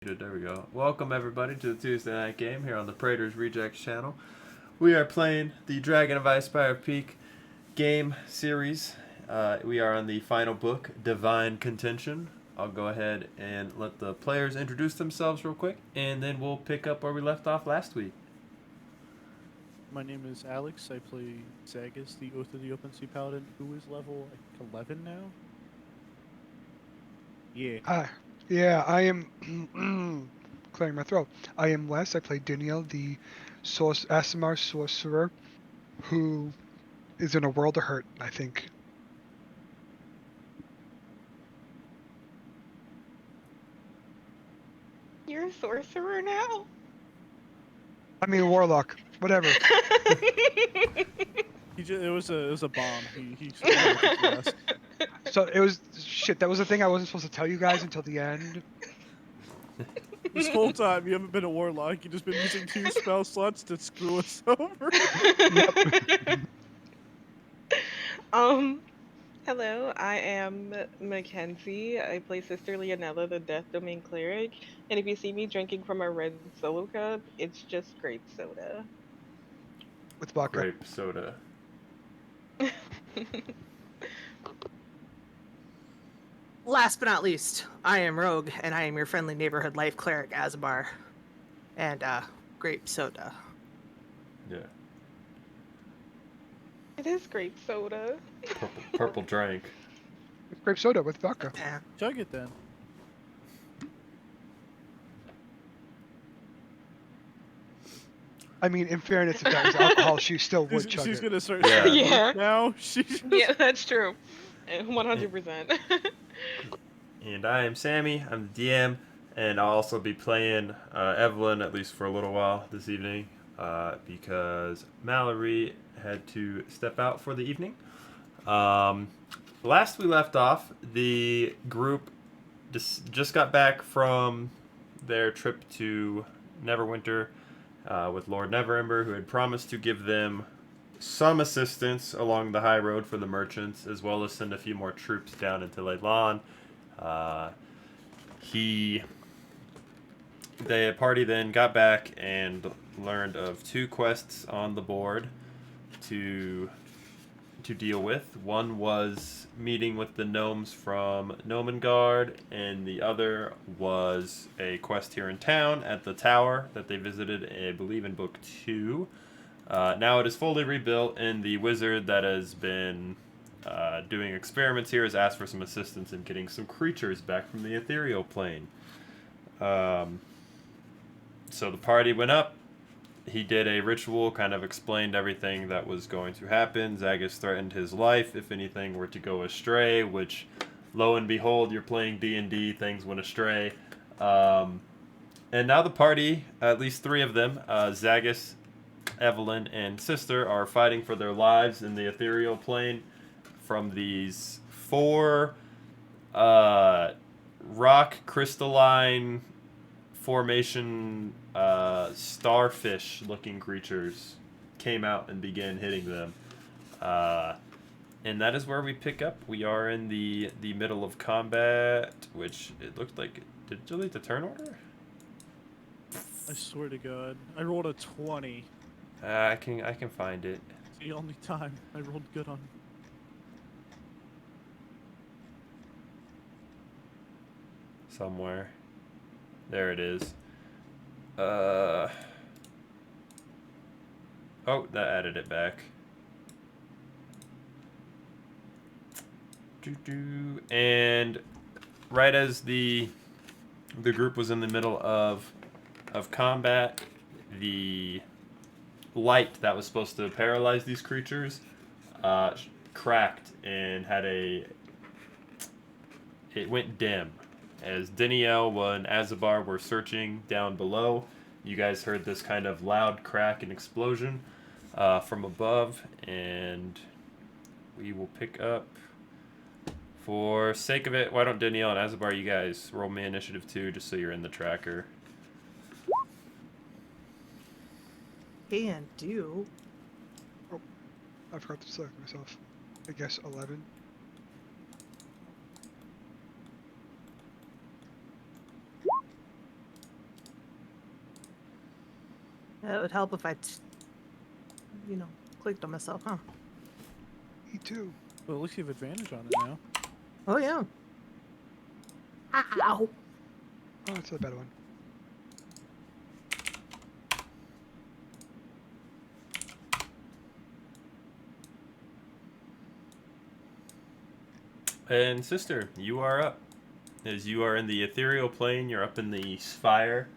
There we go. Welcome everybody to the Tuesday night game here on the Praetors Rejects channel. We are playing the Dragon of Icespire Peak game series. We are on the final book, Divine Contention. I'll go ahead and let the players introduce themselves real quick, and then we'll pick up where we left off last week. My name is Alex. I play Zagus, the Oath of the Open Sea Paladin, who is level 11 now. Yeah. I am clearing my throat. I am Wes. I play Daniel, the Asimar sorcerer, who is in a world of hurt, I think. You're a sorcerer now? I mean, warlock. Whatever. It was a bomb. He So it was shit. That was the thing I wasn't supposed to tell you guys until the end. This whole time you haven't been a warlock. You've just been using 2 spell slots to screw us over. Hello, I am Mackenzie. I play Sister Leonella, the Death Domain Cleric. And if you see me drinking from a red solo cup, it's just grape soda. With vodka. Grape soda. Last but not least, I am Rogue, and I am your friendly neighborhood life cleric, Azabar. And, grape soda. Yeah. It is grape soda. Purple drink. Grape soda with vodka. Yeah. Chug it then. I mean, in fairness, if that was alcohol, she still would chug She's it. gonna start. Yeah. Yeah. Now she's. Yeah, that's true. 100%. And I am Sammy. I'm the DM, and I'll also be playing Evelyn at least for a little while this evening because Mallory had to step out for the evening. Last we left off, the group just got back from their trip to Neverwinter with Lord Neverember, who had promised to give them some assistance along the high road for the merchants, as well as send a few more troops down into Leyland. The party then got back and learned of 2 quests on the board to deal with. One was meeting with the gnomes from Gnomengard, and the other was a quest here in town at the tower that they visited, I believe, in book 2. Now it is fully rebuilt, and the wizard that has been doing experiments here has asked for some assistance in getting some creatures back from the ethereal plane. So the party went up. He did a ritual, kind of explained everything that was going to happen. Zagus threatened his life if anything were to go astray, which, lo and behold, you're playing D&D, things went astray. And now the party, at least 3 of them, Zagus, Evelyn, and Sister, are fighting for their lives in the ethereal plane from these 4 rock crystalline formation starfish looking creatures came out and began hitting them. And that is where we pick up. We are in the middle of combat, which it looked like. Did it delete the turn order? I swear to God, I rolled a 20. I can find it. It's the only time I rolled good on. Somewhere. There it is. Oh, that added it back. And right as the group was in the middle of combat, the light that was supposed to paralyze these creatures cracked and it went dim. As Danielle and Azabar were searching down below, you guys heard this kind of loud crack and explosion from above, and we will pick up. For sake of it, why don't Danielle and Azabar, you guys roll me initiative 2 just so you're in the tracker. Can do. Oh, I forgot to select myself. I guess 11. It would help if I, clicked on myself, huh? Me too. Well, at least you have advantage on it now. Oh, yeah. Ow. Oh, that's a better one. And sister, you are up. As you are in the ethereal plane, you're up in the spire,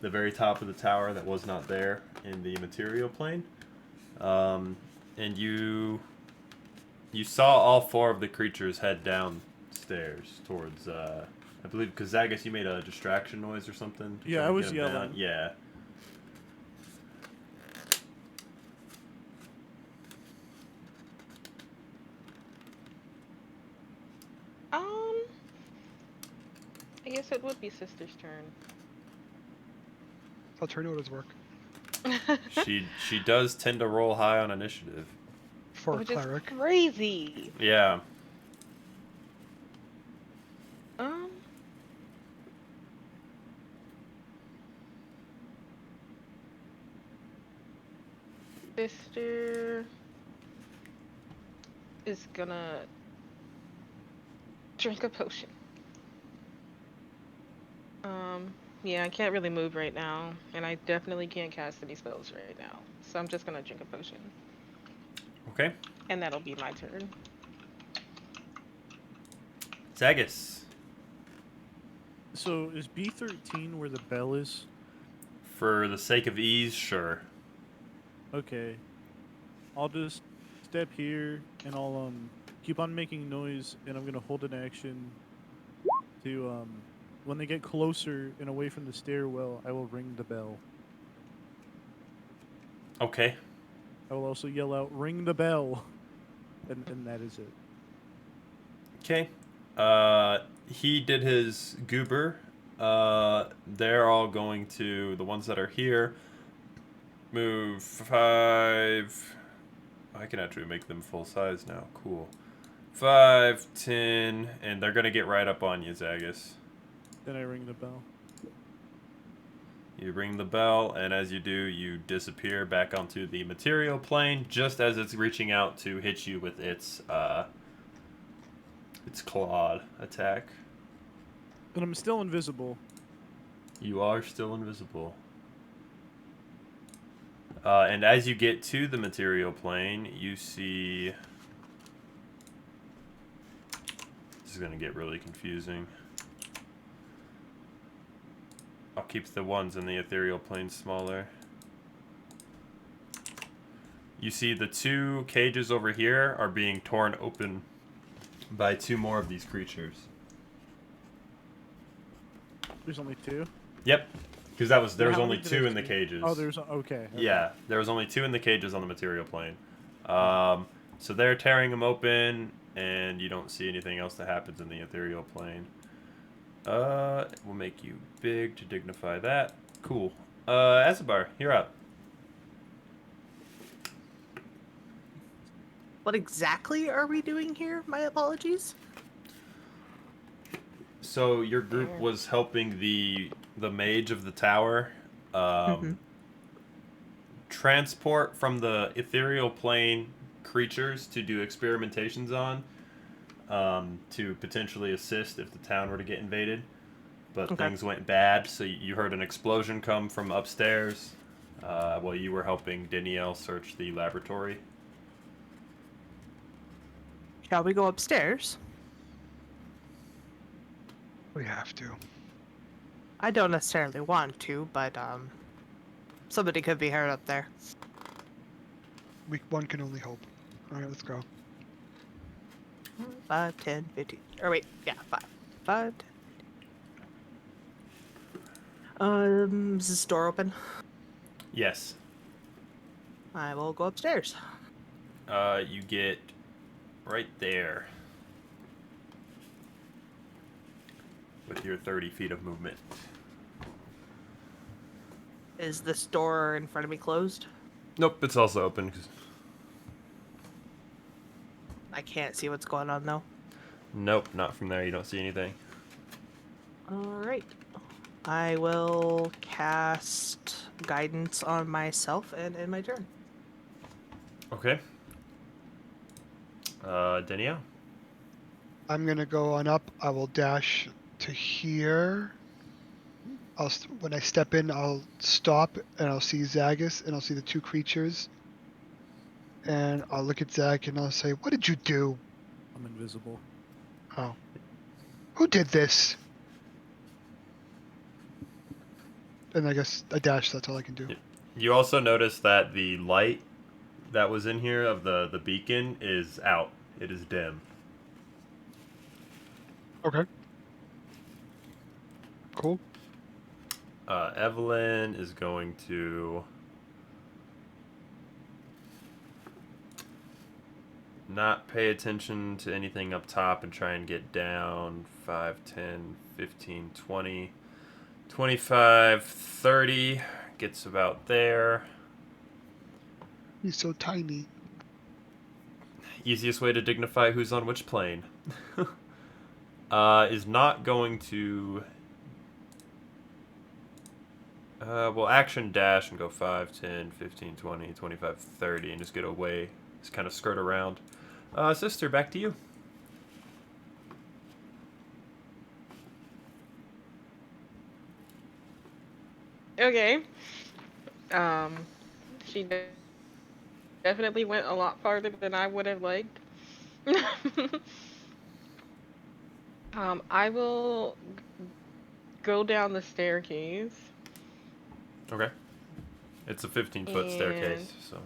the very top of the tower that was not there in the material plane. And you saw all four of the creatures head downstairs towards, I believe, because Zagus, you made a distraction noise or something. to Yeah, try I to was get 'em down. yelling. Yeah. I guess it would be Sister's turn. I'll turn orders work. She does tend to roll high on initiative. For a Which cleric. is crazy. Yeah. Sister is gonna drink a potion. Yeah, I can't really move right now, and I definitely can't cast any spells right now. So I'm just gonna drink a potion. Okay. And that'll be my turn. Zagus. So is B13 where the bell is? For the sake of ease, sure. Okay. I'll just step here and I'll keep on making noise, and I'm gonna hold an action to when they get closer and away from the stairwell, I will ring the bell. Okay. I will also yell out, "Ring the bell," and that is it. Okay. He did his goober. They're all going to, the ones that are here, move 5. I can actually make them full size now. Cool. 5, 10, and they're going to get right up on you, Zagus. Then I ring the bell. You ring the bell, and as you do, you disappear back onto the material plane, just as it's reaching out to hit you with its clawed attack. And I'm still invisible. You are still invisible. And as you get to the material plane, you see... This is going to get really confusing. I'll keep the ones in the ethereal plane smaller. You see the 2 cages over here are being torn open by 2 more of these creatures. There's only 2? Yep. Because there was How only many did 2 I in the see? cages. Oh, there's okay. Yeah, there was only 2 in the cages on the material plane. So they're tearing them open, and you don't see anything else that happens in the ethereal plane. We'll make you big to dignify that. Cool. Azabar, you're up. What exactly are we doing here? My apologies. So your group was helping the mage of the tower transport from the ethereal plane creatures to do experimentations on, to potentially assist if the town were to get invaded. But things went bad, so you heard an explosion come from upstairs while you were helping Danielle search the laboratory. Shall we go upstairs? We have to. I don't necessarily want to, but somebody could be hurt up there. One can only hope. Alright, let's go. 5, 10, 15. Or wait, yeah, 5. 5, 10. Is this door open? Yes. I will go upstairs. You get right there with your 30 feet of movement. Is this door in front of me closed? Nope, it's also open. I can't see what's going on though. Nope, not from there. You don't see anything. Alright. I will cast guidance on myself and end my turn. Okay. Danielle. I'm gonna go on up. I will dash to here. When I step in, I'll stop and I'll see Zagus and I'll see the two creatures. And I'll look at Zach and I'll say, "What did you do?" I'm invisible. Oh, who did this? And I guess I dash. That's all I can do. You also notice that the light that was in here of the beacon is out. It is dim. Okay. Cool. Evelyn is going to not pay attention to anything up top and try and get down 5, 10, 15, 20, 25, 30. Gets about there. He's so tiny. Easiest way to dignify who's on which plane. Is not going to... well, action dash and go 5, 10, 15, 20, 25, 30 and just get away. Just kind of skirt around. Sister, back to you. Okay. She definitely went a lot farther than I would have liked. I will go down the staircase. Okay. It's a 15-foot staircase, so...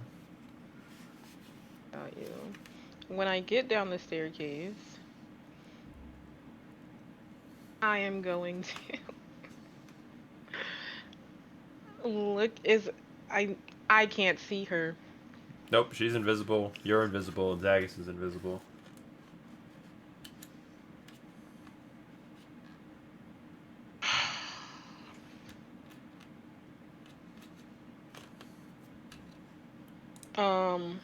Got you. When I get down the staircase, I am going to look. I can't see her. Nope, she's invisible. You're invisible, and Zagus is invisible. Um.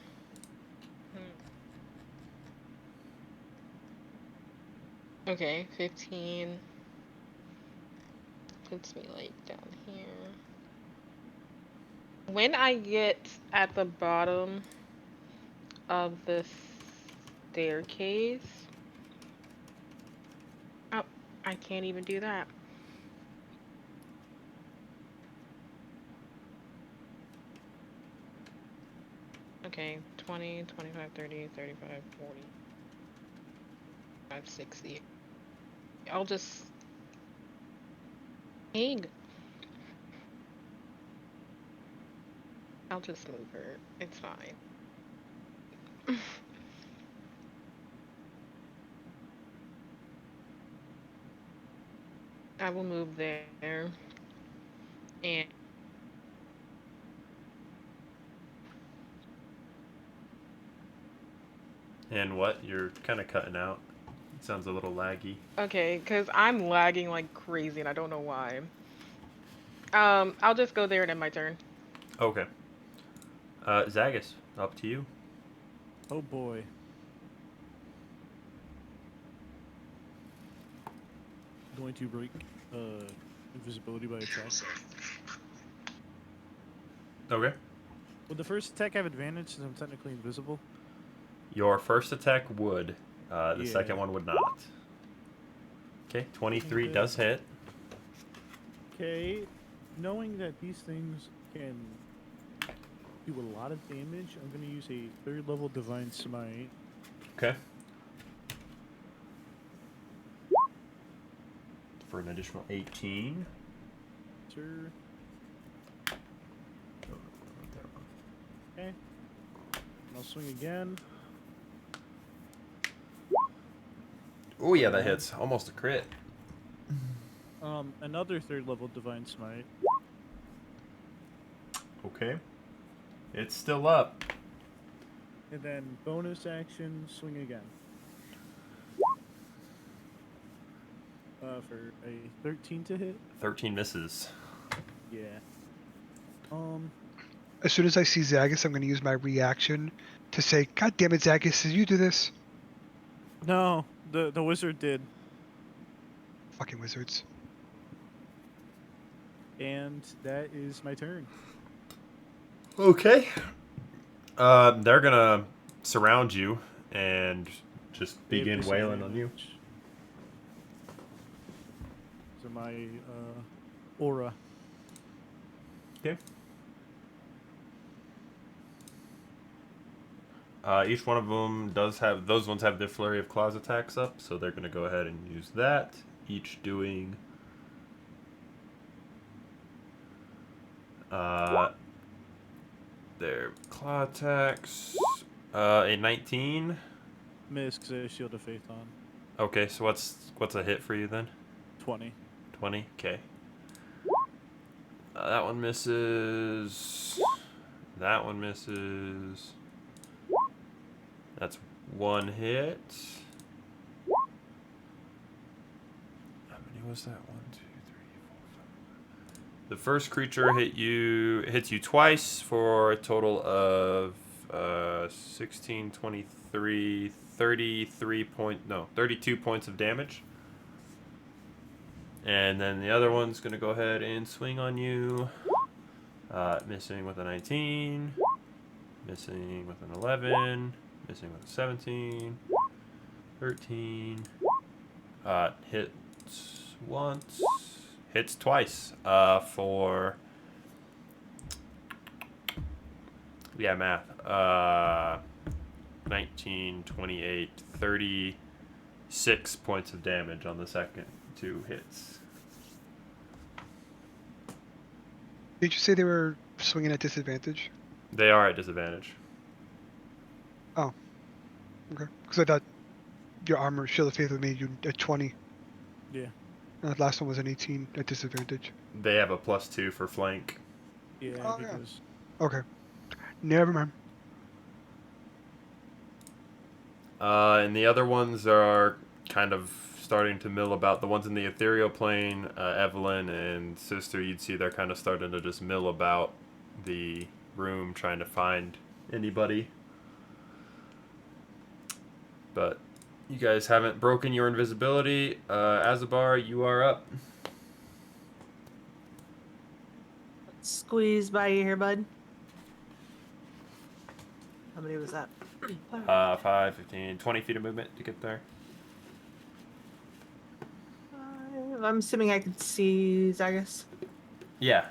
Okay, 15 puts me like down here. When I get at the bottom of the staircase, oh, I can't even do that. Okay, 20, 25, 30, 35, 40, 5, 60. I'll just... Egg. I'll just move her. It's fine. I will move there. And... And what? You're kind of cutting out. It sounds a little laggy. Okay, because I'm lagging like crazy and I don't know why. I'll just go there and end my turn. Okay. Zagus, up to you. Oh boy. Going to break invisibility by attack. Okay. Would the first attack have advantage since I'm technically invisible? Your first attack would. The Yeah. second one would not. Okay, 23 Okay. does hit. Okay, knowing that these things can do a lot of damage, I'm going to use a 3rd level Divine Smite. Okay. For an additional 18. Sir. Okay. And I'll swing again. Oh yeah, that hits. Almost a crit. Another 3rd level Divine Smite. Okay. It's still up. And then bonus action, swing again. For a 13 to hit. 13 misses. Yeah. As soon as I see Zagus, I'm going to use my reaction to say, "God damn it, Zagus, did you do this?" No, the wizard did. Fucking wizards. And that is my turn. Okay. They're gonna surround you and just They have begin wailing on you. disadvantage. So my aura. Okay. Each one of them does have, those ones have their flurry of claws attacks up, so they're gonna go ahead and use that. Each doing their claw attacks. A 19. Miss because I have Shield of Faith on. Okay, so what's a hit for you then? 20. 20. Okay. That one misses. That one misses. That's one hit. How many was that? 1, 2, 3, 4, 5. The first creature hits you twice for a total of 16, 23, 32 points of damage. And then the other one's gonna go ahead and swing on you. Missing with a 19. Missing with an 11. Missing with a 17. 13. Hits once. Hits twice. For... Yeah, math. 19, 28, 36 points of damage on the second 2 hits. Did you say they were swinging at disadvantage? They are at disadvantage. Oh. Okay. Because I thought your armor Shield of Faith would made you at 20. Yeah. And the last one was an 18 at disadvantage. They have a +2 for flank. Yeah, Oh, yeah. because Okay. Never mind. And the other ones are kind of starting to mill about. The ones in the ethereal plane, Evelyn and Sister, you'd see they're kind of starting to just mill about the room trying to find anybody. But you guys haven't broken your invisibility. Azabar, you are up. Squeeze by you here, bud. How many was that? 5, 15, 20 feet of movement to get there. I'm assuming I could see Zagus. Yeah.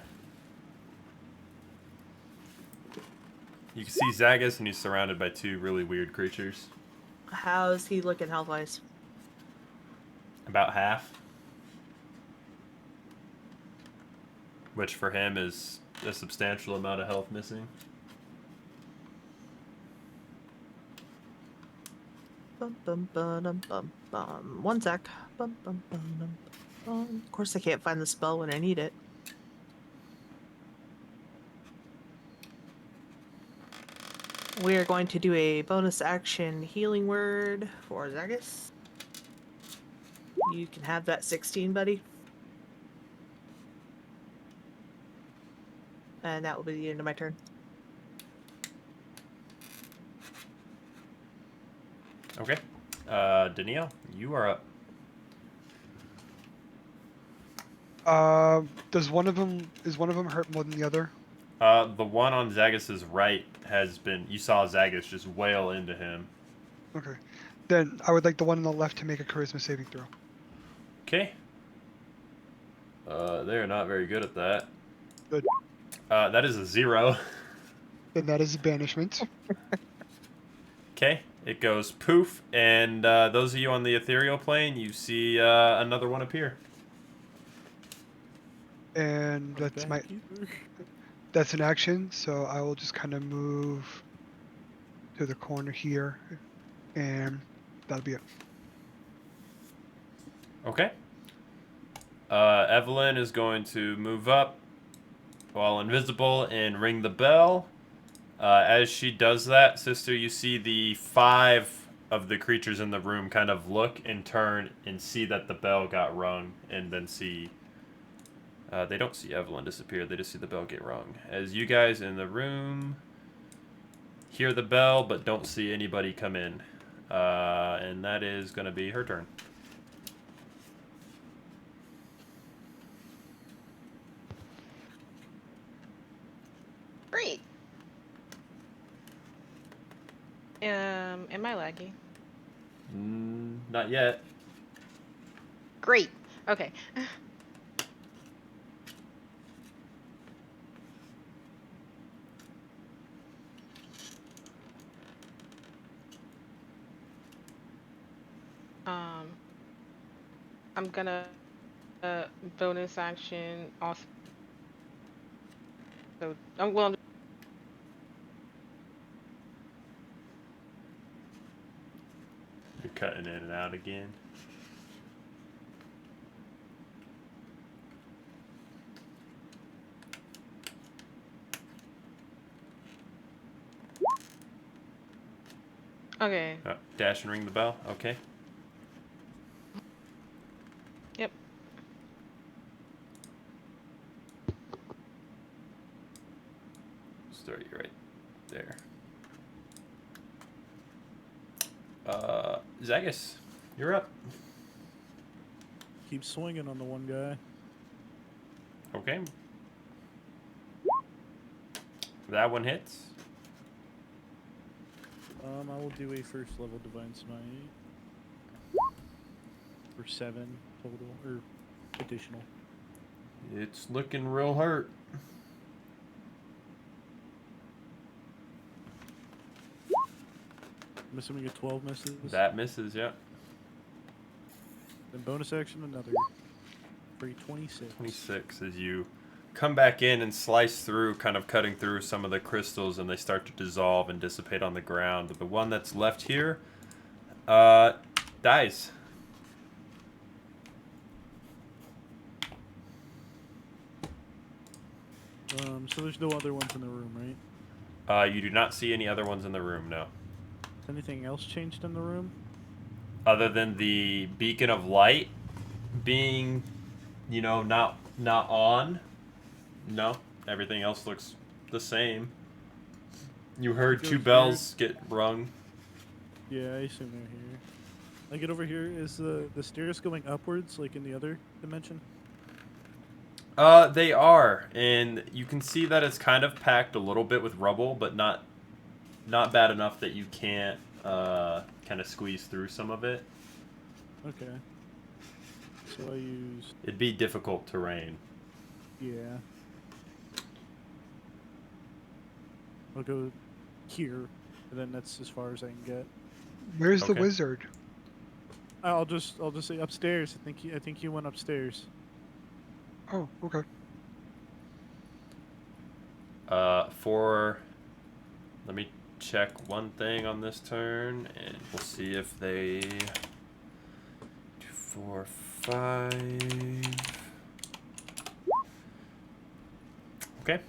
You can see Zagus, and he's surrounded by 2 really weird creatures. How's he looking health-wise? About half. Which for him is a substantial amount of health missing. Bum, bum, ba-dum, bum, bum. 1 sec. Bum, bum, ba-dum, bum. Of course I can't find the spell when I need it. We are going to do a bonus action healing word for Zagus. You can have that 16, buddy. And that will be the end of my turn. Okay. Danielle, you are up. Is one of them hurt more than the other? The one on Zagus's right has been... You saw Zagus just wail into him. Okay. Then I would like the one on the left to make a charisma saving throw. Okay. They're not very good at that. Good. That is a 0. Then that is a banishment. Okay. It goes poof, and those of you on the ethereal plane, you see another one appear. And that's my... That's an action, so I will just kind of move to the corner here, and that'll be it. Okay. Evelyn is going to move up while invisible and ring the bell. As she does that, Sister, you see the 5 of the creatures in the room kind of look and turn and see that the bell got rung, and then see... they don't see Evelyn disappear, they just see the bell get rung. As you guys in the room hear the bell, but don't see anybody come in. And that is going to be her turn. Am I laggy? Not yet. Great. Okay. Um, I'm gonna bonus action also. Well, You're cutting in and out again. okay. Dash and ring the bell. Okay. Yep. Start you right there. Zagus, you're up. Keep swinging on the one guy. Okay. That one hits. I will do a first level Divine Smite. For 7 total, or additional. It's looking real hurt. I'm assuming a 12 misses. That misses, yeah. Then bonus action, another. For a 26. 26 as you come back in and slice through, kind of cutting through some of the crystals, and they start to dissolve and dissipate on the ground. But the one that's left here dies. So there's no other ones in the room, right? You do not see any other ones in the room, no. Has anything else changed in the room? Other than the beacon of light being, not on. No, everything else looks the same. You heard Go two here. bells get rung. Yeah, I assume they're here. I get over here. Is the stairs going upwards, like in the other dimension? They are, and you can see that it's kind of packed a little bit with rubble, but not bad enough that you can't kind of squeeze through some of it. Okay. So I use... It'd be difficult terrain. Yeah. I'll go here, and then that's as far as I can get. Where's the Okay. wizard? I'll just say upstairs. I think he went upstairs. Oh, okay. Let me check one thing on this turn, and we'll see if they 2, 4, 5. Okay.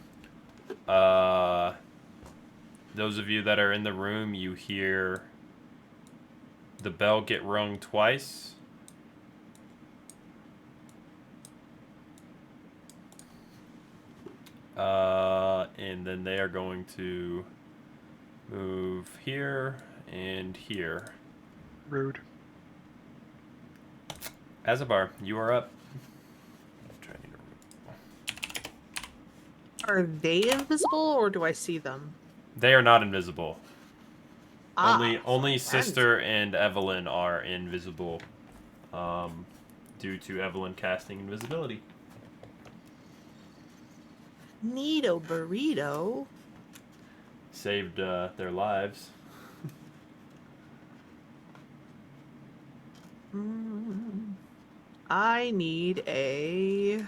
Those of you that are in the room, you hear the bell get rung twice. And then they are going to move here and here. Rude. Azabar, you are up. Are they invisible or do I see them? They are not invisible. Only friends. Sister and Evelyn are invisible, due to Evelyn casting invisibility. Neato burrito. Saved their lives. I need a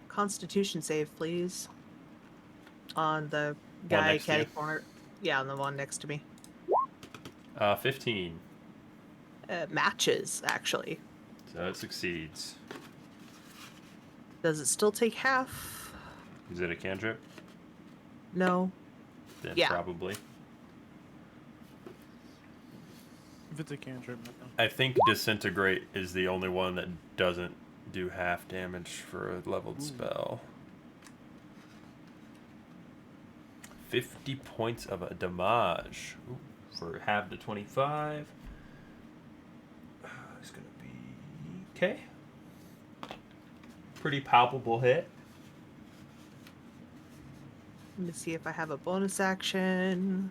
Constitution save, please. On the guy next to caddy you? corner. Yeah, on the one next to me. 15. Matches, actually. So it succeeds. Does it still take half? Is it a cantrip? No. Then Yeah. probably. If it's a cantrip, no. I think Disintegrate is the only one that doesn't do half damage for a leveled spell. 50 points of a damage. Ooh, for half to 25. It's going to be... Okay. Pretty palpable hit. Let me see if I have a bonus action.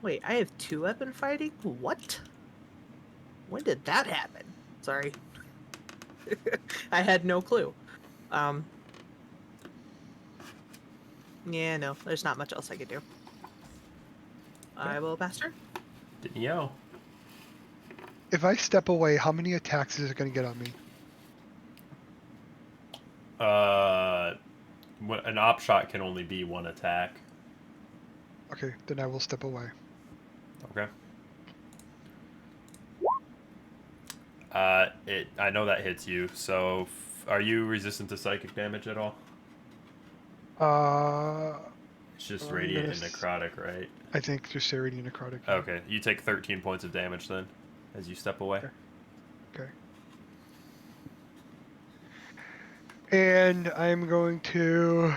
Wait, I have 2 weapon fighting? What? When did that happen? Sorry. I had no clue. Yeah, no, there's not much else I could do. I will pass turn. Danielle. If I step away, how many attacks is it going to get on me? An op shot can only be 1 attack. Okay, then I will step away. Okay. I know that hits you. So, are you resistant to psychic damage at all? It's just I'm radiant gonna and necrotic, right? I think just radiant necrotic. yeah. Okay, you take 13 points of damage then, as you step away. Okay. And I'm going to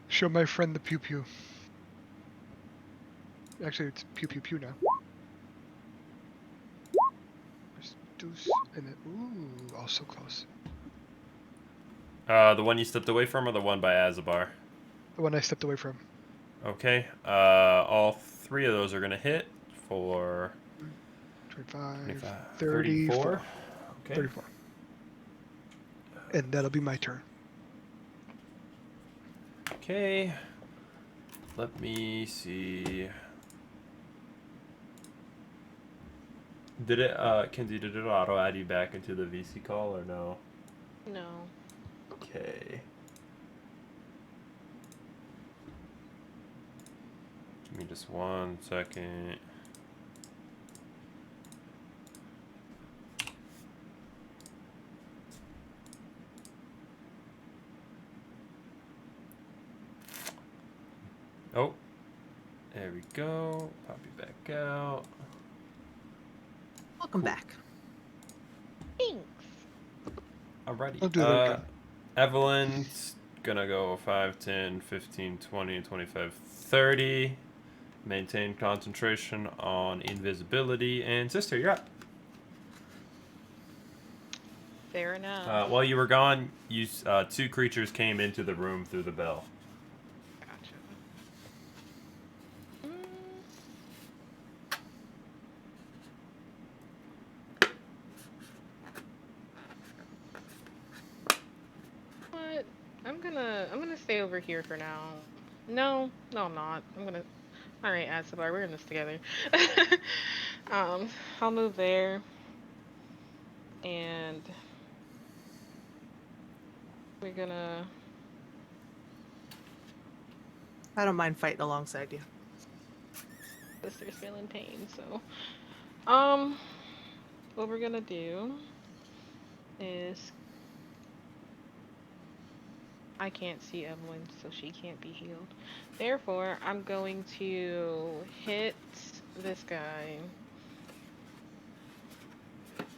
show my friend the pew pew. Actually, it's pew pew pew now. There's deuce and then ooh, oh, so close. The one you stepped away from, or the one by Azabar? The one I stepped away from. Okay. All 3 of those are gonna hit for 25, 34. 34. Okay. 34. And that'll be my turn. Okay. Let me see. Did it, Kenzie, did it auto add you back into the VC call or no? No. Okay. Give me just 1 second. Oh. There we go. Pop you back out. Welcome back. Thanks. Alrighty. I'll do that again. Evelyn's gonna go 5, 10, 15, 20, 25, 30. Maintain concentration on invisibility. And sister, you're up. Fair enough. While you were gone, 2 creatures came into the room through the bell. Gotcha. What? I'm gonna stay over here for now. No, I'm not. Alright, Asabar, we're in this together. I'll move there. And we're gonna I don't mind fighting alongside you. sister's feeling pain, so what we're gonna do is I can't see Evelyn, so she can't be healed. Therefore, I'm going to hit this guy. That's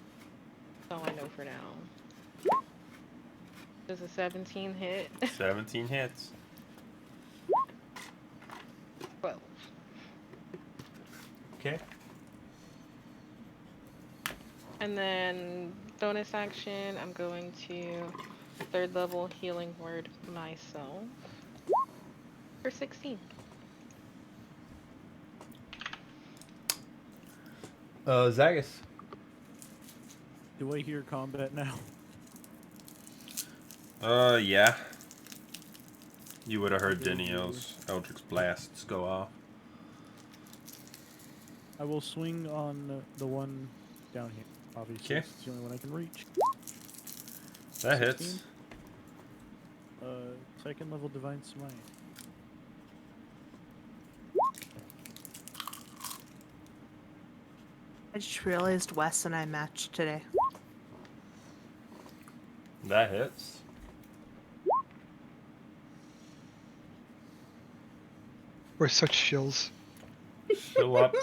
all I know for now. Does a 17 hit? 17 hits. 12. Okay. And then bonus action, I'm going to 3rd level healing word myself for 16. Zagus. Do I hear combat now? Yeah. You would have heard Danielle's Eldritch Blasts go off. I will swing on the one down here. Obviously, Okay. it's the only one I can reach. That 16. hits. 2nd level Divine Smite. I just realized Wes and I matched today. That hits. We're such shills. Fill up.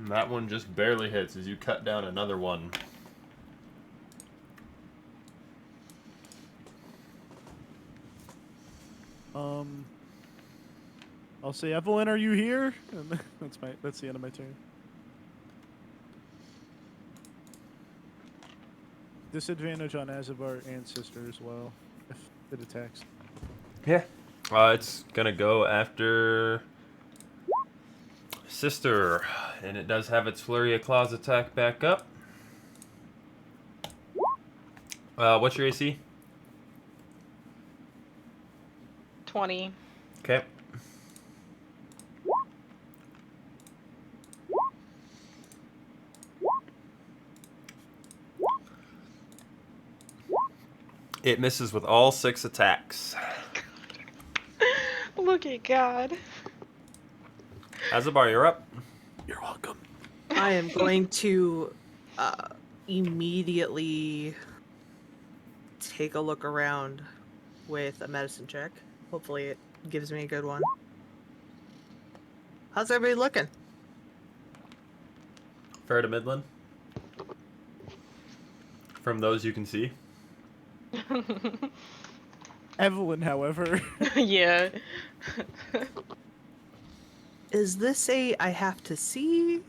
That one just barely hits as you cut down another one. I'll say, Evelyn, are you here? And that's the end of my turn. Disadvantage on Azabar and Sister as well, if it attacks. Yeah. It's gonna go after Sister, and it does have its Flurry of Claws attack back up. What's your AC? 20. Okay. It misses with all 6 attacks. Look at God. Azabar, you're up. You're welcome. I am going to immediately take a look around with a medicine check. Hopefully it gives me a good one. How's everybody looking? Fair to Midland. From those you can see. Evelyn, however. Yeah. Is this a I have to see?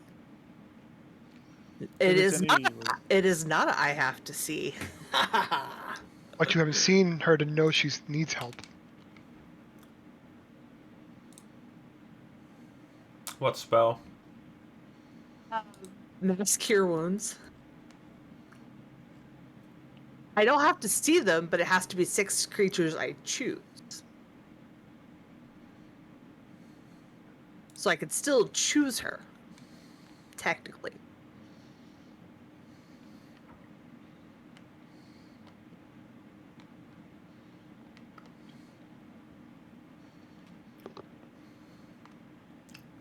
If It it's is any- not. It is not a I have to see. But you haven't seen her to know she needs help. What spell? Mass cure wounds. I don't have to see them, but it has to be 6 creatures I choose. So I could still choose her, technically.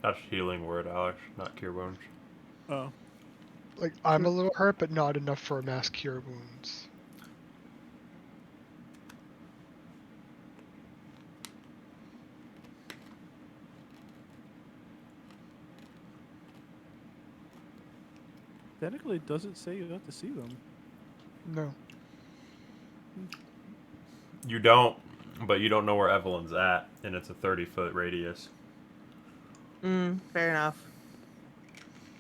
That's healing word, Alex, not cure wounds. Oh. Like, I'm a little hurt, but not enough for a mass cure wounds. Technically, it doesn't say you have to see them. No. You don't, but you don't know where Evelyn's at, and it's a 30-foot radius. Fair enough.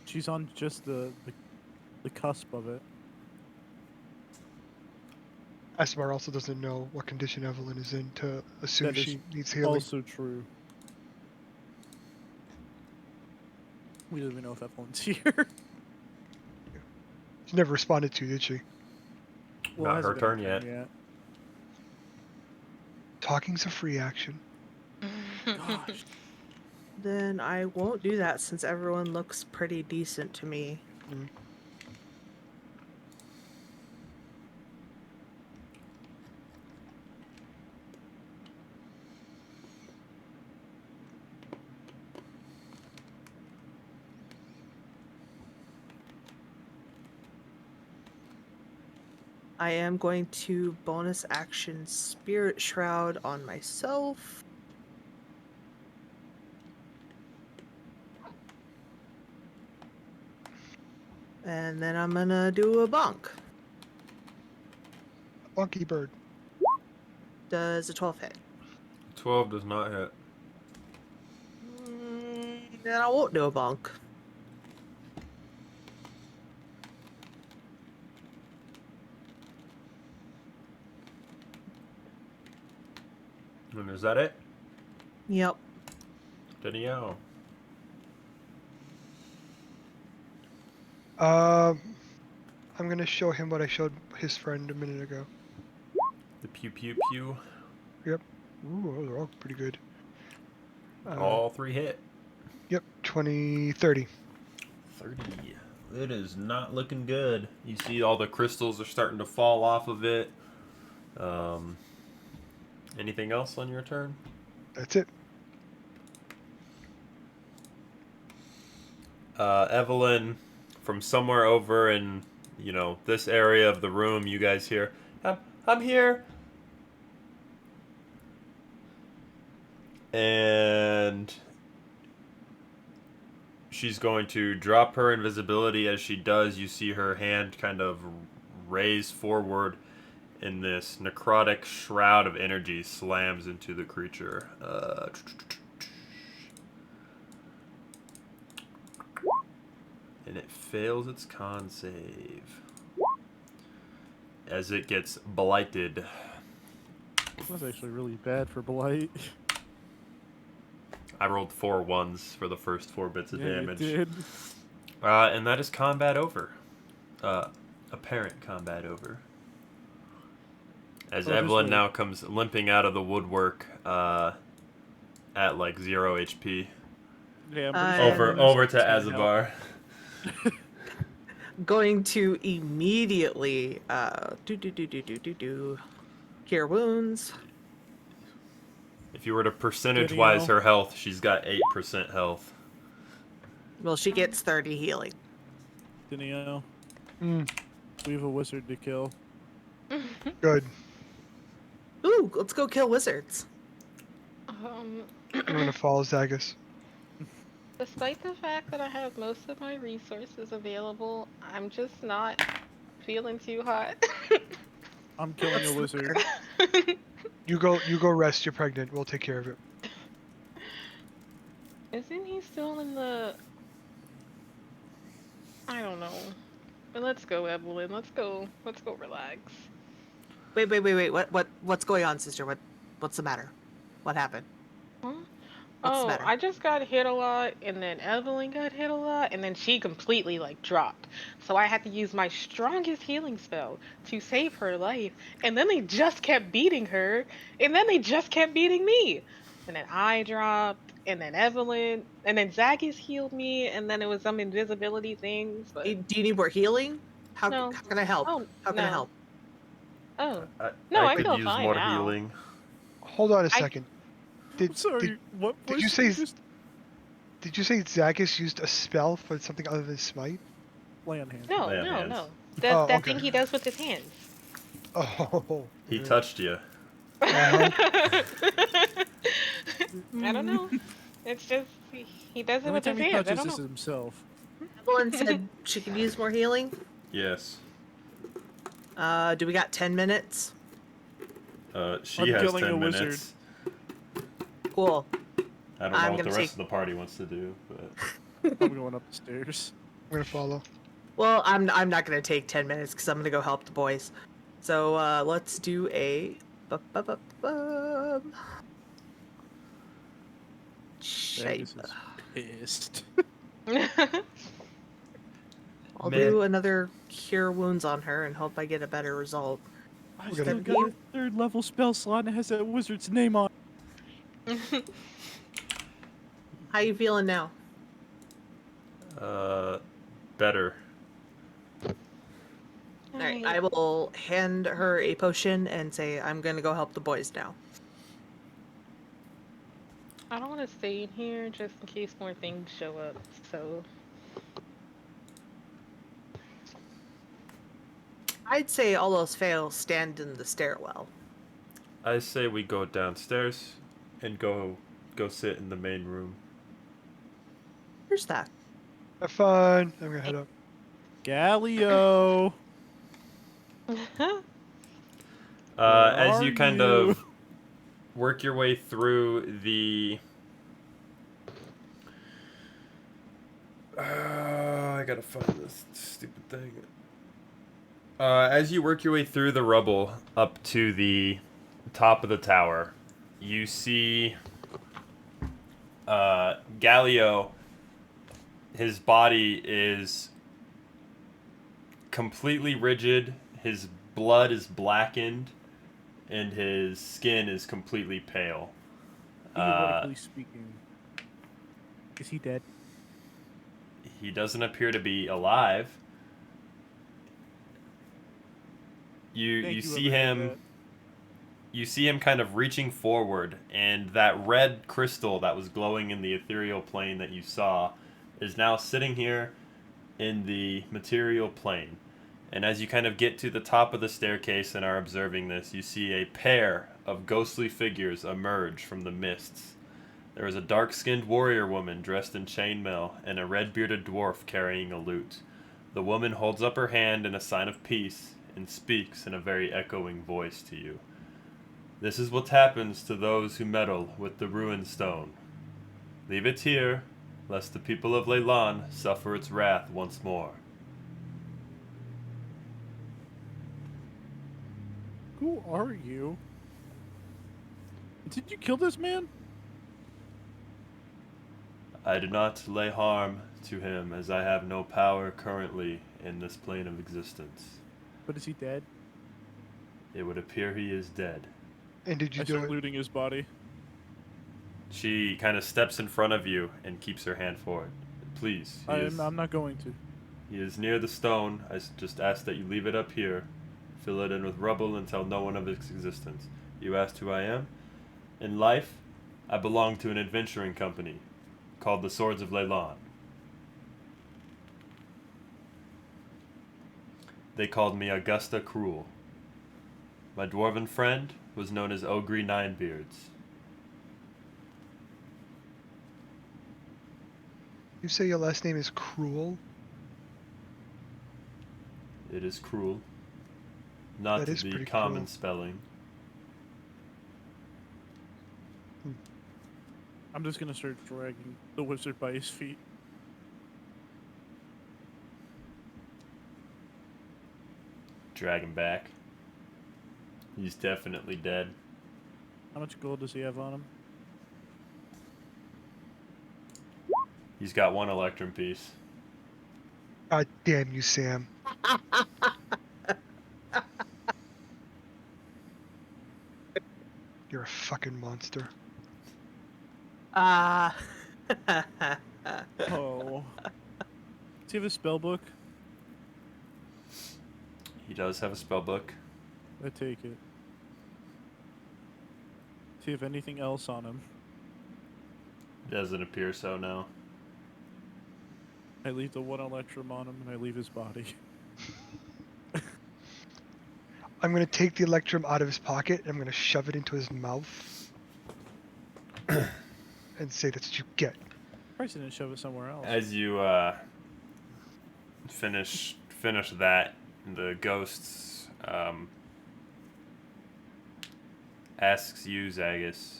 She's on just the cusp of it. Esmar also doesn't know what condition Evelyn is in to assume That is she needs healing. Also true. We don't even know if Evelyn's here. She never responded to you, did she? Well, Not it her hasn't turn been yet. Talking's a free action. Gosh. Then I won't do that since everyone looks pretty decent to me. Mm. I am going to bonus action Spirit Shroud on myself. And then I'm gonna do a bonk. Bonky bird. Does a 12 hit? 12 does not hit. Then I won't do a bonk. And is that it? Yep. Danielle. I'm gonna show him what I showed his friend a minute ago. The pew pew pew. Yep. Ooh, those are all pretty good. All 3 hit. Yep, 20, 30. 30. It is not looking good. You see all the crystals are starting to fall off of it. Anything else on your turn? That's it. Evelyn, from somewhere over in, this area of the room, you guys hear, I'm here. And she's going to drop her invisibility. As she does, you see her hand kind of raise forward, and this necrotic shroud of energy slams into the creature. And it fails its con save. As it gets blighted. That's actually really bad for Blight. I rolled 4 ones for the first 4 bits of Yeah, you damage. did. And that is combat over. Apparent combat over. As Oh, this Evelyn way. now comes limping out of the woodwork at like 0 HP. Yeah, I'm Uh, pretty sure Over this to is gonna help. Azabar. Going to immediately cure wounds. If you were to percentage-wise her health, she's got 8% health. Well, she gets 30 healing. Dinio, Mm, we have a wizard to kill. good. Ooh, let's go kill wizards. I'm gonna follow Zagus. Despite the fact that I have most of my resources available, I'm just not feeling too hot. I'm killing a wizard. You go rest. You're pregnant. We'll take care of it. Isn't he still in the... I don't know. But let's go, Evelyn. Let's go relax. Wait. What's going on, sister? What's the matter? What happened? Huh? What's the Oh, matter? I just got hit a lot, and then Evelyn got hit a lot, and then she completely, like, dropped. So I had to use my strongest healing spell to save her life, and then they just kept beating her, and then they just kept beating me. And then I dropped, and then Evelyn, and then Zagus healed me, and then it was some invisibility things, but Do you need more healing? How no. can I help? Oh, How can I no. help? Oh, I No, I could feel use fine more now. healing. Hold on a I- second. I'm sorry, what did voice you say- just Did you say Zagus used a spell for something other than smite? lay on hand? no, Lay on no, hands. no. Oh, That okay. thing he does with his hands. Oh. He yeah. touched you. Uh-huh. I don't know. It's just he does it Every with his time he hands. I touches don't this know. himself. Evelyn said she could use more healing. Yes. Do we got 10 minutes? She I'm has killing 10 a wizard. minutes. Cool. I don't know I'm what the gonna rest take- of the party wants to do, but I'm going up the stairs. I'm gonna follow. Well, I'm not gonna take 10 minutes because I'm gonna go help the boys. So let's do a. Shape. Zagus is pissed. I'll Man. do another cure wounds on her and hope I get a better result. I We're still gonna- got a 3rd level spell slot and it has that wizard's name on. How you feeling now? better. All right, I will hand her a potion and say I'm gonna go help the boys now. I don't want to stay in here just in case more things show up. So I'd say all else fail, stand in the stairwell. I say we go downstairs and go sit in the main room. Where's that? Have fun. I'm gonna head up. Galio. As you are kind you? of work your way through the... I gotta find this stupid thing. As you work your way through the rubble up to the top of the tower, you see Galio. His body is completely rigid. His blood is blackened, and his skin is completely pale. Theoretically speaking, is he dead? He doesn't appear to be alive. You Thank you, see whoever him. did that. You see him kind of reaching forward, and that red crystal that was glowing in the ethereal plane that you saw is now sitting here in the material plane. And as you kind of get to the top of the staircase and are observing this, you see a pair of ghostly figures emerge from the mists. There is a dark-skinned warrior woman dressed in chainmail and a red-bearded dwarf carrying a lute. The woman holds up her hand in a sign of peace and speaks in a very echoing voice to you. This is what happens to those who meddle with the ruined stone. Leave it here lest the people of Leyland suffer its wrath once more. Who are you? Did you kill this man? I do not lay harm to him, as I have no power currently in this plane of existence. But is he dead? It would appear he is dead. And did you I do start it? looting his body. She kind of steps in front of you and keeps her hand forward. Please, I'm not going to. he is near the stone. Just ask that you leave it up here. Fill it in with rubble and tell no one of its existence. You asked who I am? In life, I belong to an adventuring company called the Swords of Leyland. They called me Augusta Cruel. My dwarven friend was known as Ogre Ninebeards. You say your last name is Cruel? It is cruel. Not That is the pretty common cruel. spelling. I'm just gonna start dragging the wizard by his feet. Drag him back. He's definitely dead. How much gold does he have on him? He's got one electrum piece. God damn you, Sam. You're a fucking monster. Ah. Oh. Does he have a spell book? He does have a spell book. I take it. See if anything else on him. Doesn't appear so, no. I leave the one electrum on him and I leave his body. I'm gonna take the electrum out of his pocket and I'm gonna shove it into his mouth. And say that's what you get. Probably didn't shove it somewhere else. As you finish that, the ghosts asks you, Zagus,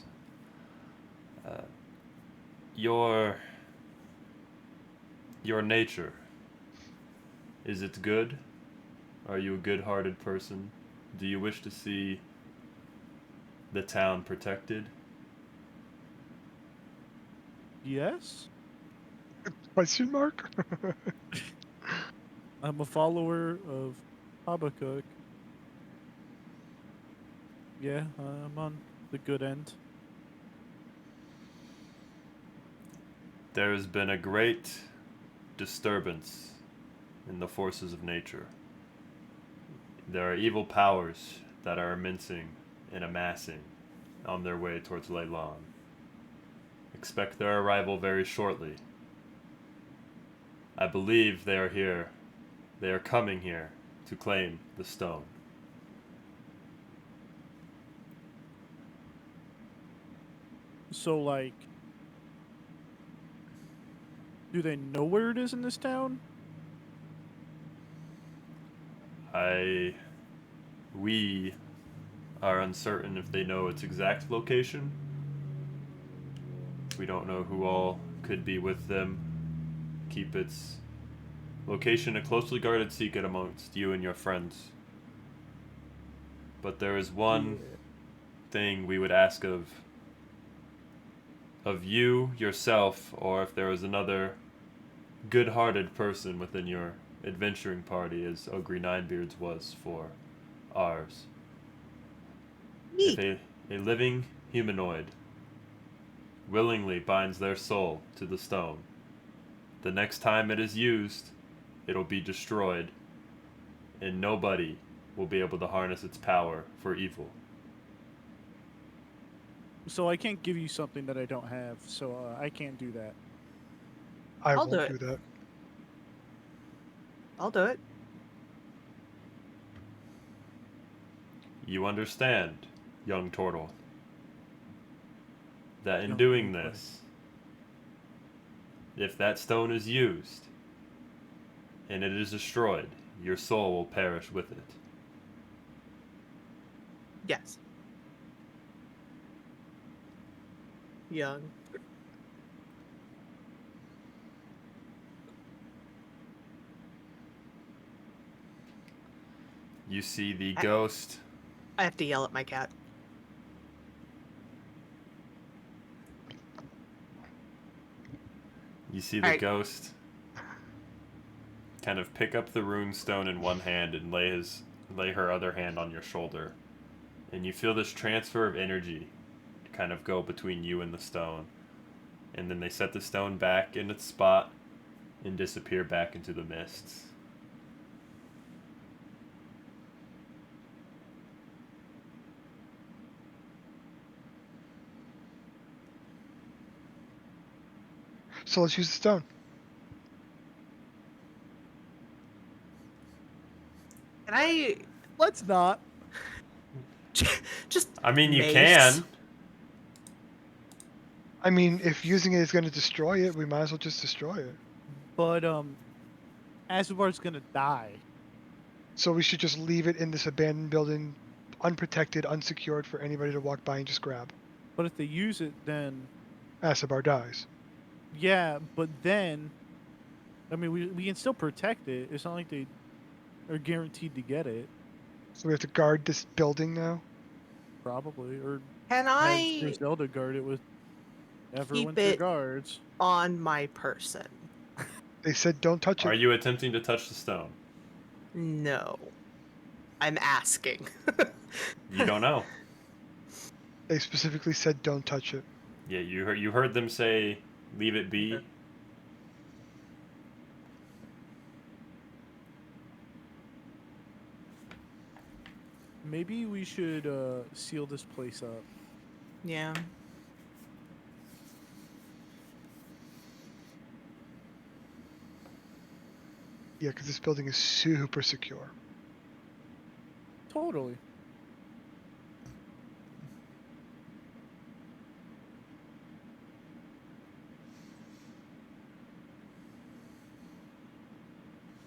your nature, is it good? Are you a good-hearted person? Do you wish to see the town protected? Yes? Question mark? I'm a follower of Habakkuk. Yeah, I'm on the good end. There has been a great disturbance in the forces of nature. There are evil powers that are immencing and amassing on their way towards Leyland. Expect their arrival very shortly. I believe they are here. They are coming here to claim the stone. So, like, do they know where it is in this town? We are uncertain if they know its exact location. We don't know who all could be with them. Keep its location a closely guarded secret amongst you and your friends. But there is one thing we would ask of you, yourself, or if there was another good-hearted person within your adventuring party, as Ogre Ninebeards was for ours. Me. If a living humanoid willingly binds their soul to the stone, the next time it is used, it'll be destroyed, and nobody will be able to harness its power for evil. So I can't give you something that I don't have, so I can't do that. I I'll do won't it. do that. I'll do it. You understand, young turtle, that in Young doing turtle. this, if that stone is used and it is destroyed, your soul will perish with it. Yes. Young. You see the ghost. I have to yell at my cat. You see the Alright. ghost kind of pick up the rune stone in one hand and lay her other hand on your shoulder. And you feel this transfer of energy kind of go between you and the stone. And then they set the stone back in its spot and disappear back into the mists. So let's use the stone. Can I Let's not. just? I mean, you mace? can. I mean, if using it is going to destroy it, we might as well just destroy it. But Azubar's gonna die. So we should just leave it in this abandoned building, unprotected, unsecured for anybody to walk by and just grab. But if they use it, then Asabar dies. yeah. But then, I mean, we can still protect it. It's not like they are guaranteed to get it. So we have to guard this building now. Probably, or Can have I Griselda guard it with keep Everwinter it guards. on my person? They said don't touch it. Are you attempting to touch the stone? No. I'm asking. You don't know. They specifically said don't touch it. Yeah, you heard them say, leave it be. Maybe we should seal this place up. Yeah. Yeah, because this building is super secure. Totally.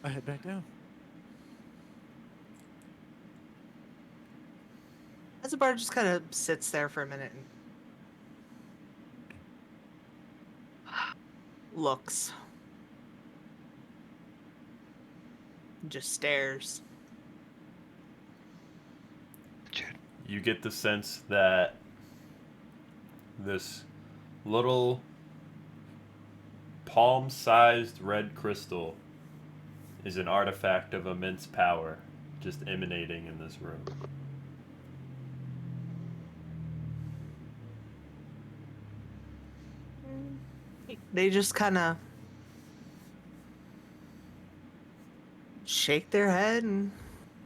I head back down. Azabar just kind of sits there for a minute and looks. Just stares. You get the sense that this little palm-sized red crystal is an artifact of immense power just emanating in this room. They just kind of shake their head and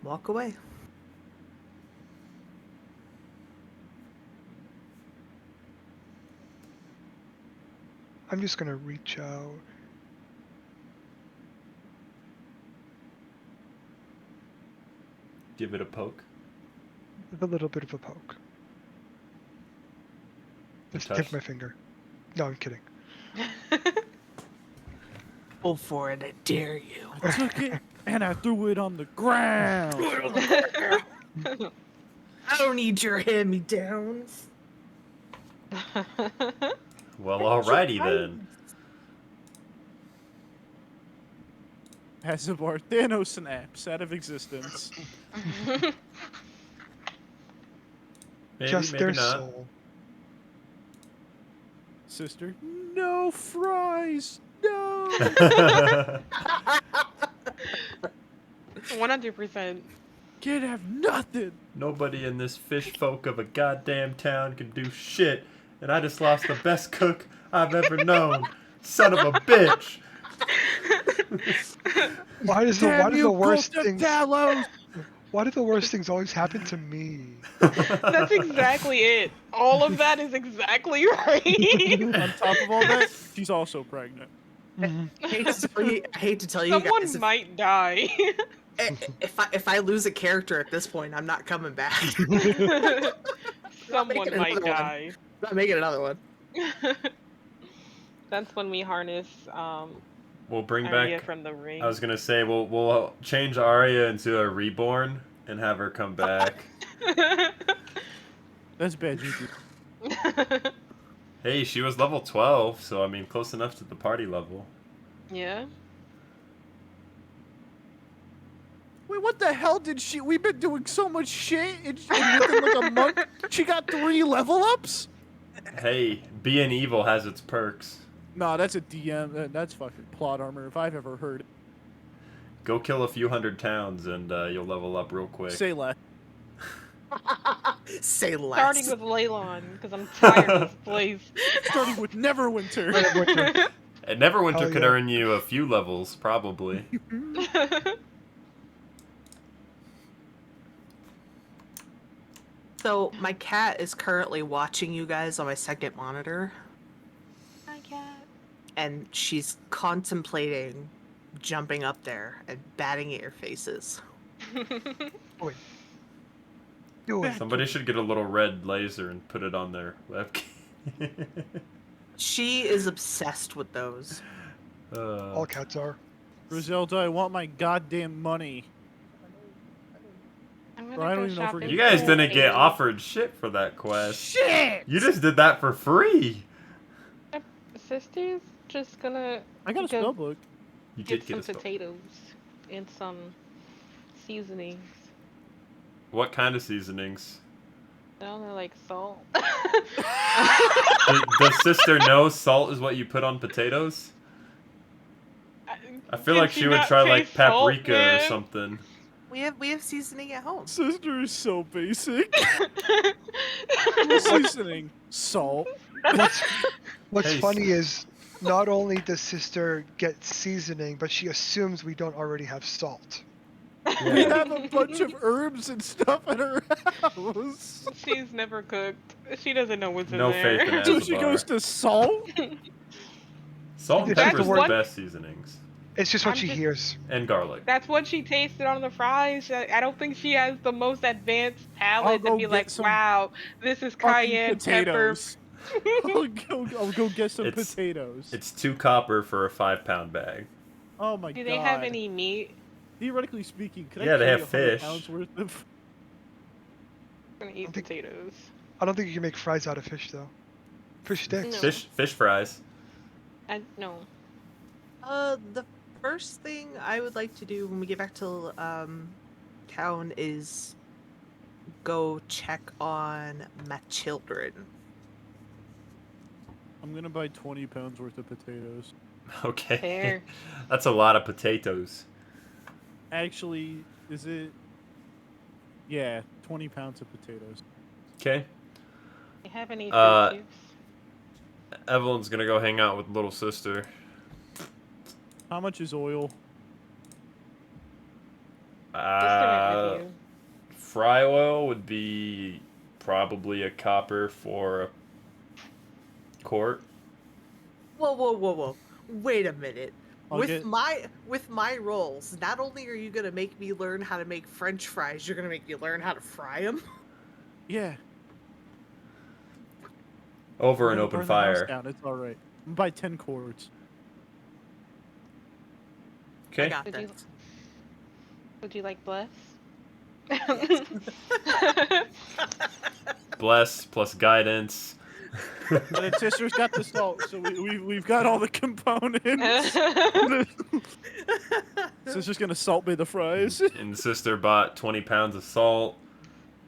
walk away. I'm just gonna reach out. Give it a poke. With a little bit of a poke. Just touch? tip my finger. No, I'm kidding. Go for it, I dare you. I took it and I threw it on the ground. I don't need your hand-me-downs. Well, alrighty then. Azabar Thanos snaps out of existence. Maybe, Just maybe their not. soul. Sister, no fries, no. 100%. Can't have nothing. Nobody in this fish folk of a goddamn town can do shit, and I just lost the best cook I've ever known. Son of a bitch. Why does Damn the you, worst Costa things? Talos. Why do the worst things always happen to me? That's exactly it. All of that is exactly right. On top of all that, she's also pregnant. Mhm. I hate to tell you Someone guys, might die. if I lose a character at this point, I'm not coming back. Someone making might another one. die. Not making another one. That's when we harness We'll bring Arya back. from the ring. I was gonna say we'll change Arya into a reborn and have her come back. That's bad juju. Hey, she was level 12, so I mean close enough to the party level. Yeah. Wait, what the hell did she? We've been doing so much shit, and within like a month, she got 3 level ups. Hey, being evil has its perks. Nah, that's a DM. That's fucking plot armor if I've ever heard it. Go kill a few hundred towns and you'll level up real quick. Say less. Say less. Starting with Leylon, because I'm tired of this place. Starting with Neverwinter. Neverwinter. And Neverwinter Hell could yeah. earn you a few levels, probably. So my cat is currently watching you guys on my second monitor, Hi, cat. and she's contemplating jumping up there and batting at your faces. Wait. Do it. Somebody should get a little red laser and put it on their webcam. She is obsessed with those. All cats are. Griselda, I want my goddamn money. I'm Bro, gonna I go don't even know if we're shopping You guys for didn't get a- offered shit for that quest. Shit! You just did that for free. Sister's just gonna I got a go spell book. You get did some get a spell. potatoes and some seasonings. What kind of seasonings? I don't know, like salt. Does sister know salt is what you put on potatoes? I feel Can like she would not try like taste salt, paprika or man? something. We have seasoning at home. Sister is so basic. Seasoning, salt. What's Hey, funny is not only does sister get seasoning, but she assumes we don't already have salt. We have a bunch of herbs and stuff in her house. She's never cooked. She doesn't know what's No in there. faith in it. So As a she bar. goes to salt? Salt and It's just pepper's the the word- best seasonings. It's just what I'm she just- hears. And garlic. That's what she tasted on the fries. I don't think she has the most advanced I'll palate go to be get like, some wow, this is Fucking cayenne pepper. potatoes. I'll go get some It's- potatoes. It's 2 copper for a 5-pound bag. Oh my god. Do they have any meat? Theoretically speaking, could Yeah, I they carry have 100 fish. pounds worth of... I'm gonna eat think- potatoes. I don't think you can make fries out of fish though. Fish sticks. No. Fish fries. No. The first thing I would like to do when we get back to town is go check on my children. I'm gonna buy 20 pounds worth of potatoes. Okay. Fair. That's a lot of potatoes. Actually, is it... Yeah, 20 pounds of potatoes. Okay. You have any Uh, fruit juice? Evelyn's gonna go hang out with little sister. How much is oil? Sister went with you. Fry oil would be probably a copper for a quart. Whoa. Wait a minute. I'll With get- my rolls, not only are you gonna make me learn how to make French fries, you're gonna make me learn how to fry them. Yeah. Over an Burn- open burn the house fire. down, it's alright. Buy 10 quarts. I Okay. got Would you- this. Would you like bless? Bless plus guidance. And then sister's got the salt, so we've got all the components. Sister's gonna salt me the fries. And sister bought 20 pounds of salt.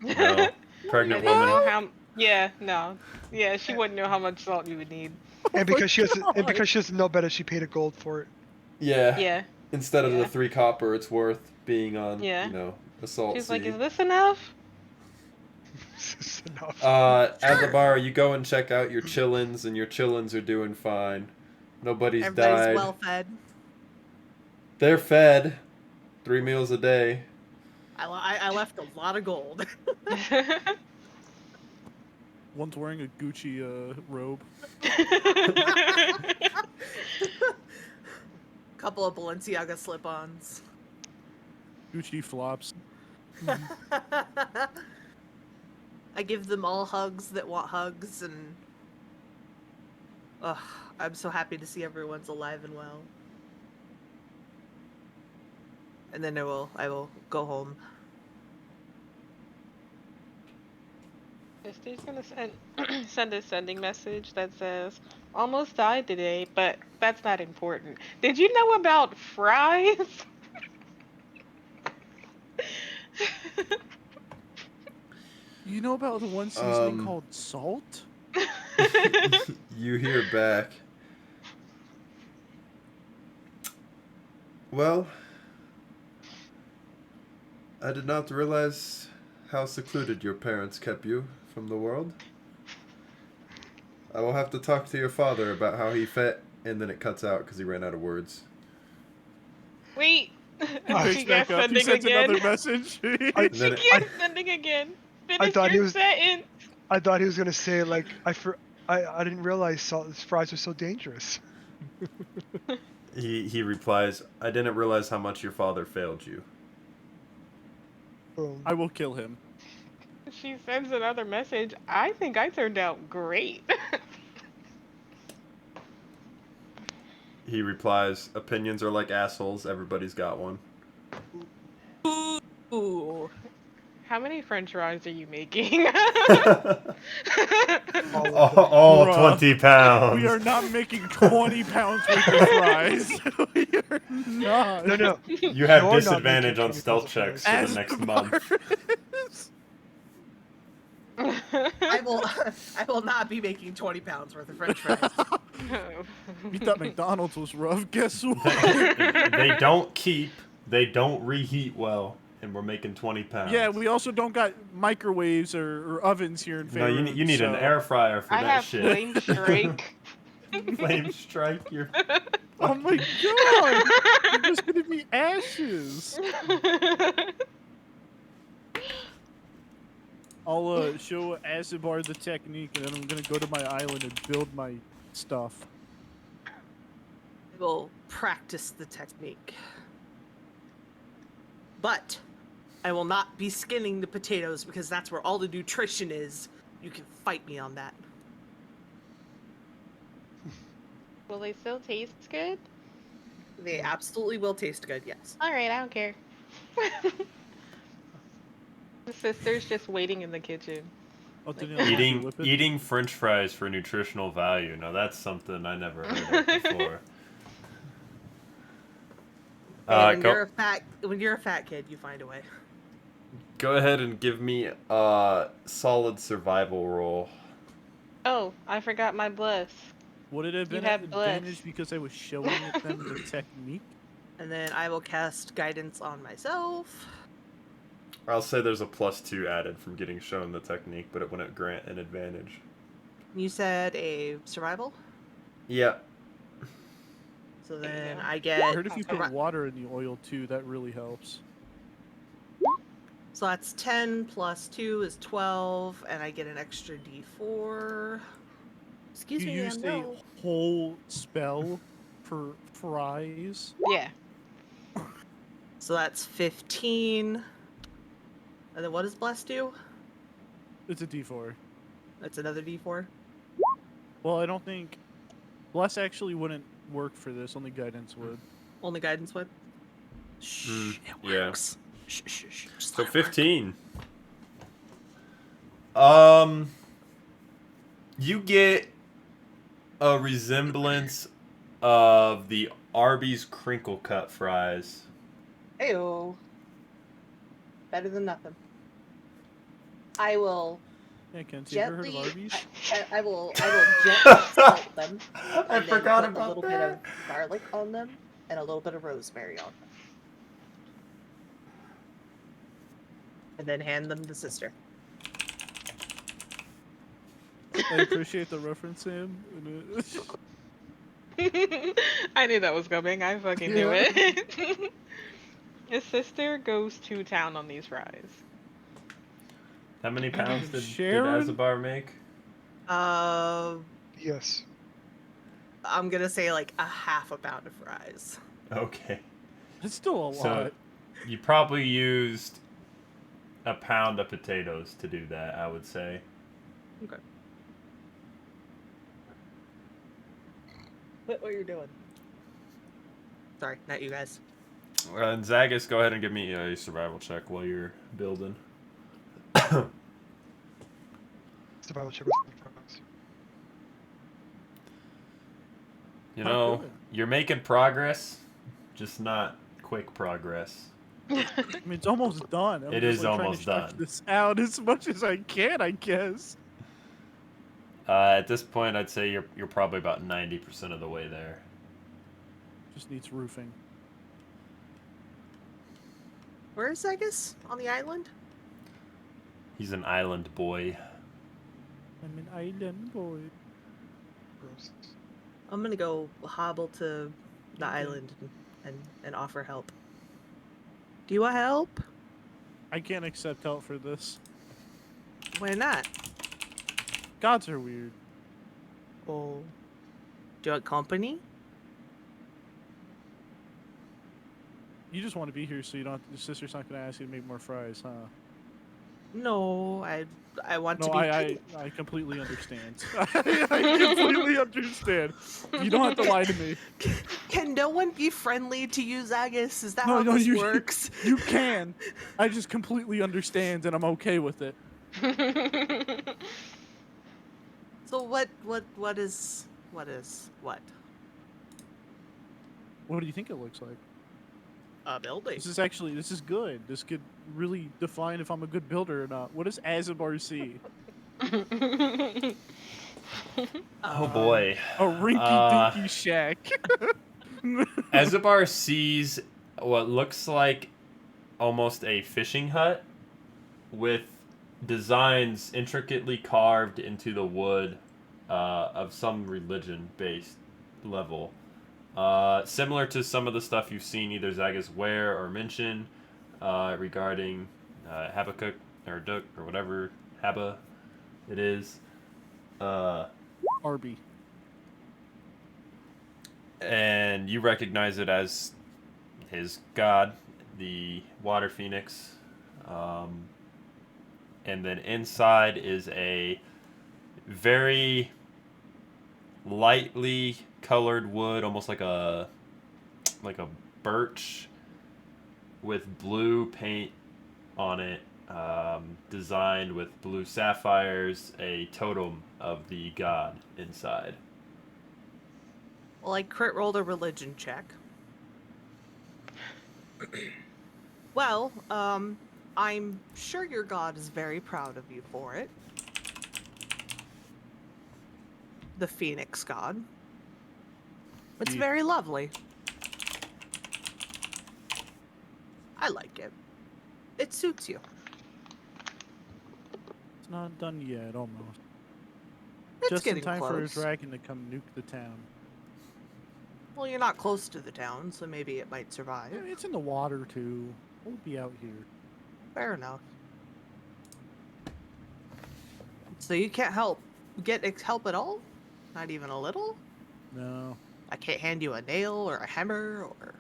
No. I Pregnant didn't woman. know how. Yeah, no. Yeah, she wouldn't know how much salt you would need. And because she doesn't, and God. because she doesn't know better, she paid a gold for it. Yeah. Yeah. Instead of Yeah. the 3 copper, it's worth being on, Yeah. you know, a salt She's like, sea. is this enough? It's enough. At the bar, you go and check out your chillins, and your chillins are doing fine. Nobody's Everybody's died. well fed. They're fed 3 meals a day. I left a lot of gold. One's wearing a Gucci robe. Couple of Balenciaga slip-ons. Gucci flops. I give them all hugs that want hugs, and I'm so happy to see everyone's alive and well. And then I will go home. Sister's gonna send a sending message that says, almost died today, but that's not important. Did you know about fries? You know about the one seasoning called salt? You hear back. Well, I did not realize how secluded your parents kept you from the world. I will have to talk to your father about how he fit, and then it cuts out because he ran out of words. Wait. He Oh, picks She back kept up. He sending sends again. another message. I, And then it, I, Keep sending again. I Finish thought he your was. sentence. I thought he was gonna say like I didn't realize salt fries are so dangerous. he replies, I didn't realize how much your father failed you. Boom. I will kill him. She sends another message. I think I turned out great. He replies, opinions are like assholes, everybody's got one. Ooh. How many French fries are you making? All Bruh. 20 pounds. We are not making 20 pounds worth of fries. We are not. No. You have You're not disadvantage making on 20 stealth pounds of checks fries. for the next month. I will not be making 20 pounds worth of French fries. You thought McDonald's was rough. Guess what? They don't keep, they don't reheat well, and we're making 20 pounds. Yeah, we also don't got microwaves or ovens here in No, Faerun. you need an so- air fryer for I that have shit. flame strike. Flame strike your. Oh my god! There's gonna be ashes. I'll show Azibar the technique, and then I'm gonna go to my island and build my stuff. I will practice the technique. But I will not be skinning the potatoes because that's where all the nutrition is. You can fight me on that. Will they still taste good? They absolutely will taste good, yes. Alright, I don't care. The sister's just waiting in the kitchen. Oh, didn't I Eating whip it? eating French fries for nutritional value. Now that's something I never heard of before. Hey, Go when you're a fat kid, you find a way. go ahead and give me a solid survival roll. Oh, I forgot my bless. Would it have You been have an bliss. advantage because I was showing them the technique? And then I will cast guidance on myself. I'll say there's a +2 added from getting shown the technique, but it wouldn't grant an advantage. You said a survival? Yeah. So There you then go. I get... I heard if you put Alright. water in the oil too, that really helps. So that's 10 plus 2 is 12, and I get an extra d4. Excuse You me, used no. a whole spell for fries. Yeah. So that's 15. And then what does Bless do? It's a D4. That's another d4. Well, I don't think Bless actually wouldn't work for this. Only guidance would. Only guidance would. Shh, it yeah. works. Shh, shh, shh. Just So let it work. 15. You get a resemblance of the Arby's crinkle cut fries. Ayo. Better than nothing. I will Yeah, Kenzie, have you ever heard of gently. Arby's? I will gently salt them. I and then forgot put a about little that. bit of garlic on them and a little bit of rosemary on them. And then hand them to sister. I appreciate the reference, Sam. I knew that was coming. I fucking knew Yeah. it. His sister goes to town on these fries. How many pounds did Sharon? Azabar make? Yes. I'm gonna say like a half a pound of fries. Okay. It's still a So lot. you probably used a pound of potatoes to do that, I would say. Okay. What you're doing? Sorry, not you guys. And Zagus, go ahead and give me a survival check while you're building. Survival check with fries. You How know, good. you're making progress, just not quick progress. I mean, it's almost done. I'm It just, is like, trying to almost stretch done. this out as much as I can, I guess. At this point, I'd say you're probably about 90% of the way there. Just needs roofing. Where is Zegas? On the island? He's an island boy. I'm an island boy. Gross. I'm gonna go hobble to the Okay. island and offer help. Do you want help? I can't accept help for this. Why not? Gods are weird. Oh. Do you want company? You just want to be here so you don't. Your sister's not going to ask you to make more fries, huh? No, I want No, to be. I completely understand. I completely understand. You don't have to lie to me. Can no one be friendly to you, Zagus? Is that No, how no, this you- works? You can. I just completely understand, and I'm okay with it. So what is what? What do you think it looks like? A building. This is good. This could really define if I'm a good builder or not. What does Azabar see? Oh boy. A rinky-dinky shack. Azabar sees what looks like almost a fishing hut with designs intricately carved into the wood of some religion-based level. Similar to some of the stuff you've seen either Zagas wear or mention regarding Habakkuk or Duk or whatever Haba it is. Arby. And you recognize it as his god, the water phoenix. And then inside is a very lightly colored wood, almost like a birch with blue paint on it, designed with blue sapphires, a totem of the god inside. Well, I crit rolled a religion check. Well, I'm sure your god is very proud of you for it. The Phoenix god. It's Ye- very lovely. I like it. It suits you. It's not done yet, almost. It's Just in getting time for a close. dragon to come nuke the town. Well, you're not close to the town, so maybe it might survive. Yeah, it's in the water, too. We'll be out here. Fair enough. So you can't get help at all? Not even a little? No. I can't hand you a nail or a hammer or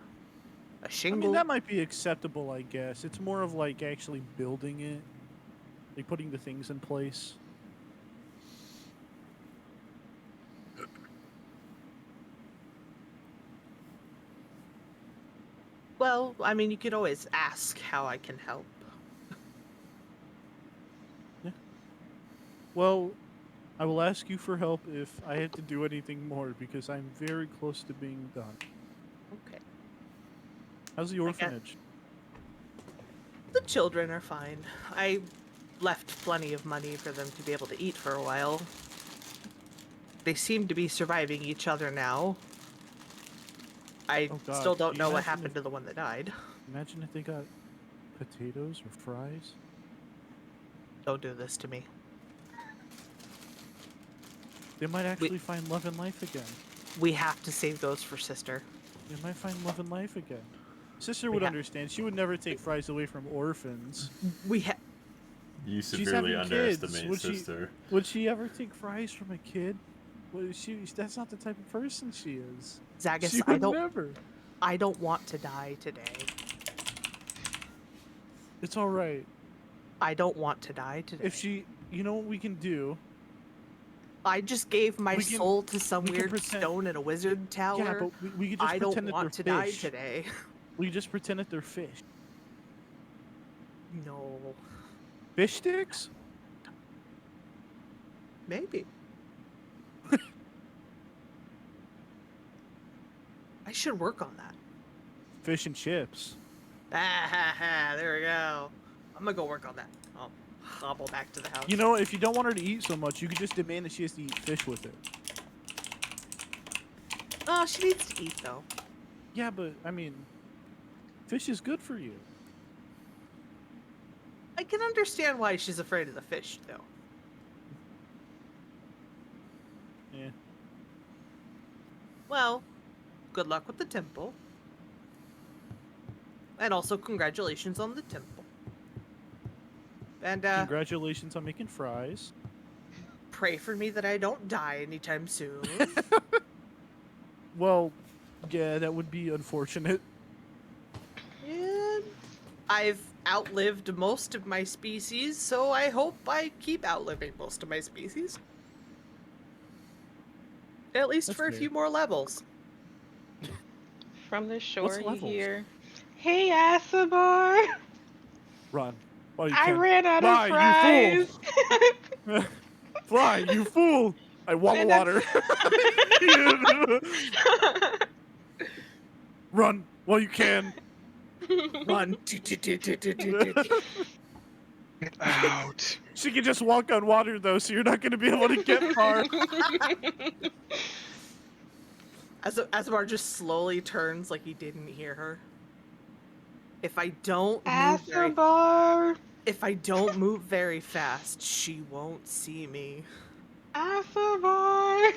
a I shingle. mean, that might be acceptable, I guess. It's more of like actually building it. Like putting the things in place. Well, I mean, you could always ask how I can help. Well, I will ask you for help if I have to do anything more, because I'm very close to being done. Okay. How's the orphanage? The children are fine. I left plenty of money for them to be able to eat for a while. They seem to be surviving each other now. I Oh, God. still don't Can you know what imagine happened if- to the one that died. Imagine if they got potatoes or fries. Don't do this to me. They might actually find love and life again. We have to save those for sister. They might find love and life again. Sister would ha- understand. She would never take fries away from orphans. You She's severely having underestimate kids. Would sister. Would she ever take fries from a kid? That's not the type of person she is. Zagus, She I would don't never. I don't want to die today. It's all right. I don't want to die today. If she, you know what we can do? I just gave my We can- soul to some we can weird pretend- stone in a wizard tower. Yeah, but we could just I pretend don't that want to they're die fish. today. We just pretend that they're fish. No. Fish sticks? Maybe. I should work on that. Fish and chips. Ah ha ha, there we go. I'm gonna go work on that. I'll hobble back to the house. You know, if you don't want her to eat so much, you could just demand that she has to eat fish with it. Oh, she needs to eat though. Yeah, but I mean, fish is good for you. I can understand why she's afraid of the fish though. Yeah. Well, good luck with the temple. And also congratulations on the temple. And Congratulations on making fries. pray for me that I don't die anytime soon. Well, yeah, that would be unfortunate. And I've outlived most of my species, so I hope I keep outliving most of my species. At least That's for a fair. few more levels. From the shore, What's you levels? hear, "Hey, Asabar, Run. While you I can. ran out Fly, of fries." you fool! Fly, you fool! I want And water. Run while you can. Run. Get out. She can just walk on water though, so you're not going to be able to get far. Azabar just slowly turns like he didn't hear her. If I don't move very fast, she won't see me. Asabar,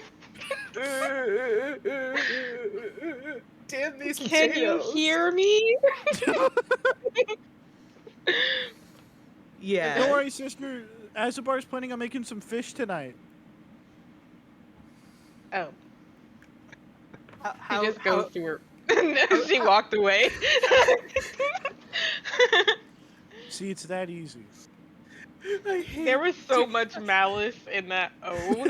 Damn these can you potatoes. hear me? Yeah. Don't worry, sister. Azabar's planning on making some fish tonight. Oh, How, she just goes how- to her. She walked away. See, it's that easy. I hate There was so to- much malice in that O.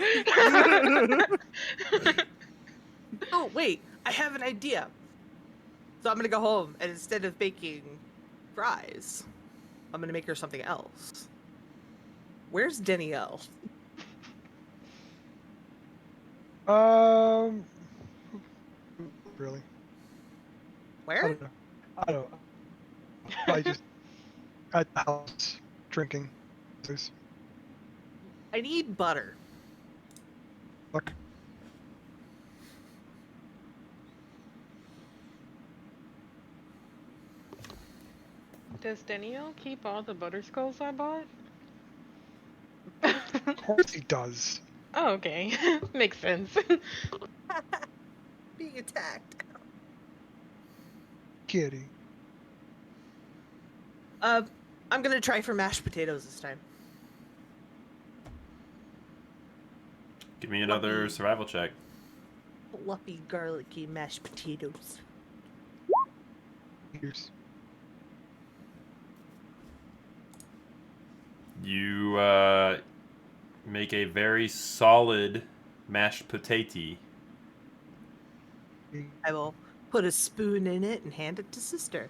Oh, wait. I have an idea. So I'm gonna go home, and instead of baking fries, I'm gonna make her something else. Where's Danielle? Really? I Where? don't know. I don't. I just at the house drinking. There's I need butter. fuck. Does Danielle keep all the butter skulls I bought? Of course he does. Oh, okay. Makes sense. Being attacked. Kitty. I'm gonna try for mashed potatoes this time. Give me another Lucky. survival check. Fluffy, garlicky mashed potatoes. Here's You make a very solid mashed potato. I will put a spoon in it and hand it to sister.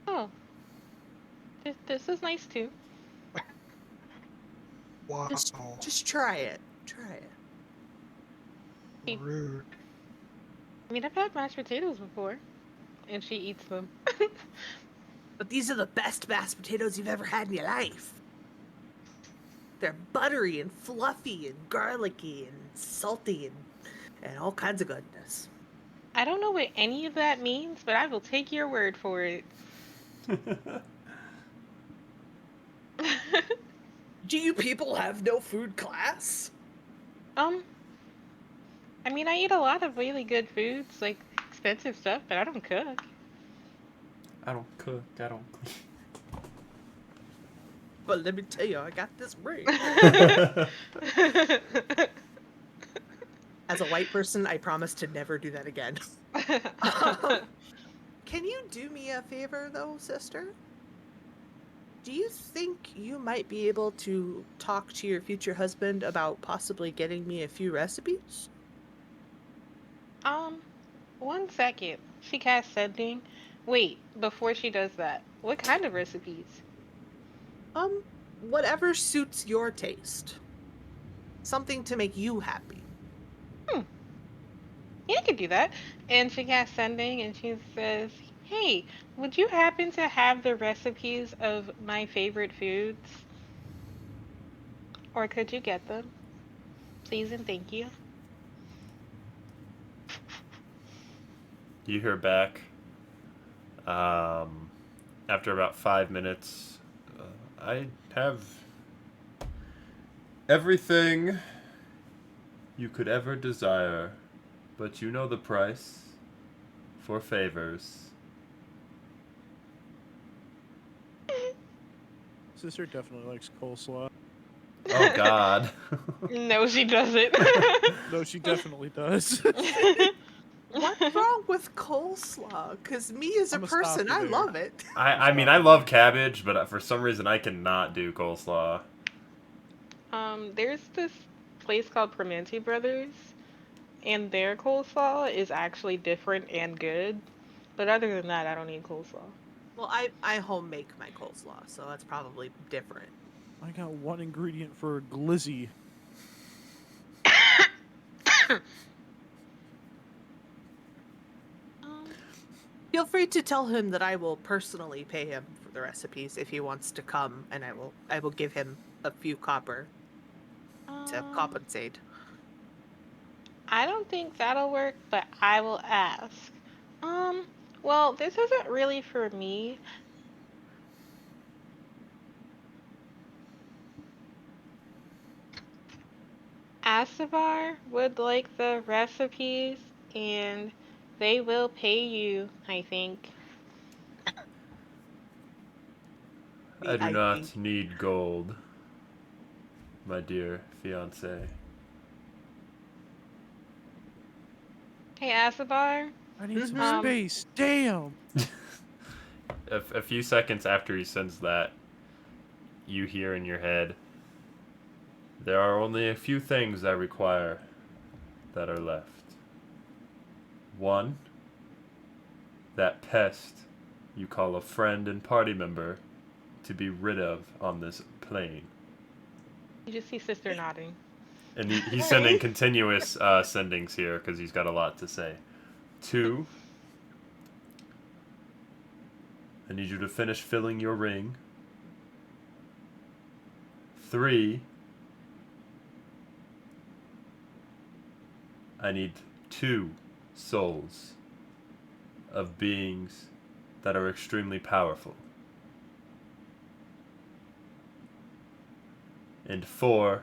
Oh. This is nice too. wow. Just try it. Try it. Rude. I mean, I've had mashed potatoes before, and she eats them. But these are the best mashed potatoes you've ever had in your life. They're buttery and fluffy and garlicky and salty and all kinds of goodness. I don't know what any of that means, but I will take your word for it. Do you people have no food class? I mean, I eat a lot of really good foods, like expensive stuff, but I don't cook. I don't cook. I don't clean. But let me tell you, I got this ring. As a white person, I promise to never do that again. Can you do me a favor, though, sister? Do you think you might be able to talk to your future husband about possibly getting me a few recipes? 1 second. She casts sending. Wait, before she does that, what kind of recipes? Whatever suits your taste. Something to make you happy. Yeah, I could do that. And she casts sending and she says, hey, would you happen to have the recipes of my favorite foods? Or could you get them? Please and thank you. You hear back after about 5 minutes. I have everything you could ever desire, but you know the price for favors. Sister definitely likes coleslaw. Oh God. No, she doesn't. No, she definitely does. What's wrong with coleslaw? Because me as a I'ma stop person, you I there. love it. I mean I love cabbage, but for some reason I cannot do coleslaw. There's this place called Permanente Brothers, and their coleslaw is actually different and good. But other than that, I don't need coleslaw. Well, I home make my coleslaw, so that's probably different. I got one ingredient for a glizzy. Feel free to tell him that I will personally pay him for the recipes if he wants to come, and I will give him a few copper to compensate. I don't think that'll work, but I will ask. Um, well, this isn't really for me. Asavar would like the recipes, and they will pay you, I think. I do I not think. need gold, my dear fiance. Hey, Asavar. I need some Mhm. space. Damn. A few seconds after he sends that, you hear in your head, there are only a few things I require that are left. One, that pest you call a friend and party member to be rid of on this plane. You just see Sister nodding. And he's sending continuous sendings here because he's got a lot to say. Two, I need you to finish filling your ring. Three, I need 2 souls of beings that are extremely powerful. And 4,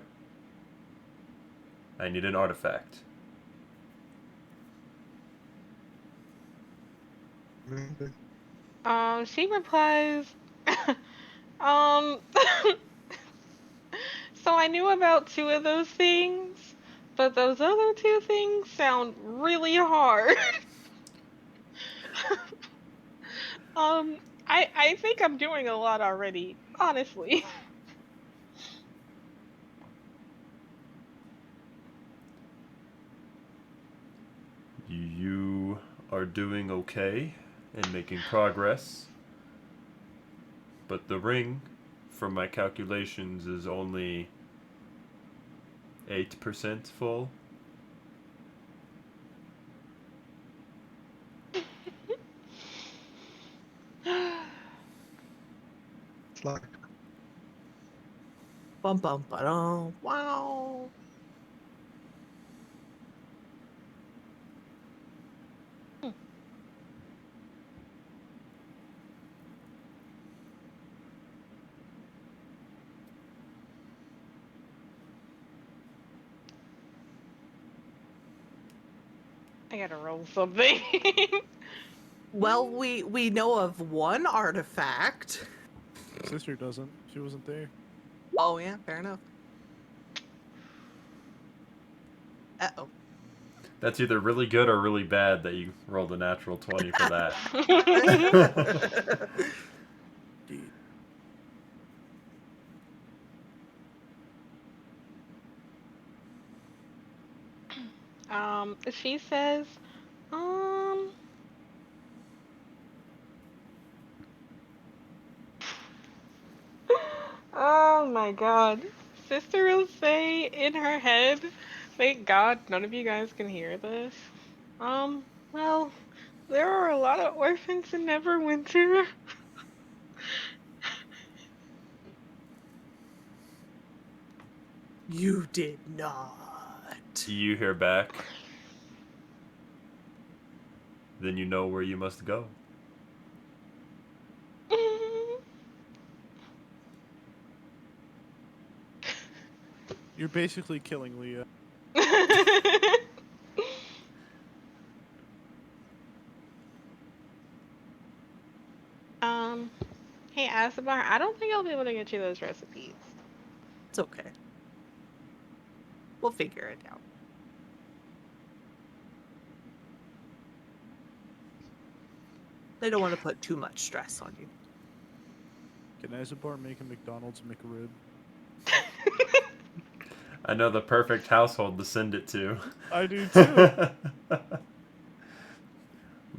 I need an artifact. She replies, um, so I knew about 2 of those things, but those other 2 things sound really hard. um, I think I'm doing a lot already, honestly. You are doing okay and making progress. But the ring, from my calculations, is only 8% full. It's like Bum bum ba wow. I gotta roll something. Well, we know of one artifact. Sister doesn't. She wasn't there. Oh yeah, fair enough. Uh-oh. That's either really good or really bad that you rolled a natural 20 for that. Dude. She says, um, oh my god. Sister will say in her head, thank God none of you guys can hear this. Well, there are a lot of orphans in Neverwinter. You did not. Do you hear back? Then you know where you must go. You're basically killing Leah. Hey, Asabar, I don't think I'll be able to get you those recipes. It's okay. We'll figure it out. They don't want to put too much stress on you. Can Azabar make a McDonald's McRib? I know the perfect household to send it to. I do too.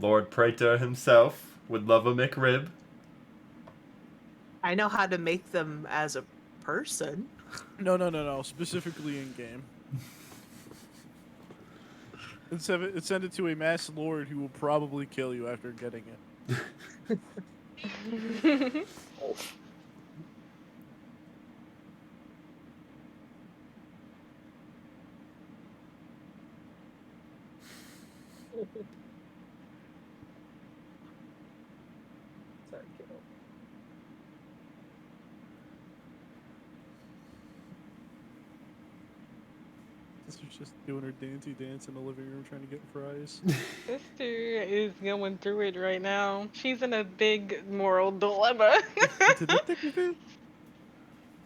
Lord Praetor himself would love a McRib. I know how to make them as a person. No. Specifically in game. And send it to a mass lord who will probably kill you after getting it. Sorry, kiddo. Sister's just doing her dancey dance in the living room trying to get fries. Sister is going through it right now. She's in a big moral dilemma. To the thick of it?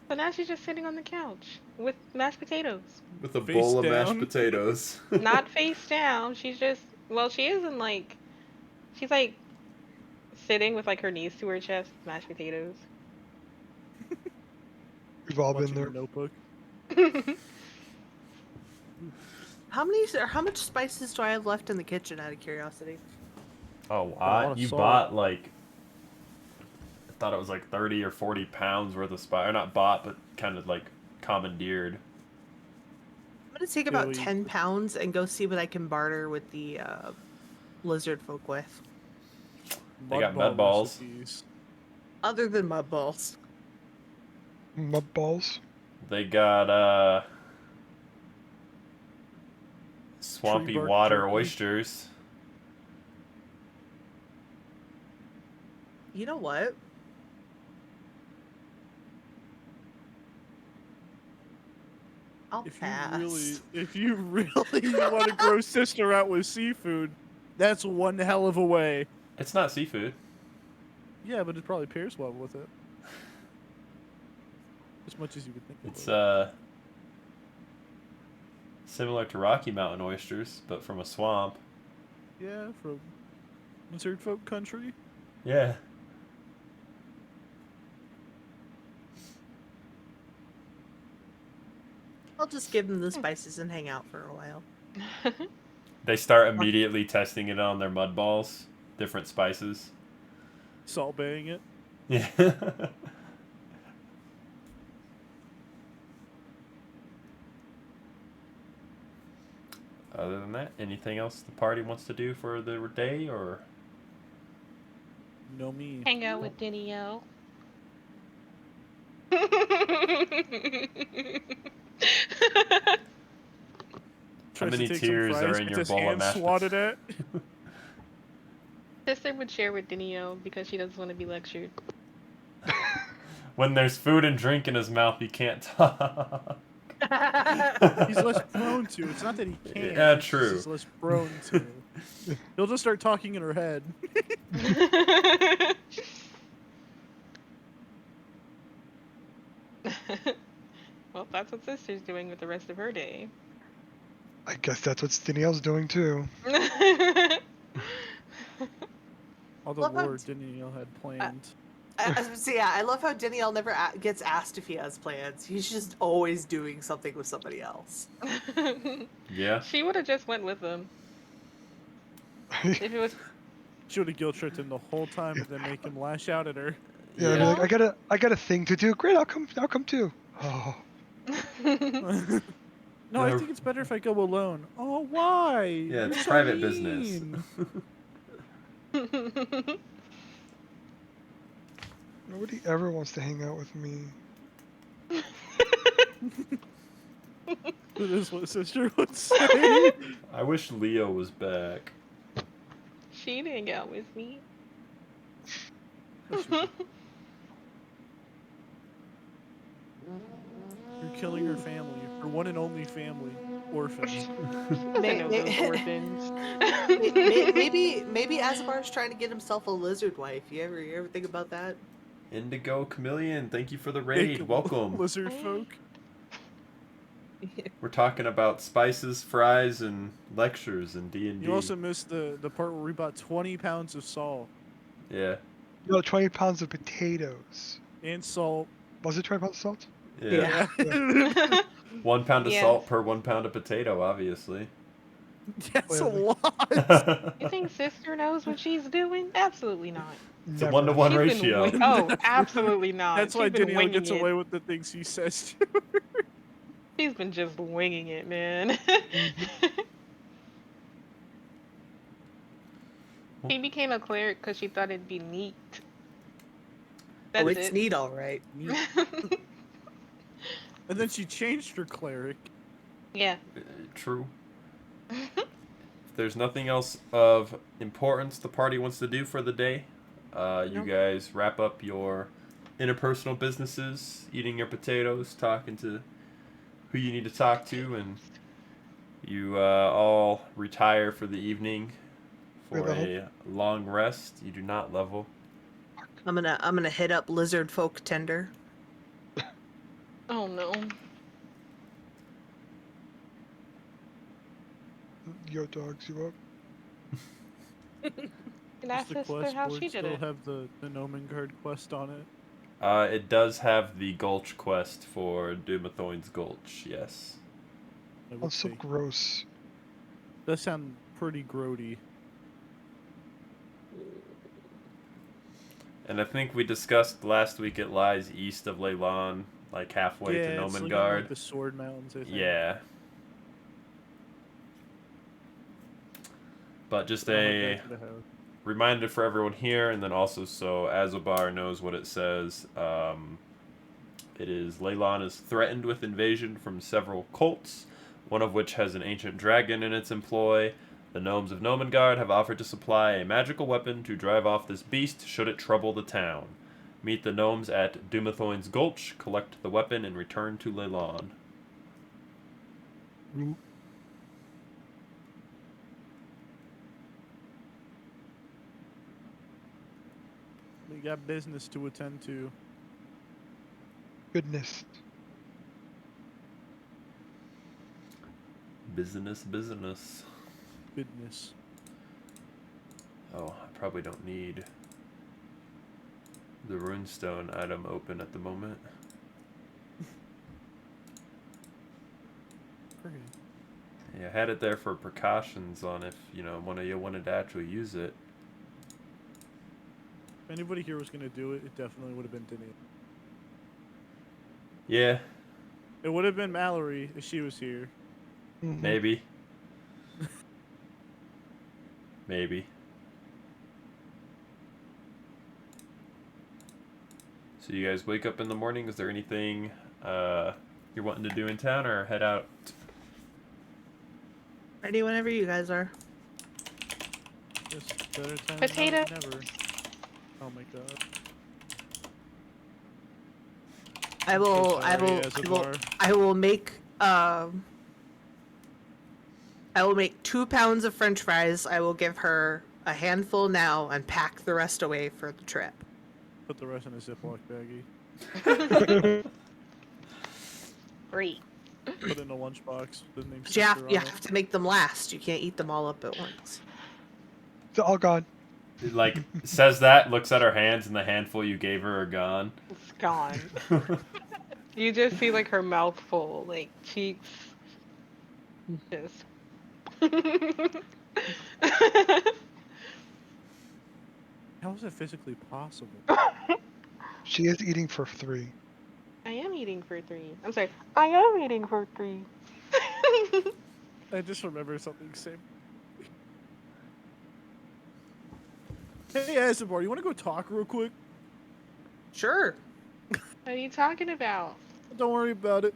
So now she's just sitting on the couch with mashed potatoes. With a Face bowl of down. mashed potatoes. Not face down. She's just, well, she isn't like, she's like sitting with like her knees to her chest, mashed potatoes. We've all Watching been the there. Notebook. How much spices do I have left in the kitchen, out of curiosity? Oh, A lot of you salt. bought like, I thought it was like 30 or 40 pounds worth of spice. Or not bought, but kind of like commandeered. I'm gonna take about Joey. 10 pounds and go see what I can barter with the lizard folk with. They got Mud mud balls. recipes. Other than mud balls. Mud balls. They got swampy Tree bark water jerky. oysters. You know what? I'll pass. If you really want to grow sister out with seafood, that's one hell of a way. It's not seafood. Yeah, but it probably pairs well with it. As much as you would think. it It's would. similar to Rocky Mountain oysters, but from a swamp. Yeah, from lizard folk country. Yeah. I'll just give them the spices and hang out for a while. They start immediately testing it on their mud balls. Different spices. Salt baying it. Yeah. Other than that, anything else the party wants to do for the day, or? No me. Hang out with Dinio. Tries many to take some tears fries, are in gets your his bowl of hand mashed swatted at. Sister would share with Dinio because she doesn't want to be lectured. When there's food and drink in his mouth, he can't talk. He's less prone to. It's not that he can't. Yeah, it's just true. He's less prone to. He'll just start talking in her head. Well, that's what Sister's doing with the rest of her day. I guess that's what Danielle's doing too. All the Love how- lore Danielle had planned. I love how Danielle never gets asked if he has plans. He's just always doing something with somebody else. Yeah. She would have just went with them. If it was She would have guilt tripped him the whole time and then make him lash out at her. Yeah, I'd be like, I got a thing to do. Great, I'll come too. Oh, No, I think it's better if I go alone. Oh, why? Yeah, it's You're so private business. mean. Nobody ever wants to hang out with me. That is what sister would say. I wish Leo was back. She didn't go with me. You're killing her family. Her one and only family. Orphans. I know those orphans. maybe Azabar's trying to get himself a lizard wife. You ever think about that? Indigo Chameleon, thank you for the raid. Big Welcome. Lizard folk. We're talking about spices, fries, and lectures in D&D. You also missed the part where we bought 20 pounds of salt. Yeah. No, 20 pounds of potatoes. And salt. Was it 20 pounds of salt? Yeah. Yeah. 1 pound of Yeah. salt per 1 pound of potato, obviously. That's a Clearly. lot. You think sister knows what she's doing? Absolutely not. It's a Never. 1-to-1 She's been ratio. oh, absolutely not. That's why She's been Danielle winging gets it. away with the things he says to her. She's been just winging it, man. She became a cleric because she thought it'd be neat. That's Oh, it's it. neat, all right. And then she changed her cleric. Yeah. True. If there's nothing else of importance the party wants to do for the day, you Nope. guys wrap up your interpersonal businesses, eating your potatoes, talking to who you need to talk to, and you all retire for the evening for We a long rest. You do not level. I'm gonna hit up Lizard Folk Tender. Oh no. Yo, dogs, you up? Can I ask Does the sister quest how board she did still it? have the Nomengard quest on it? It does have the Gulch quest for Dumathoin's Gulch, yes. I would That's so say. gross. Does sound pretty grody. And I think we discussed last week it lies east of Leylon, like halfway yeah, to it's looking Nomengard. like the Sword Mountains, I think. Yeah. But just I'll head a back to the house. reminder for everyone here, and then also so Azobar knows what it says. It is Leylon is threatened with invasion from several cults, one of which has an ancient dragon in its employ. The gnomes of Nomengard have offered to supply a magical weapon to drive off this beast should it trouble the town. Meet the gnomes at Dumathoin's Gulch, collect the weapon, and return to Leylon. We got business to attend to. Goodness. Business. Goodness. Oh, I probably don't need the runestone item open at the moment. Great. Yeah, I had it there for precautions on if, one of you wanted to actually use it. If anybody here was gonna do it, it definitely would have been Danielle. Yeah, It would have been Mallory if she was here. Mhm. maybe. Maybe. So you guys wake up in the morning. Is there anything you're wanting to do in town, or head out? Ready whenever you guys are. Just better time Potato. than never. Oh my god. I I'm so will sorry, Azabar. I will make 2 pounds of French fries. I will give her a handful now and pack the rest away for the trip. Put the rest in a Ziploc baggie. Great. Put it in a lunchbox. The name But sticker you on have to make them last. You can't eat them all up at once. It's all gone. It, like, says that, looks at her hands, and the handful you gave her are gone. It's gone. You just see like her mouth full, like cheeks. Just. How is that physically possible? She is eating for 3. I am eating for 3. I'm sorry. I am eating for 3. I just remember something, Sam. Hey, Asimbar, you want to go talk real quick? Sure. What are you talking about? Don't worry about it.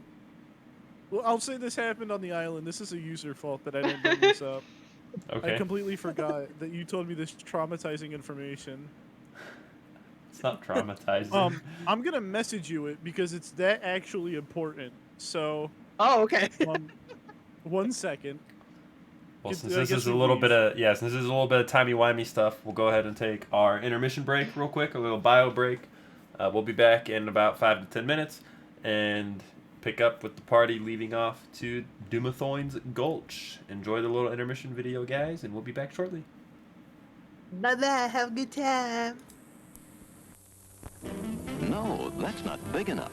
Well, I'll say this happened on the island. This is a user fault that I didn't bring this up. Okay. I completely forgot that you told me this traumatizing information. It's not traumatizing. I'm gonna message you it because it's that actually important. So, Oh, okay. 1 second. Well, since I this guess is a we little leave. bit of since this is a little bit of timey-wimey stuff, we'll go ahead and take our intermission break real quick, a little bio break. We'll be back in about 5 to 10 minutes and pick up with the party leaving off to Dumathoin's Gulch. Enjoy the little intermission video, guys, and we'll be back shortly. Bye-bye. Have a good time. No, that's not big enough.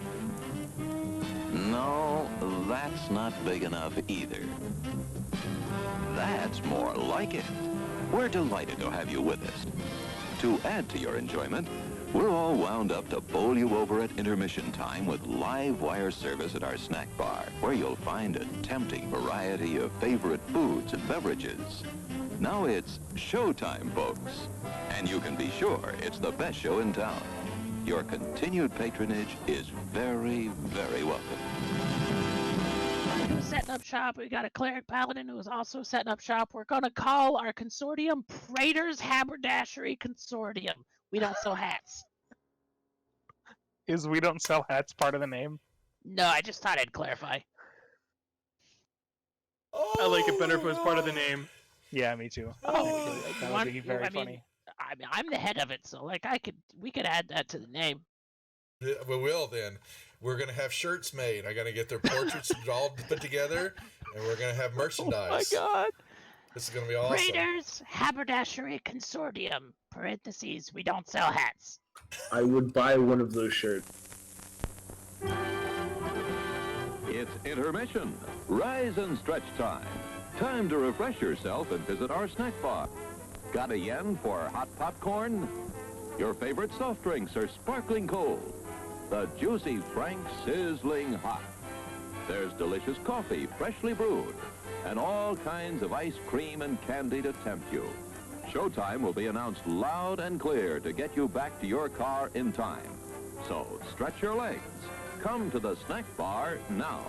No, that's not big enough either. That's more like it. We're delighted to have you with us. To add to your enjoyment, we're all wound up to bowl you over at intermission time with live wire service at our snack bar, where you'll find a tempting variety of favorite foods and beverages. Now it's showtime, folks. And you can be sure it's the best show in town. Your continued patronage is very, very welcome. Who's setting up shop? We got a cleric paladin who is also setting up shop. We're gonna call our consortium Praetor's Haberdashery Consortium. We don't sell hats. Is we don't sell hats part of the name? No, I just thought I'd clarify. I like it better if it was part of the name. Yeah, me too. Oh, That would be very funny. I mean, I'm the head of it, so like we could add that to the name. Yeah, we will then. We're gonna have shirts made. I gotta get their portraits all put together, and we're gonna have merchandise. Oh my god! This is gonna be awesome. Praetor's Haberdashery Consortium. Parentheses. We don't sell hats. I would buy one of those shirts. It's intermission. Rise and stretch time. Time to refresh yourself and visit our snack bar. Got a yen for hot popcorn? Your favorite soft drinks are sparkling cold. The juicy Frank sizzling hot. There's delicious coffee, freshly brewed, and all kinds of ice cream and candy to tempt you. Showtime will be announced loud and clear to get you back to your car in time. So stretch your legs. Come to the snack bar now.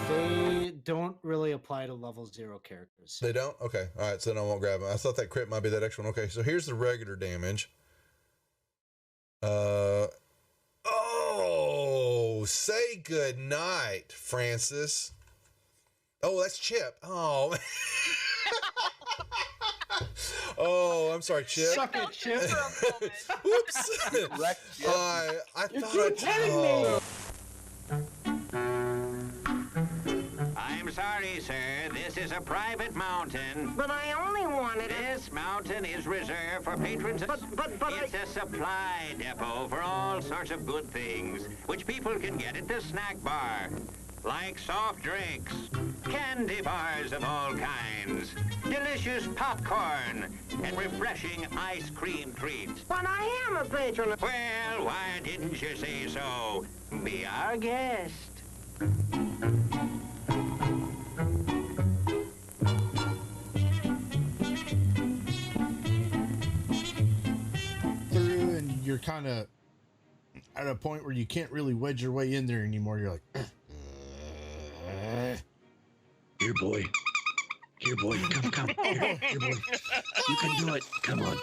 They don't really apply to level 0 characters. They don't? Okay. All right. So then I won't grab them. I thought that crit might be that extra one. Okay. So here's the regular damage. Oh, say good night, Francis. Oh, that's Chip. Oh. Oh, I'm sorry, Chip. Suck it, Chip. Whoops. I thought. I'm sorry, sir. This is a private mountain. But I only wanted it. This mountain is reserved for patrons. But it's a supply depot for all sorts of good things, which people can get at the snack bar. Like soft drinks, candy bars of all kinds, delicious popcorn, and refreshing ice cream treats. But I am a patron. Well, why didn't you say so? Be our guest. Through, and you're kind of at a point where you can't really wedge your way in there anymore. You're like, Here, boy. Here, boy. Come. Here, boy. You can do it. Come on.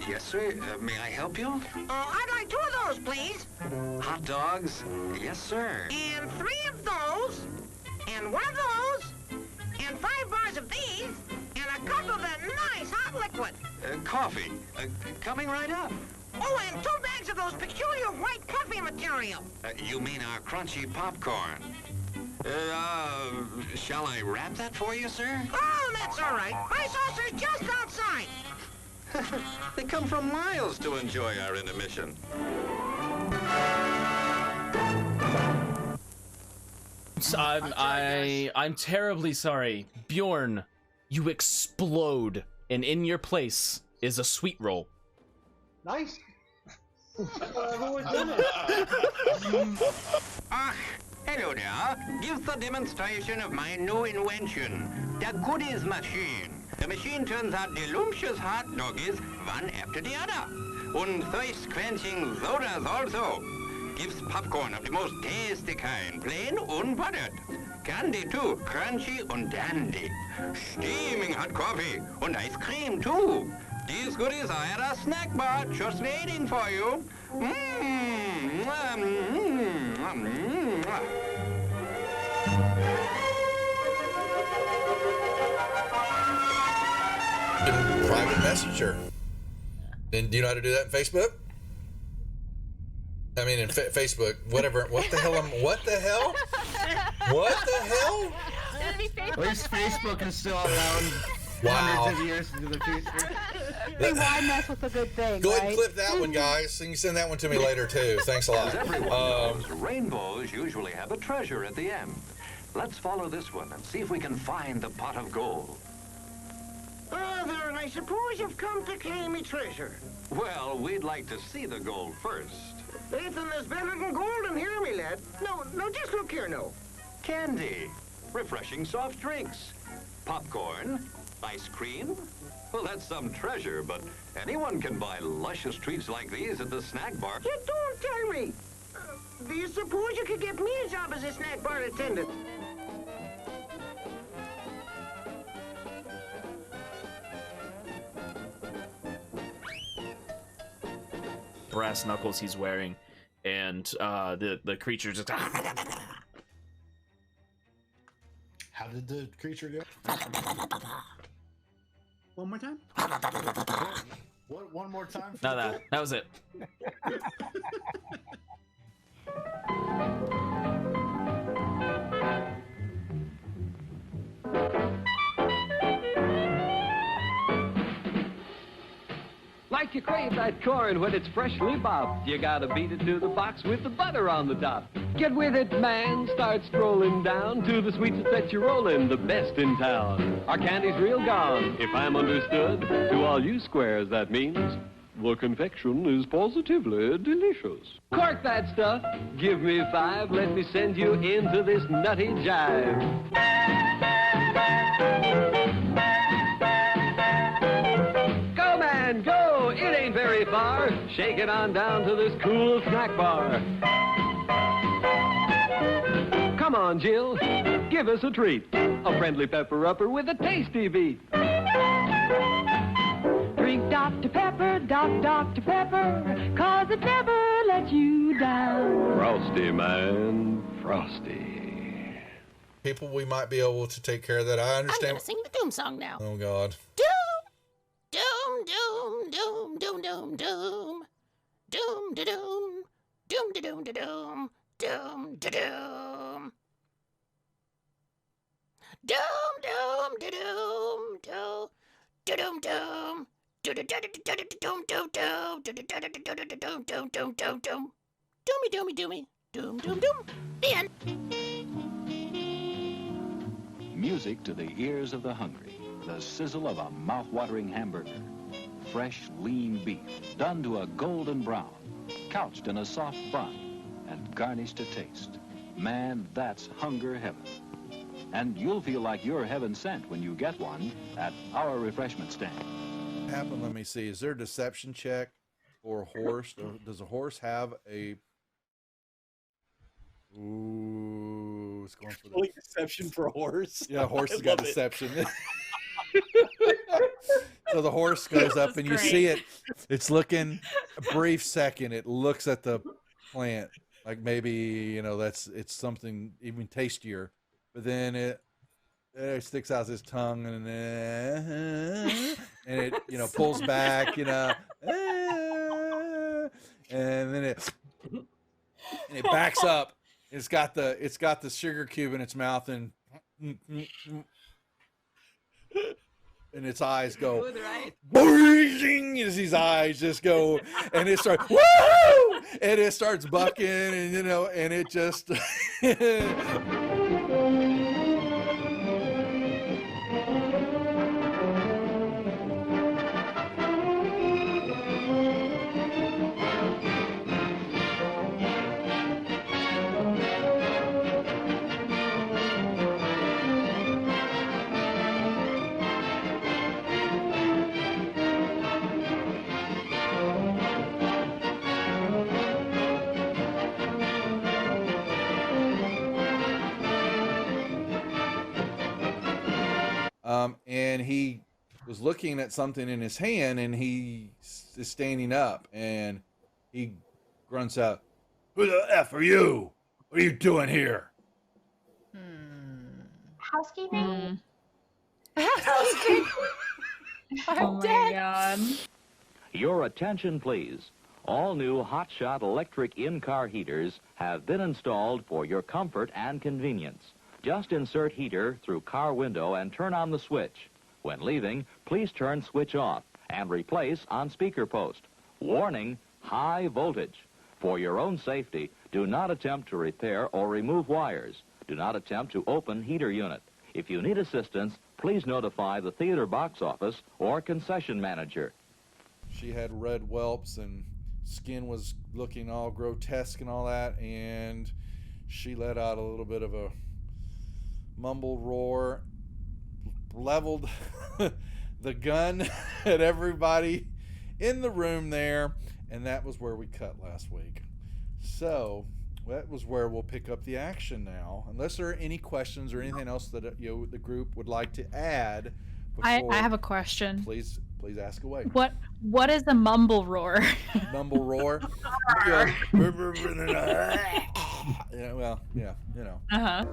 Yes, sir. May I help you? I'd like 2 of those, please. Hot dogs? Yes, sir. And 3 of those. And 1 of those. And 5 bars of these. And a cup of that nice hot liquid. Coffee. Coming right up. Oh, and 2 bags of those peculiar white puffy material. You mean our crunchy popcorn? Shall I wrap that for you, sir? Oh, that's all right. My saucer's just outside. They come from miles to enjoy our intermission. I'm terribly sorry. Bjorn, you explode, and in your place is a sweet roll. Nice. I've always done it. Ah, hello there. Give the demonstration of my new invention, the goodies machine. The machine turns out delicious hot doggies one after the other. And thirst-quenching sodas also. Gives popcorn of the most tasty kind, plain unbuttered. Candy too, crunchy and dandy. Steaming hot coffee and ice cream too. These goodies are at a snack bar just waiting for you. Private messenger. And do you know how to do that in Facebook? I mean, in Facebook, whatever. What the hell? What the hell? What the hell? At least Facebook is still around Wow. hundreds of years into the future. Hey, why mess with a good thing, Go ahead right? and clip that one, guys. And you send that one to me later, too. Thanks a lot. As everyone knows, rainbows usually have a treasure at the end. Let's follow this one and see if we can find the pot of gold. Brother, and I suppose you've come to claim me treasure. Well, we'd like to see the gold first. Ethan, there's better than gold in here, me lad. No, just look here, no. Candy, refreshing soft drinks, popcorn, ice cream. Well, that's some treasure, but anyone can buy luscious treats like these at the snack bar. You don't tell me. Do you suppose you could get me a job as a snack bar attendant? Brass knuckles he's wearing, and the creature just. How did the creature go? One more time? What? One more time? No, that was it. Like you crave that corn when it's freshly bobbed, you gotta beat it to the box with the butter on the top. Get with it, man. Start strolling down to the sweets that set you rolling, the best in town. Our candy's real gone, if I'm understood. To all you squares, that means the confection is positively delicious. Cork that stuff. Give me 5. Let me send you into this nutty jive. Go, man, go. It ain't very far. Shake it on down to this cool snack bar. Come on, Jill. Give us a treat. A friendly pepper-upper with a tasty beat. Drink Dr. Pepper, Dr. Pepper, 'cause it never lets you down. Frosty, man. Frosty. People, we might be able to take care of that. I I'm understand. gonna sing the doom song now. Oh, God. Doom, doom, doom, doom, doom, doom, doom, doom, da doom, doom, da doom, da doom, doom, da doom, doom, doom, da doom, doom, da doom, doom. Doomy, doomy, doomy, doom, doom, doom. The end. Music to the ears of the hungry. The sizzle of a mouth-watering hamburger. Fresh, lean beef, done to a golden brown, couched in a soft bun, and garnished to taste. Man, that's hunger heaven. And you'll feel like you're heaven sent when you get one at our refreshment stand. Happen. Let me see. Is there a deception check for a horse? Does a horse have a? Ooh, it's going for the deception for a horse. Yeah, a horse I has got love it. deception. So the horse goes up and you see it. It's looking a brief second. It looks at the plant like maybe it's something even tastier, but then it sticks out its tongue and it pulls back, and then it backs up. It's got the sugar cube in its mouth and its eyes go boing, as these eyes just go, and it starts woo, and it starts bucking, and it just and he was looking at something in his hand, and he is standing up, and he grunts out, "Who the F are you? What are you doing here?" Housekeeping? Housekeeping. Oh my god. Your attention, please. All new Hotshot electric in-car heaters have been installed for your comfort and convenience. Just insert heater through car window and turn on the switch. When leaving, please turn switch off and replace on speaker post. Warning, high voltage. For your own safety, do not attempt to repair or remove wires. Do not attempt to open heater unit. If you need assistance, please notify the theater box office or concession manager. She had red whelps and skin was looking all grotesque and all that, and she let out a little bit of a mumble roar, leveled the gun at everybody in the room there, and that was where we cut last week. So that was where we'll pick up the action now, unless there are any questions or anything else that the group would like to add. I have a question. Please ask away. What is a mumble roar? Mumble roar. Uh-huh.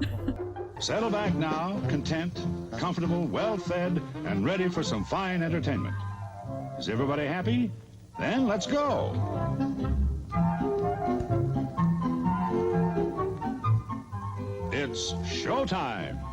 Settle back now, content, comfortable, well-fed, and ready for some fine entertainment. Is everybody happy? Then let's go. It's showtime.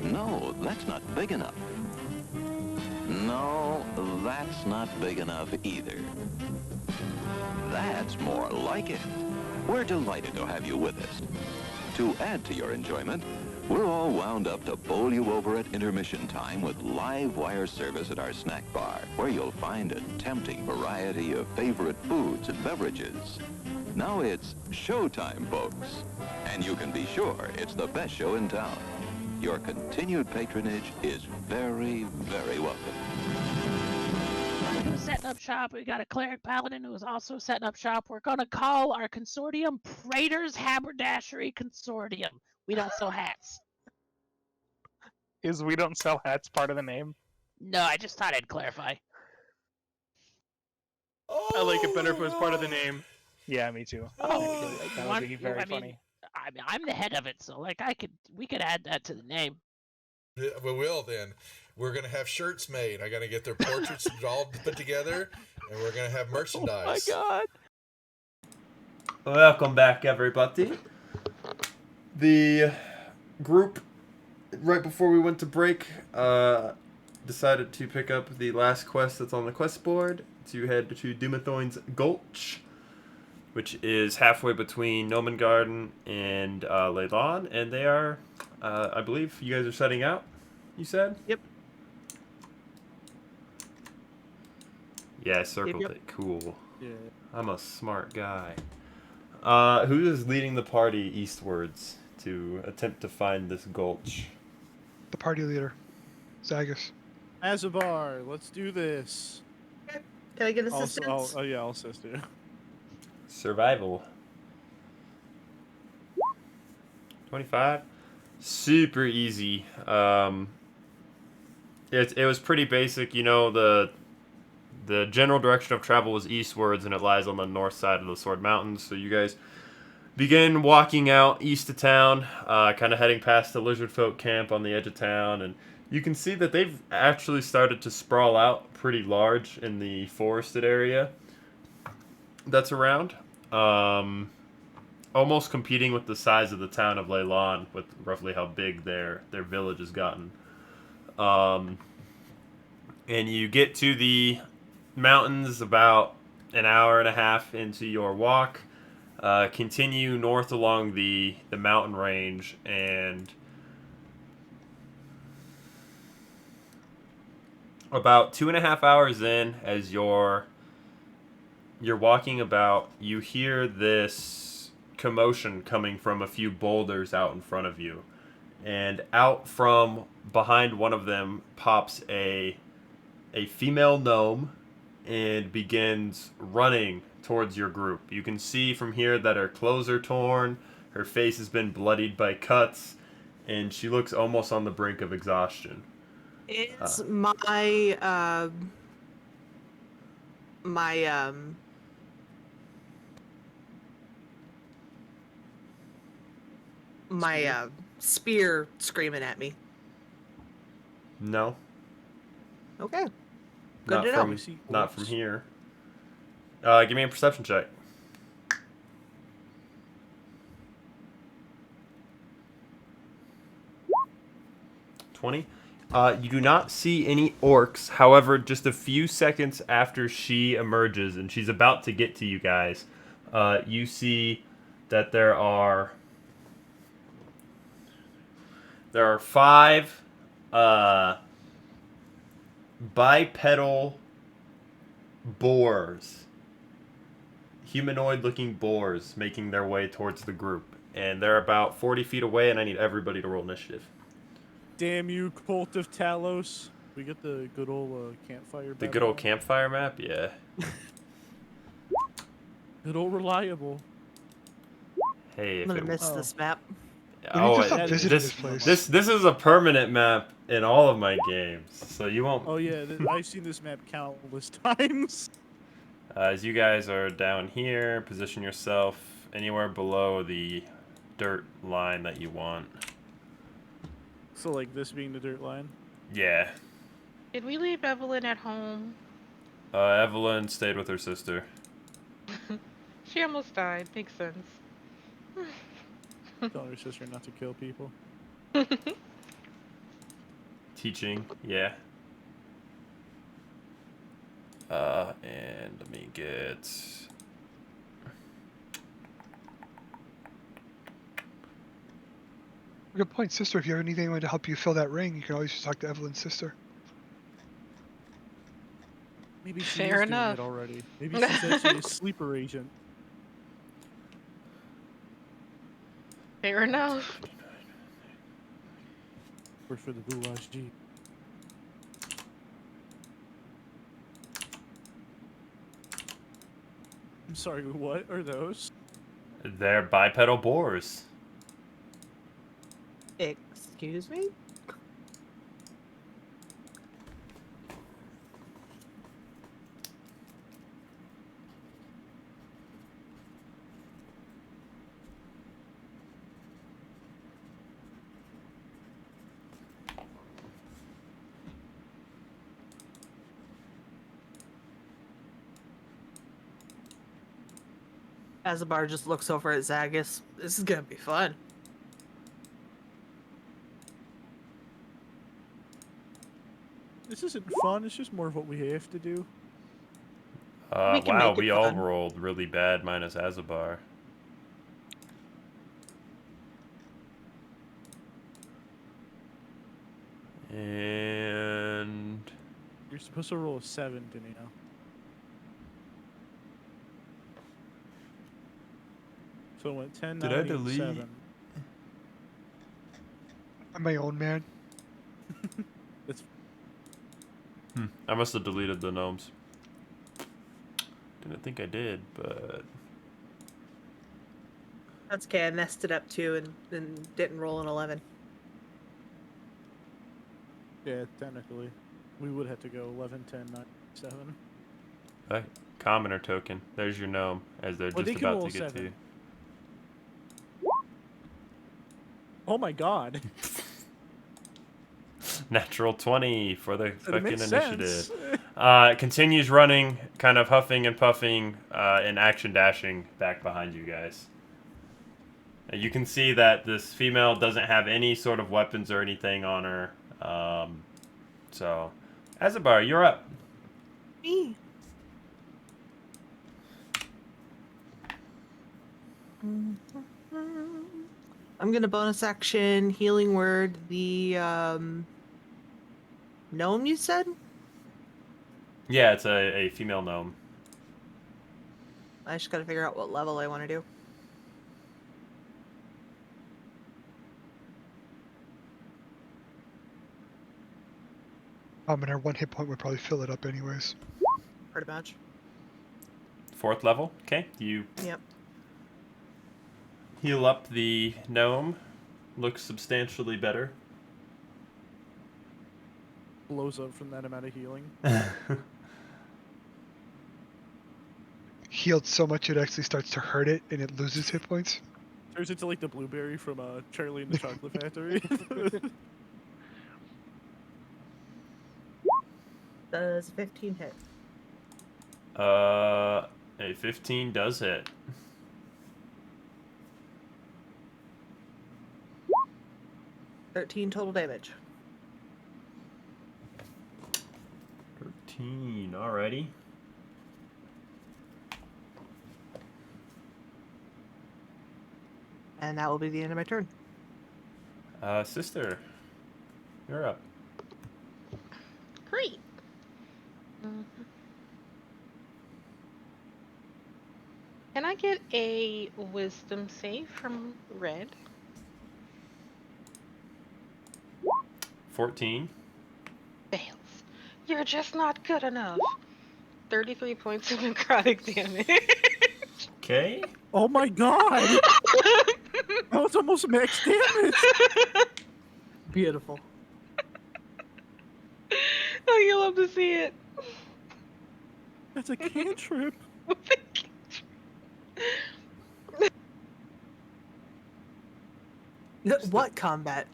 No, that's not big enough. No, that's not big enough either. That's more like it. We're delighted to have you with us. To add to your enjoyment, we're all wound up to bowl you over at intermission time with live wire service at our snack bar, where you'll find a tempting variety of favorite foods and beverages. Now it's showtime, folks. And you can be sure it's the best show in town. Your continued patronage is very, very welcome. Who's setting up shop? We got a cleric paladin who is also setting up shop. We're gonna call our consortium Praetor's Haberdashery Consortium. We don't sell hats. Is we don't sell hats part of the name? No, I just thought I'd clarify. I like it better if it was part of the name. Yeah, me too. Oh, that would be very funny. I'm the head of it, so like we could add that to the name. Yeah, we will then. We're gonna have shirts made. I gotta get their portraits all put together, and we're gonna have merchandise. Oh my god! Welcome back, everybody. The group, right before we went to break, decided to pick up the last quest that's on the quest board to head to Dumathoin's Gulch, which is halfway between Nomengarden and Leylon, and they are, I believe, you guys are setting out, you said? Yep. Yeah, I circled Yep. it. Cool. Yeah. I'm a smart guy. Who is leading the party eastwards to attempt to find this gulch? The party leader, Zagus. Azabar, let's do this. Can I get assistance? I'll assist you. Survival. 25. Super easy. It was pretty basic. You know, the general direction of travel was eastwards, and it lies on the north side of the Sword Mountains. So you guys begin walking out east of town, kind of heading past the lizard folk camp on the edge of town, and you can see that they've actually started to sprawl out pretty large in the forested area that's around. almost competing with the size of the town of Leylon, with roughly how big their village has gotten. And you get to the mountains about an hour and a half into your walk. Continue north along the mountain range, and about 2.5 hours in, as you're walking about, you hear this commotion coming from a few boulders out in front of you. And out from behind one of them pops a female gnome and begins running towards your group. You can see from here that her clothes are torn, her face has been bloodied by cuts, and she looks almost on the brink of exhaustion. Is my spear screaming at me? No. Okay. Good to know. Not from here. Give me a perception check. 20. You do not see any orcs. However, just a few seconds after she emerges and she's about to get to you guys, you see that there are 5 bipedal boars, humanoid-looking boars, making their way towards the group, and they're about 40 feet away. And I need everybody to roll initiative. Damn you, Cult of Talos! We get the good old campfire. The good old campfire map, yeah. Good old reliable. Hey, I'm gonna miss this map. Oh, this is a permanent map in all of my games, so you won't. Oh yeah, I've seen this map countless times. As you guys are down here, position yourself anywhere below the dirt line that you want. So like this being the dirt line? Yeah. Did we leave Evelyn at home? Evelyn stayed with her sister. She almost died. Makes sense. Tell her sister not to kill people. Teaching, yeah. And let me get... Good point, sister. If you ever need anyone to help you fill that ring, you can always just talk to Evelyn's sister. Maybe she Fair is enough. doing it already. Maybe she's actually a sleeper agent. Fair enough. Works for the Boulage G. I'm sorry, what are those? They're bipedal boars. Excuse me? Azabar just looks over at Zagus. This is gonna be fun. This isn't fun, it's just more of what we have to do. Wow, we all rolled really bad minus Azabar. And... You're supposed to roll a 7, didn't you know? So it went 10, Did 9, I delete? 7. I'm my own man. It's... I must have deleted the gnomes. Didn't think I did, but... That's okay, I messed it up too and didn't roll an 11. Yeah, technically. We would have to go 11, 10, 9, 7. Hey, commoner token. There's your gnome, as they're Well, just they can about roll to get 7. to you. Oh my god. Natural 20 for the fucking makes initiative. sense. Continues running, kind of huffing and puffing, and action dashing back behind you guys. You can see that this female doesn't have any sort of weapons or anything on her. So, Azabar, you're up. Me. I'm gonna bonus action healing word the gnome you said? Yeah, it's a female gnome. I just gotta figure out what level I want to do. And our 1 hit point would probably fill it up anyways. Pretty much. 4th level. Okay, you Yep. heal up the gnome. Looks substantially better. Blows up from that amount of healing. Healed so much it actually starts to hurt it and it loses hit points. Turns into like the blueberry from Charlie and the Chocolate Factory. Does 15 hit? A 15 does hit. $13 total damage. 13, alrighty. And that will be the end of my turn. Sister, you're up. Great. Can I get a wisdom save from Red? 14. Fails. You're just not good enough. 33 points of necrotic damage. Okay. Oh my god! That was almost max damage! Beautiful. Oh, you love to see it. That's a cantrip. What combat?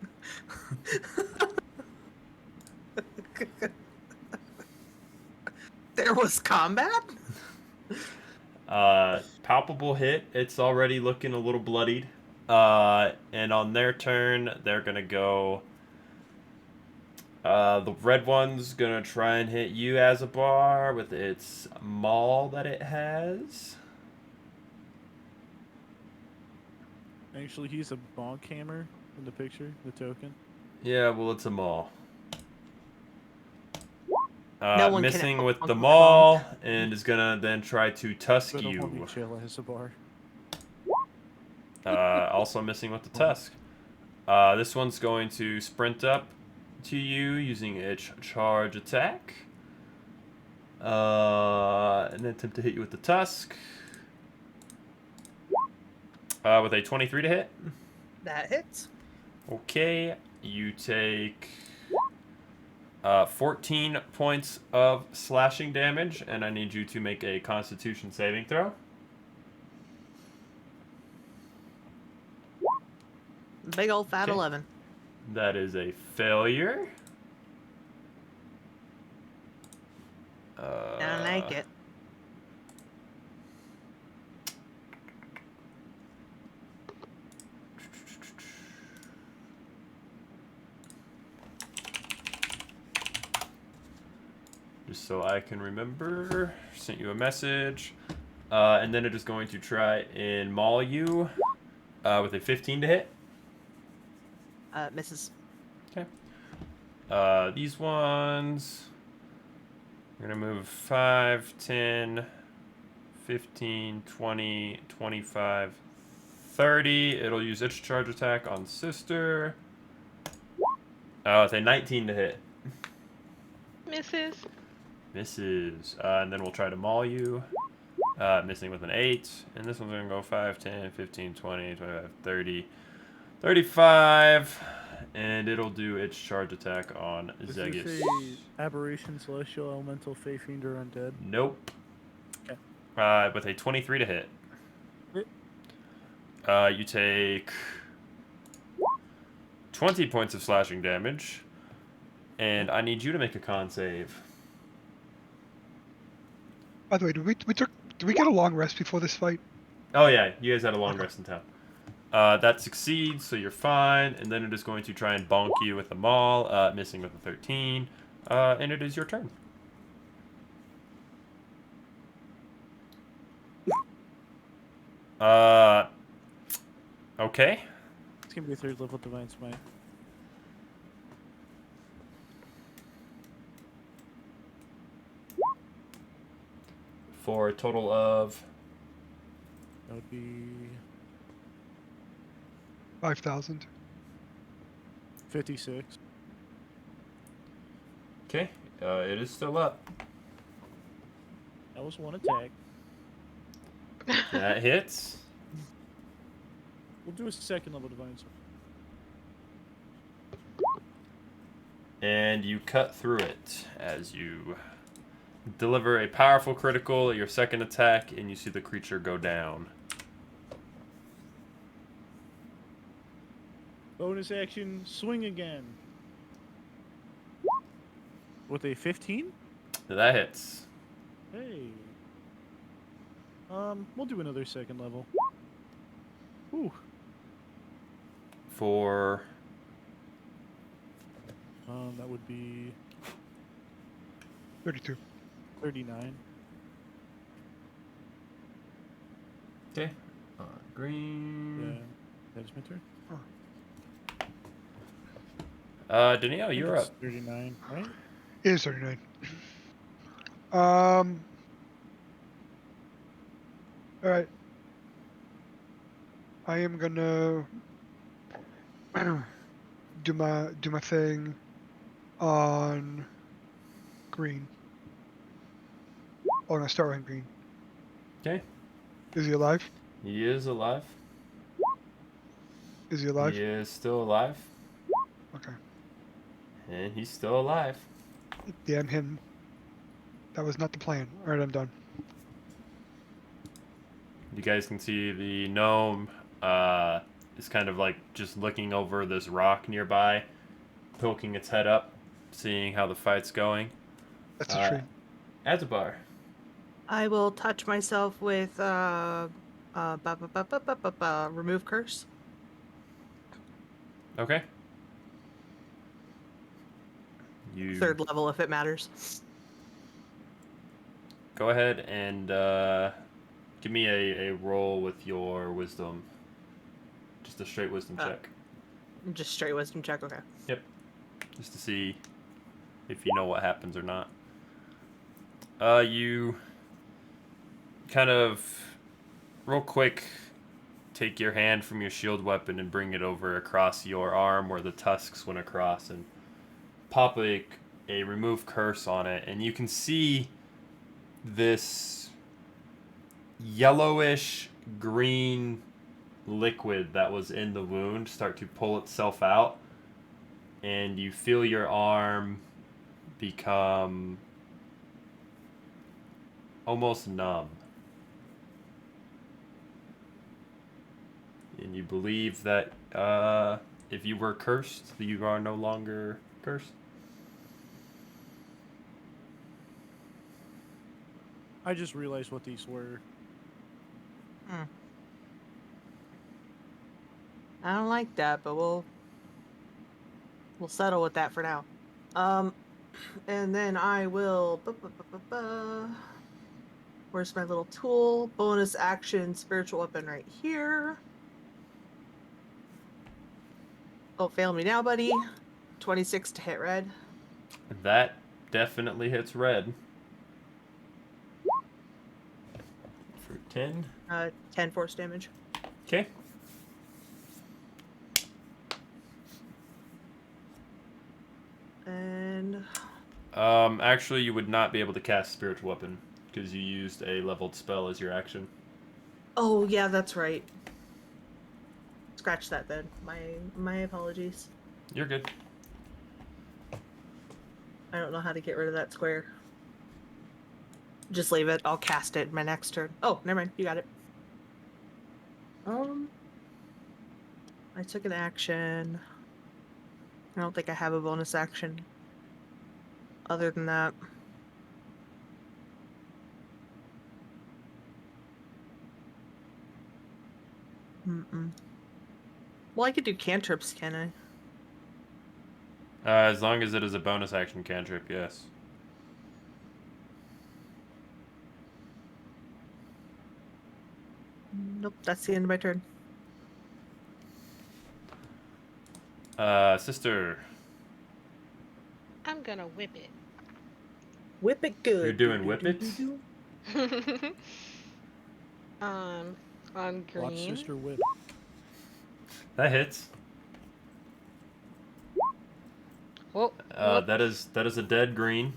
There was combat? Palpable hit. It's already looking a little bloodied. And on their turn, they're gonna go. The red one's gonna try and hit you, Azabar, with its maul that it has. Actually, he's a bonk hammer in the picture, the token. Yeah, well, it's a maul. No one can missing with bonk the with a maul, and is gonna then try to tusk But I don't want you. to chill as a bar. Also missing with the tusk. This one's going to sprint up to you using its charge attack. And attempt to hit you with the tusk. With a 23 to hit. That hits. Okay, you take 14 points of slashing damage, and I need you to make a Constitution saving throw. Big old fat Okay. 11. That is a failure. I don't like it. Just so I can remember, sent you a message. And then it is going to try and maul you with a 15 to hit. Misses. Okay. These ones, we're going to move 5, 10, 15, 20, 25, 30. It'll use its charge attack on Sister. It's a 19 to hit. Misses. Misses. And then we'll try to maul you. Missing with an 8. And this one's going to go 5, 10, 15, 20, 25, 30, 35. And it'll do its charge attack on Is Zegus. this a aberration, celestial, elemental, fae fiend, or undead? Nope. Okay. With a 23 to hit. Hit. You take 20 points of slashing damage. And I need you to make a con save. By the way, did we get a long rest before this fight? Oh yeah, you guys had a long rest in town. That succeeds, so you're fine. And then it is going to try and bonk you with the maul, missing with a 13. And it is your turn. Okay. It's gonna be a 3rd level Divine Smite. For a total of... That would be 5,000. 56. Okay. It is still up. That was 1 attack. That hits. We'll do a 2nd level Divine Smite. And you cut through it as you deliver a powerful critical at your 2nd attack, and you see the creature go down. Bonus action, swing again. With a 15? That hits. Hey. We'll do another 2nd level. Ooh. For... That would be 32. 39. Okay. Green. Yeah. That is my turn. Danielle, you're It's up. 39, right? It is 39. Alright. I am gonna do my thing on green. Oh, I'm gonna start on green. Okay. Is he alive? He is alive. Is he alive? He is still alive. Okay. And he's still alive. Damn him. That was not the plan. Alright, I'm done. You guys can see the gnome is kind of like just looking over this rock nearby, poking its head up, seeing how the fight's going. That's a tree. Azabar. I will touch myself with remove curse. Okay. You 3rd level if it matters. go ahead and give me a roll with your wisdom. Just a straight wisdom check. Just straight wisdom check, okay. Yep. Just to see if you know what happens or not. You kind of real quick take your hand from your shield weapon and bring it over across your arm where the tusks went across and pop a remove curse on it, and you can see this yellowish green liquid that was in the wound start to pull itself out, and you feel your arm become almost numb. And you believe that if you were cursed, you are no longer cursed. I just realized what these were. I don't like that, but we'll settle with that for now. And then I will. Where's my little tool? Bonus action, spiritual weapon right here. Oh, fail me now, buddy. 26 to hit red. That definitely hits red. For 10. 10 force damage. Okay. And actually, you would not be able to cast spiritual weapon because you used a leveled spell as your action. oh yeah, that's right. Scratch that then. My apologies. You're good. I don't know how to get rid of that square. Just leave it. I'll cast it my next turn. Oh, never mind. You got it. I took an action. I don't think I have a bonus action. Other than that. Well, I could do cantrips, can I? As long as it is a bonus action cantrip, yes. Nope, that's the end of my turn. Sister. I'm gonna whip it. Whip it good. You're doing whippets? On Watch green. sister whip. That hits. Whoa. That is a dead green.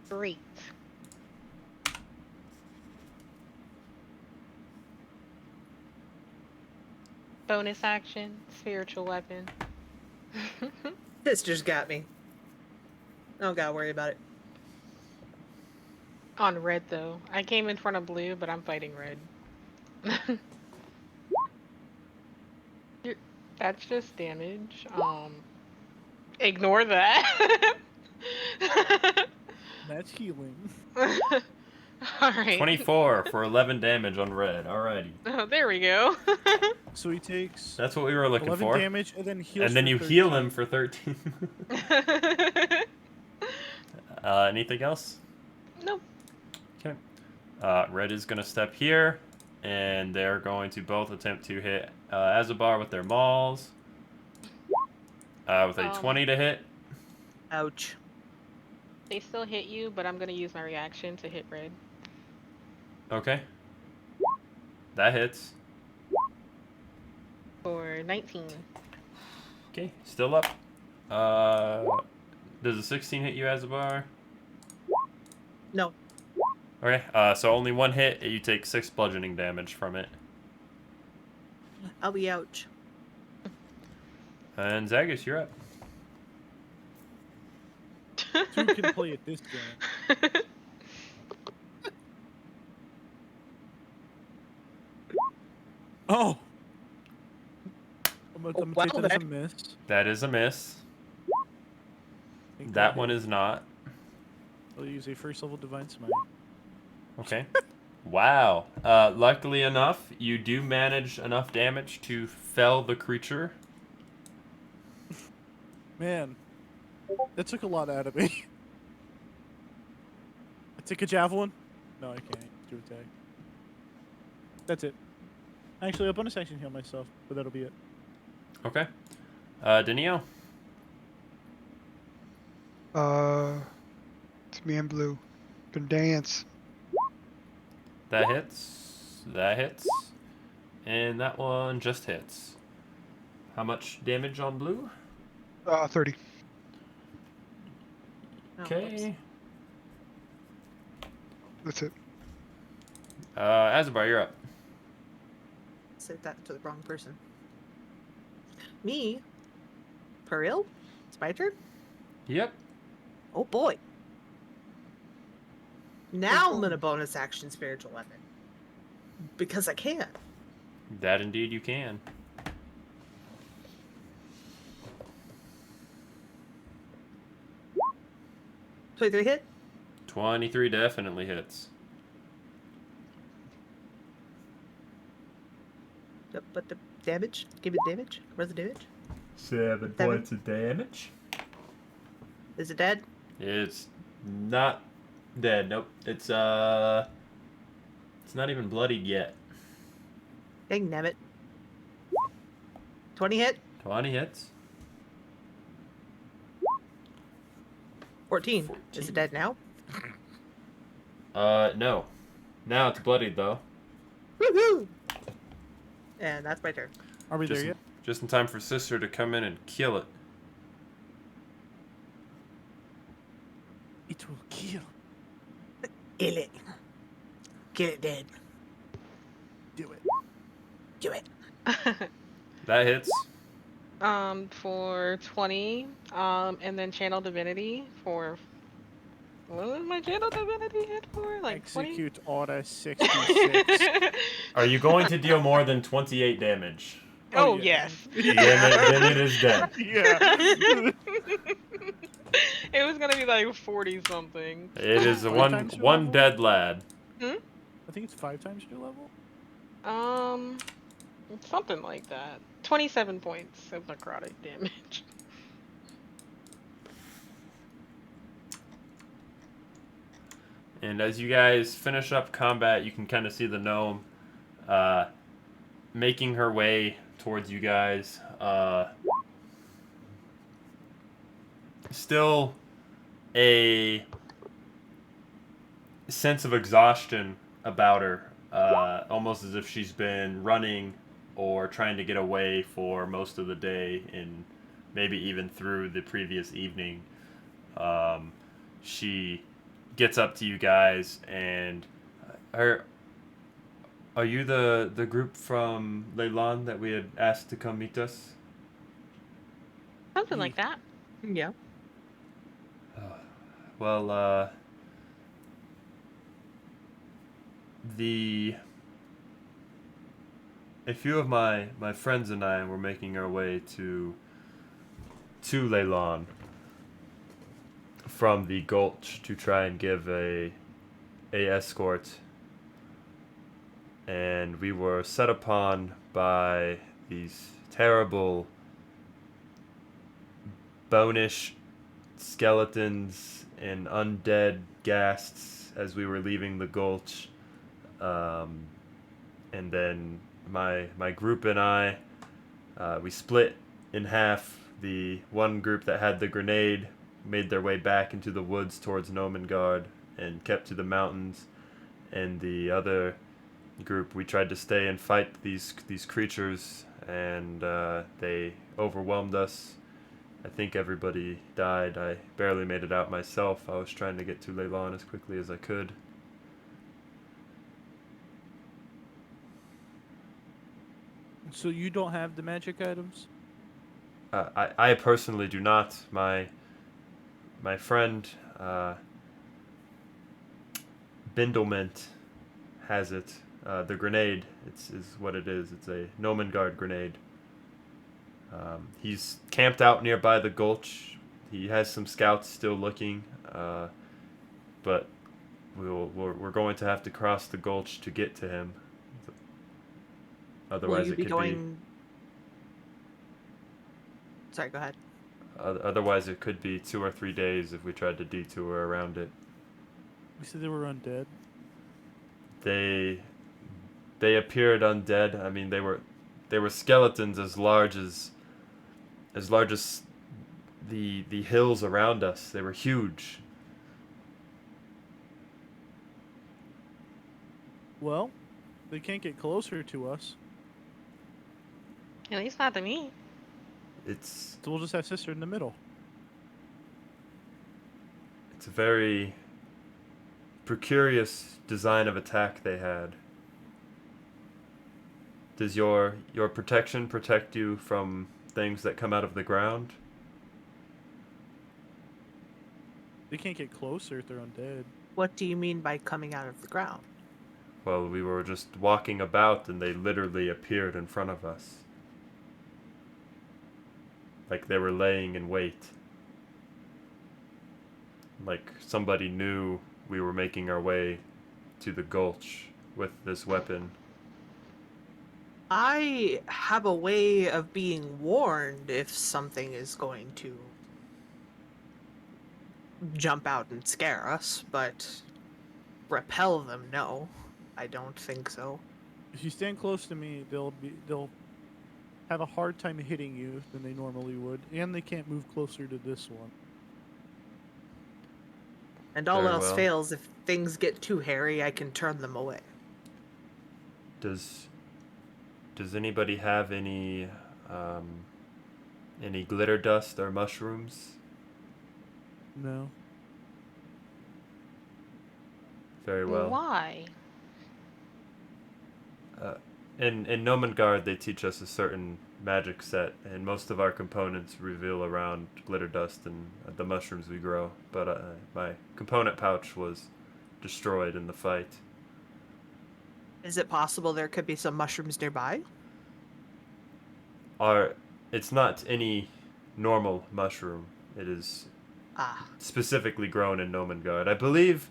Great. Bonus action, spiritual weapon. Sister's got me. I don't gotta worry about it. On red though. I came in front of blue, but I'm fighting red. That's just damage. Ignore that. That's healing. Alright. 24 for 11 damage on red. Alrighty. Oh, there we go. So he takes. That's what we were looking 11 for. damage and then heals. And then for you 13. heal him for 13. Anything else? Nope. Okay. Red is going to step here, and they're going to both attempt to hit Azabar with their mauls. With a 20 to hit. Ouch. They still hit you, but I'm gonna use my reaction to hit red. Okay. That hits. For 19. Okay, still up. Does a 16 hit you, Azabar? No. Okay, so only one hit, you take 6 bludgeoning damage from it. I'll be ouch. And Zagus, you're up. Two can play at this game. Oh! I'm gonna take that as a miss. That is a miss. That one is not. I'll use a first level Divine Smite. Okay. Wow. Luckily enough, you do manage enough damage to fell the creature. Man, that took a lot out of me. I take a javelin? No, I can't. Do attack. That's it. Actually, I'll bonus action heal myself, but that'll be it. Okay. Denio. It's me and blue. Can dance. That hits. That hits. And that one just hits. How much damage on blue? 30. Okay. That's it. Azabar, you're up. Said that to the wrong person. Me? For real? It's my turn? Yep. Oh boy. Now I'm gonna bonus action spiritual weapon. Because I can. That indeed you can. $23 hit? 23 definitely hits. Yep, but the damage? Give it damage? Where's the damage? 7 points of damage. Is it dead? It's not dead. Nope. It's not even bloodied yet. Dang nabbit. 20 hit? 20 hits. 14. Is it dead now? No. Now it's bloodied though. Woohoo! And that's my turn. Are we Just there yet? Just in time for Sister to come in and kill it. It will kill. Kill it. Kill it dead. Do it. Do it. That hits. For 20, and then Channel Divinity for... What was my Channel Divinity hit for? Like Execute Order 66. Are you going to deal more than 28 damage? Oh, yes. Then it is dead. Yeah. It was gonna be like 40 something. It is Five one times your one level? dead lad. Hmm? I think it's 5 times your level. Something like that. 27 points of necrotic damage. And as you guys finish up combat, you can kind of see the gnome making her way towards you guys. Still a sense of exhaustion about her, almost as if she's been running or trying to get away for most of the day and maybe even through the previous evening. She gets up to you guys and are you the group from Leyland that we had asked to come meet us? Something like that. Yeah. Well, a few of my friends and I were making our way to Leyland from the Gulch to try and give a escort, and we were set upon by these terrible bonish skeletons and undead ghasts as we were leaving the Gulch. And then my group and I, we split in half. The one group that had the grenade made their way back into the woods towards Nomengard and kept to the mountains, and the other group, we tried to stay and fight these creatures, and they overwhelmed us. I think everybody died. I barely made it out myself. I was trying to get to Leyland as quickly as I could. So you don't have the magic items? I personally do not. My friend Bindlement has it. The grenade is what it is. It's a Nomengard grenade. He's camped out nearby the Gulch. He has some scouts still looking, but we're going to have to cross the Gulch to get to him. Otherwise, Will you it be could going... Sorry, go ahead. Otherwise, it could be 2 or 3 days if we tried to detour around it. You said they were undead? They appeared undead. I mean, they were skeletons as large as the hills around us. They were huge. Well, they can't get closer to us. At least not to me. So we'll just have sister in the middle. It's a very precarious design of attack they had. Does your protection protect you from things that come out of the ground? They can't get closer if they're undead. What do you mean by coming out of the ground? Well, we were just walking about and they literally appeared in front of us. Like they were laying in wait. Like somebody knew we were making our way to the Gulch with this weapon. I have a way of being warned if something is going to jump out and scare us, but repel them, no. I don't think so. If you stand close to me, they'll have a hard time hitting you than they normally would, and they can't move closer to this one. And all Very else well. fails, if things get too hairy, I can turn them away. Does anybody have any glitter dust or mushrooms? No. Very well. Why? In Nomengard, they teach us a certain magic set, and most of our components reveal around glitter dust and the mushrooms we grow. But my component pouch was destroyed in the fight. Is it possible there could be some mushrooms nearby? It's not any normal mushroom. It is specifically grown in Nomengard. I believe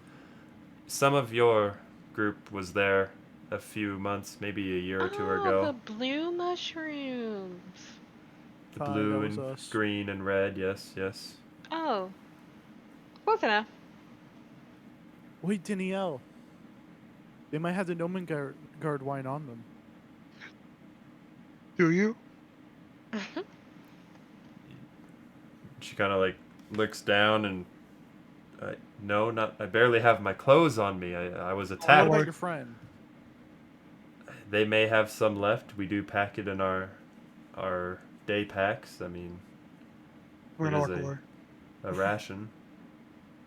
some of your group was there a few months, maybe a year or two Oh, ago. the blue mushrooms. The Fine, blue that was and us. green and red, yes, yes. Oh. Close enough. Wait, Danielle. They might have the Nomen guard wine on them. Do you? She kind of like looks down and, no, not. I barely have my clothes on me. I was What attacked. about your friend? They may have some left. We do pack it in our day packs. I mean, We're it gonna is walk away. a ration.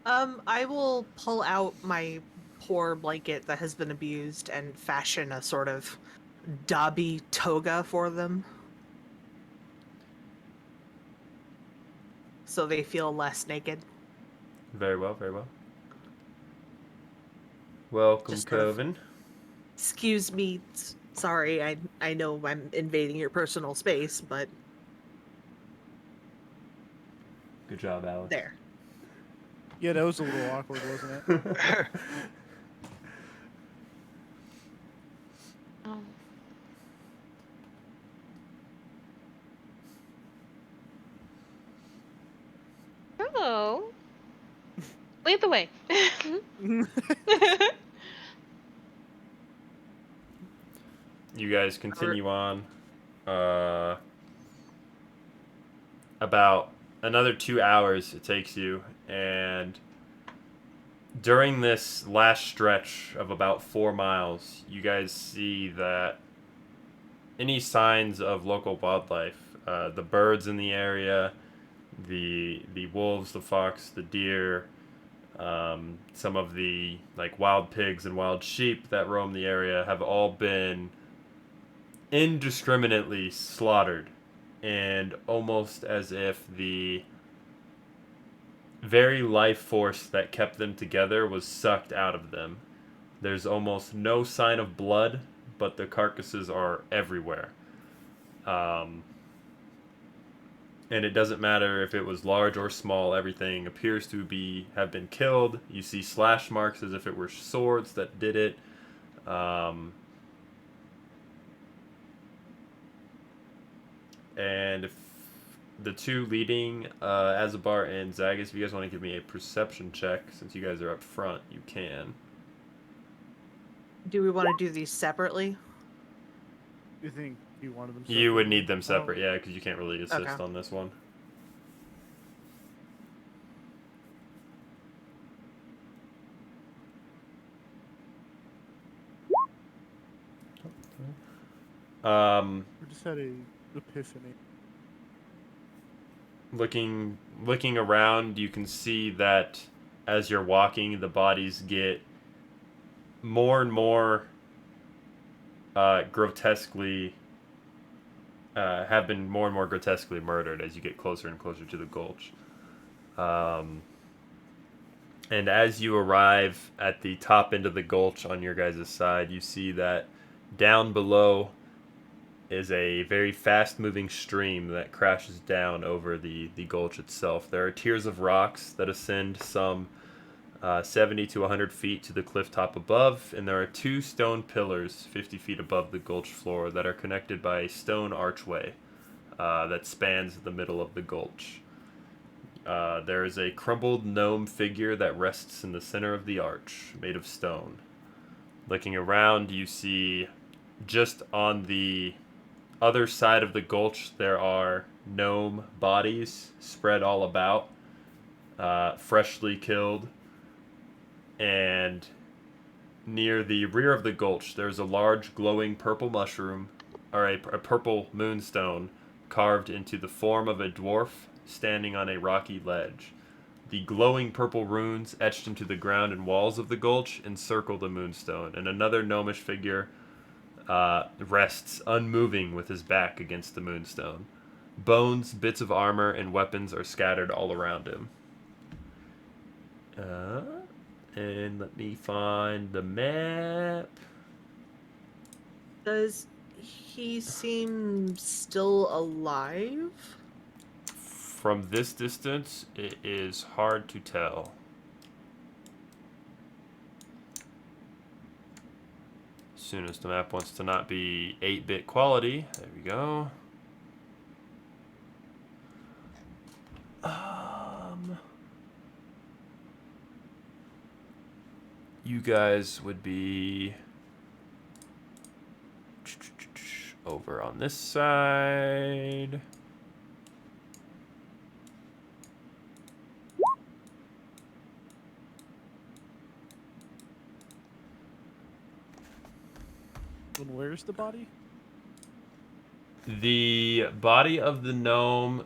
I will pull out my poor blanket that has been abused and fashion a sort of dobby toga for them. So they feel less naked. Very well, very well. Welcome, Just sort of- Coven. Excuse me, sorry, I know I'm invading your personal space, but Good job, Alex. there. Yeah, that was a little awkward, wasn't it? Oh. Hello. Lead the way. You guys continue on. About another 2 hours it takes you, and during this last stretch of about 4 miles, you guys see that any signs of local wildlife, the birds in the area, the wolves, the fox, the deer, some of the like wild pigs and wild sheep that roam the area have all been indiscriminately slaughtered, and almost as if the very life force that kept them together was sucked out of them. There's almost no sign of blood, but the carcasses are everywhere. And it doesn't matter if it was large or small, everything appears to have been killed. You see slash marks as if it were swords that did it. And if the two leading, Azabar and Zagus, if you guys want to give me a perception check, since you guys are up front, you can. Do we want to do these separately? You think you wanted them? You would separately? need them separate, yeah, because you can't really assist Okay. on this one. We just had a epiphany. Looking around, you can see that as you're walking, the bodies get more and more grotesquely have been more and more grotesquely murdered as you get closer and closer to the gulch. And as you arrive at the top end of the gulch on your guys' side, you see that down below is a very fast-moving stream that crashes down over the gulch itself. There are tiers of rocks that ascend some 70 to 100 feet to the cliff top above, and there are two stone pillars 50 feet above the gulch floor that are connected by a stone archway that spans the middle of the gulch. There is a crumbled gnome figure that rests in the center of the arch, made of stone. Looking around, you see just on the other side of the gulch there are gnome bodies spread all about, freshly killed. And near the rear of the gulch there's a large glowing purple mushroom, or a purple moonstone, carved into the form of a dwarf standing on a rocky ledge. The glowing purple runes etched into the ground and walls of the gulch encircle the moonstone, and another gnomish figure rests unmoving with his back against the moonstone. Bones, bits of armor, and weapons are scattered all around him. And let me find the map. Does he seem still alive? From this distance, it is hard to tell. soon as the map wants to not be 8-bit quality. There we go. You guys would be over on this side. And where's the body? The body of the gnome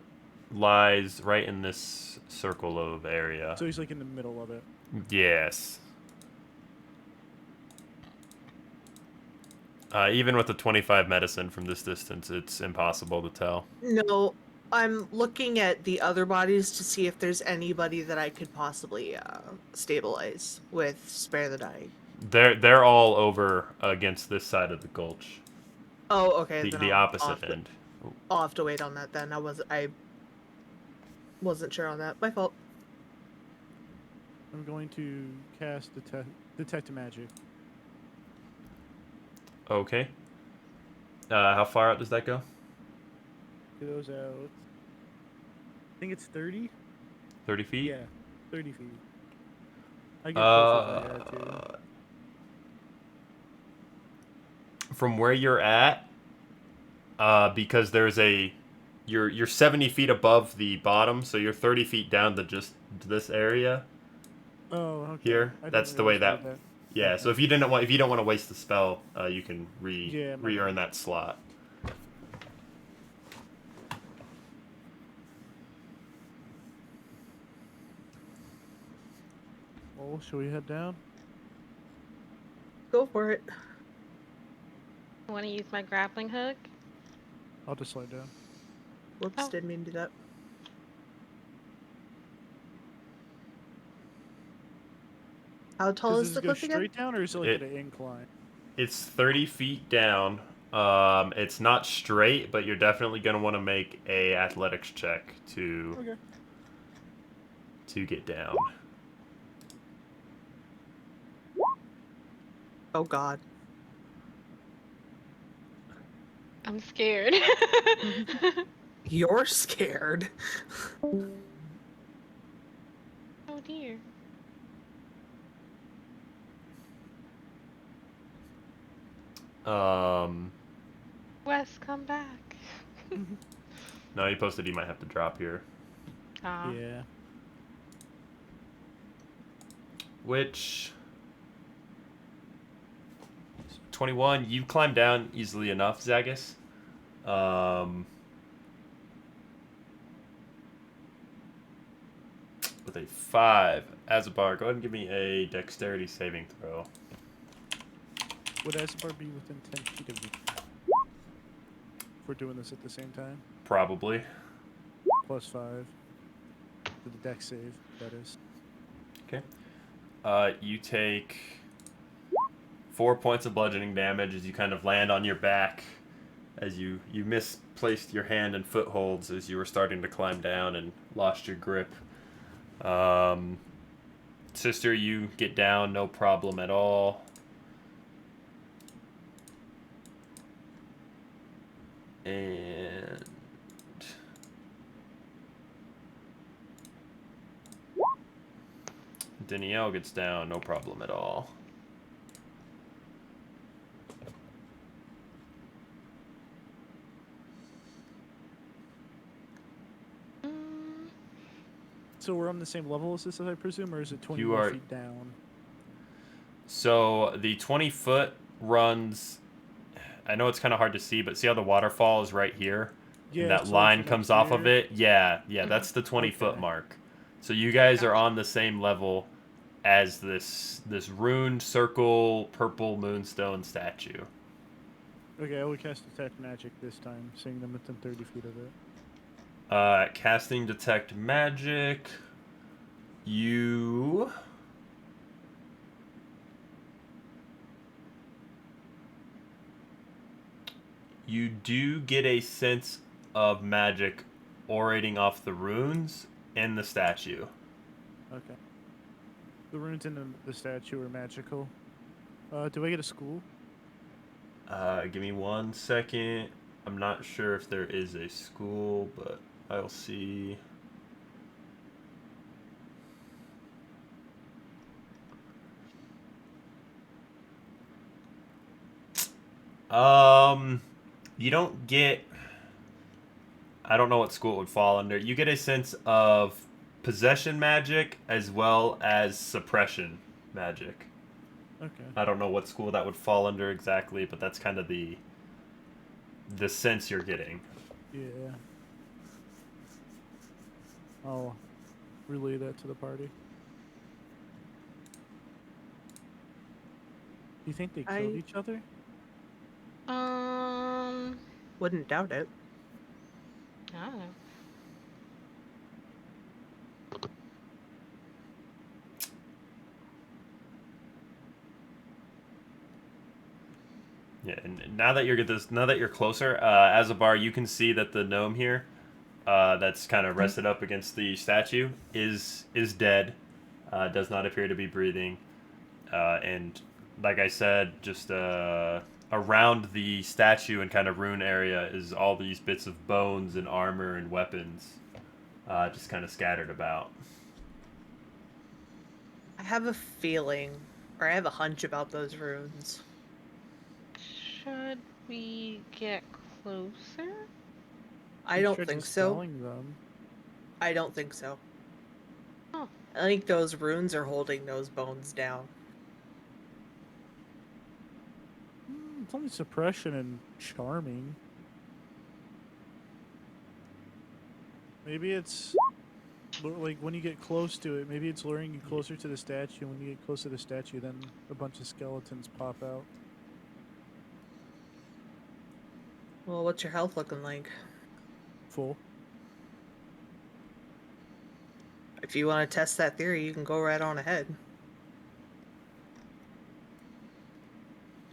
lies right in this circle of area. So he's like in the middle of it. Yes. Even with the 25 medicine from this distance, it's impossible to tell. No, I'm looking at the other bodies to see if there's anybody that I could possibly stabilize with Spare the Dying. They're all over against this side of the gulch. Oh, okay. The opposite end. I'll have to wait on that then. I wasn't sure on that. My fault. I'm going to cast Detect Magic. Okay. How far out does that go? It goes out. I think it's 30. 30 feet? Yeah, 30 feet. I get closer if I had to. From where you're at, because there's you're 70 feet above the bottom, so you're 30 feet down to just this area. Oh, okay. Here, that's the way that. Yeah. Okay. So if you don't want to waste the spell, you can re-earn that slot. Oh, shall we head down? Go for it. Want to use my grappling hook? I'll just slide down. Whoops, didn't mean to do that. How tall is the cliff again? Straight down, or is it like at an incline? It's 30 feet down. It's not straight, but you're definitely gonna want to make a athletics check to get down. Oh God. I'm scared. You're scared. Oh dear. Wes, come back. No, he posted he might have to drop here. Yeah. Which 21, you climb down easily enough, Zagus. With a 5, Azabar, go ahead and give me a dexterity saving throw. Would Azabar be within 10 feet of me? If we're doing this at the same time? Probably. +5 for the dex save, that is. Okay. You take 4 points of bludgeoning damage as you kind of land on your back, as you misplaced your hand and footholds as you were starting to climb down and lost your grip. Sister, you get down, no problem at all. And Danielle gets down, no problem at all. So we're on the same level as this, I presume, or is it 20 feet down? So the 20 foot runs, I know it's kind of hard to see, but see how the waterfall is right here? Yeah, and that so line like comes off here. of it? Yeah, that's the 20 foot mark. So you guys are on the same level as this runed circle purple moonstone statue. Okay, I will cast Detect Magic this time, seeing them within 30 feet of it. Casting Detect Magic, you do get a sense of magic orating off the runes in the statue. Okay. The runes in the statue are magical. Do I get a school? Give me 1 second. I'm not sure if there is a school, but I'll see. You don't get. I don't know what school it would fall under. You get a sense of possession magic as well as suppression magic. Okay. I don't know what school that would fall under exactly, but that's kind of the sense you're getting. Yeah. I'll relay that to the party. Do you think they killed each other? Wouldn't doubt it. I don't know. Yeah, and now that you're closer, Azabar, you can see that the gnome here, that's kind of rested up against the statue, is dead. Does not appear to be breathing, and like I said, just around the statue and kind of rune area is all these bits of bones and armor and weapons, just kind of scattered about. I have a feeling, or I have a hunch about those runes. Should we get closer? I don't think so. Them. I don't think so. Oh. I think those runes are holding those bones down. It's only suppression and charming. Maybe it's like when you get close to it, maybe it's luring you closer to the statue. When you get close to the statue, then a bunch of skeletons pop out. Well, what's your health looking like? Full. If you want to test that theory, you can go right on ahead.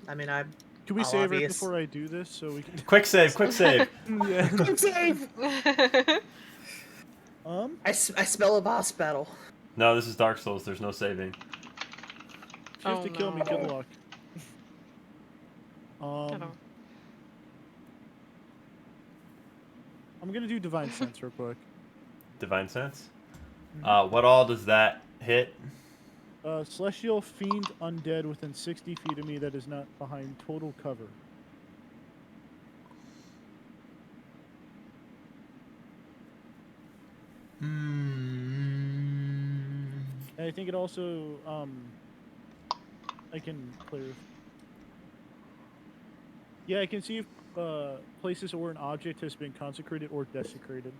I mean, Can we save it before I do this so we can? Quick save! Quick save! Yeah. Quick save! I smell a boss battle. No, this is Dark Souls. There's no saving. If you have to kill me, good luck. I'm gonna do Divine Sense real quick. Divine Sense? What all does that hit? Celestial Fiend Undead within 60 feet of me that is not behind total cover. And I think it also, I can clarify. Yeah, I can see if places where an object has been consecrated or desecrated.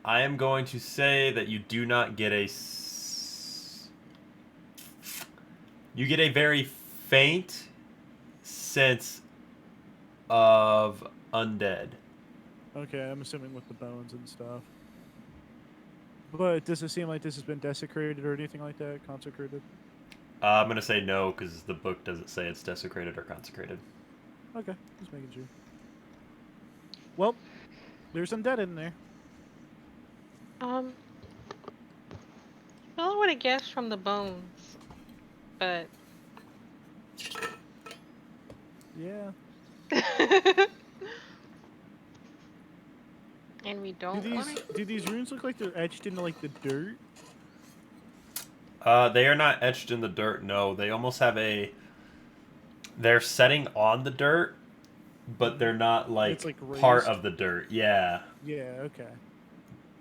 I am going to say that you do not get a... You get a very faint sense of undead. Okay, I'm assuming with the bones and stuff. But does it seem like this has been desecrated or anything like that? Consecrated? I'm going to say no, because the book doesn't say it's desecrated or consecrated. Okay, just making sure. Well, there's undead in there. I would have guessed from the bones, but yeah. And we don't. Do these runes look like they're etched into like the dirt? They are not etched in the dirt. No, they almost have a. They're setting on the dirt, but they're not like part raised. of the dirt. Yeah. Yeah. Okay.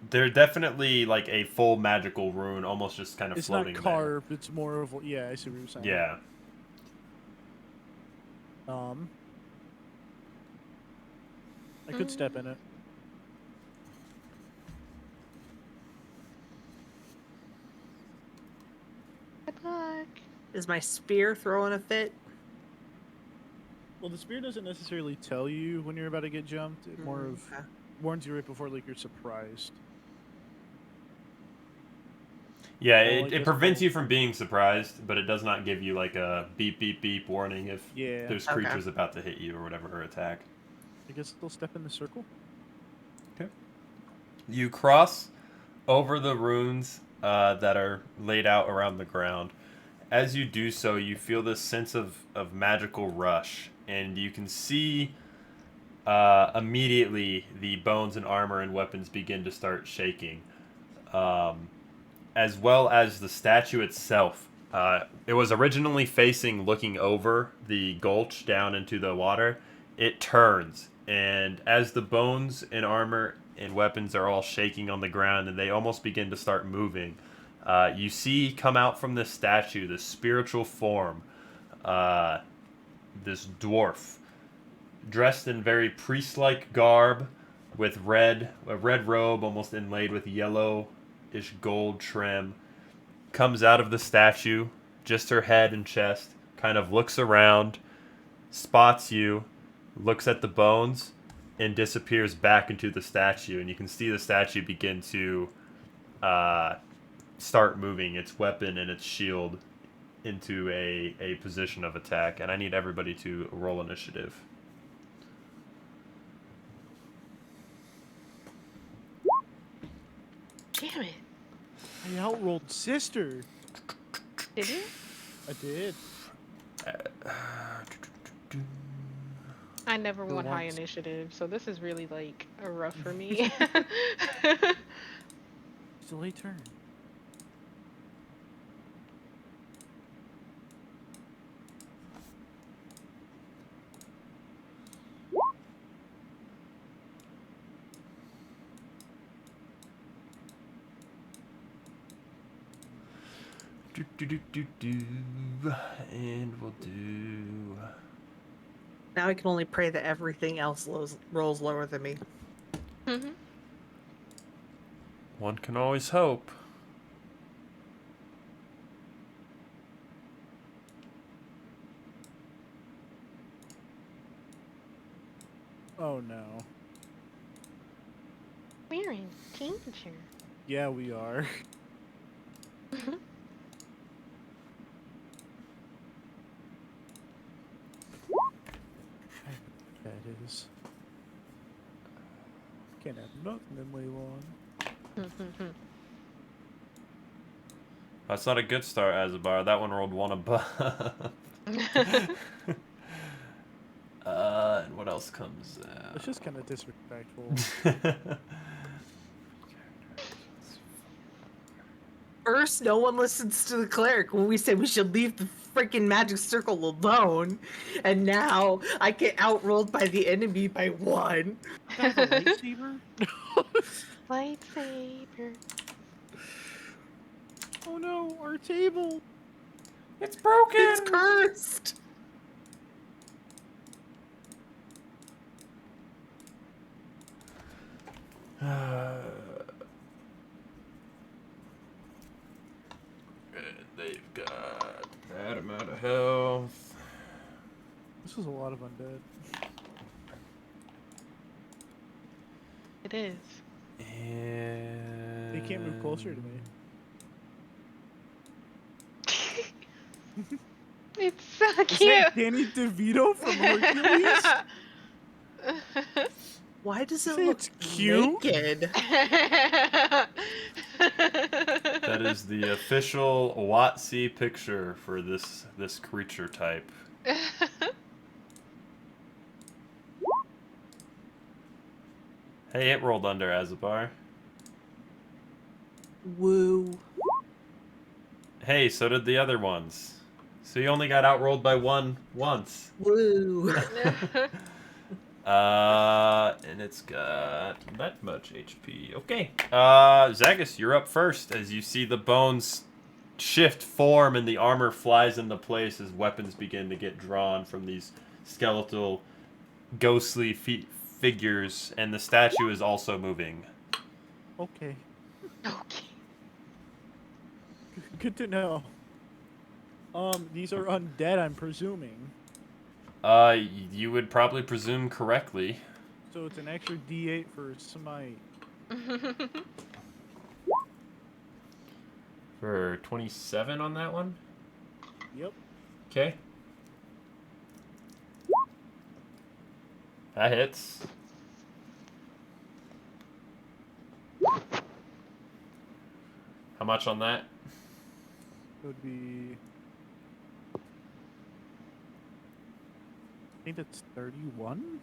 They're definitely like a full magical rune, almost just kind of It's floating not carved. It's more of yeah. I see what you're saying. Yeah. I could step in it. Good luck. Is my spear throwing a fit? Well, the spear doesn't necessarily tell you when you're about to get jumped. It more of warns you right before like you're surprised. Yeah, it prevents you from being surprised, but it does not give you like a beep beep beep warning if there's creatures about to hit you or whatever or attack. I guess they'll step in the circle. Okay. You cross over the runes that are laid out around the ground. As you do so, you feel this sense of magical rush, and you can see immediately the bones and armor and weapons begin to start shaking, as well as the statue itself. It was originally facing looking over the gulch down into the water. It turns, and as the bones and armor and weapons are all shaking on the ground and they almost begin to start moving, you see come out from this statue, this spiritual form, this dwarf, dressed in very priest-like garb, with a red robe almost inlaid with yellowish gold trim, comes out of the statue, just her head and chest, kind of looks around, spots you, looks at the bones, and disappears back into the statue. And you can see the statue begin to start moving its weapon and its shield into a position of attack. And I need everybody to roll initiative. Damn it. I outrolled sister. Did you? I did. I never won high once. initiative, so this is really like rough for me. It's a late turn. And we'll do... Now I can only pray that everything else rolls lower than me. One can always hope. Oh no. We're in danger. Yeah, we are. That is. Can't have nothing in Ley Lawn. That's not a good start, Azabar. That one rolled one above. And what else comes out? It's just kind of disrespectful. First, no one listens to the cleric when we say we should leave the freaking magic circle alone, and now I get outrolled by the enemy by 1. Have a lightsaber? Lightsaber. Oh no, our table! It's broken! It's cursed! They've got that amount of health. This is a lot of undead. It is. And... They can't move closer to me. It's so Is cute. that Danny DeVito from Hercules? Why does it Say look it's cute? naked? That is the official WotC picture for this creature type. Hey, it rolled under Azabar. Woo. Hey, so did the other ones. So you only got outrolled by one once. Woo. And it's got that much HP. Okay. Zagus, you're up first as you see the bones shift form and the armor flies into place as weapons begin to get drawn from these skeletal, ghostly figures, and the statue is also moving. Okay. Okay. Good to know. These are undead, I'm presuming. You would probably presume correctly. So it's an extra D8 for smite. For 27 on that one? Yep. Okay. That hits. How much on that? It would be. I think it's 31.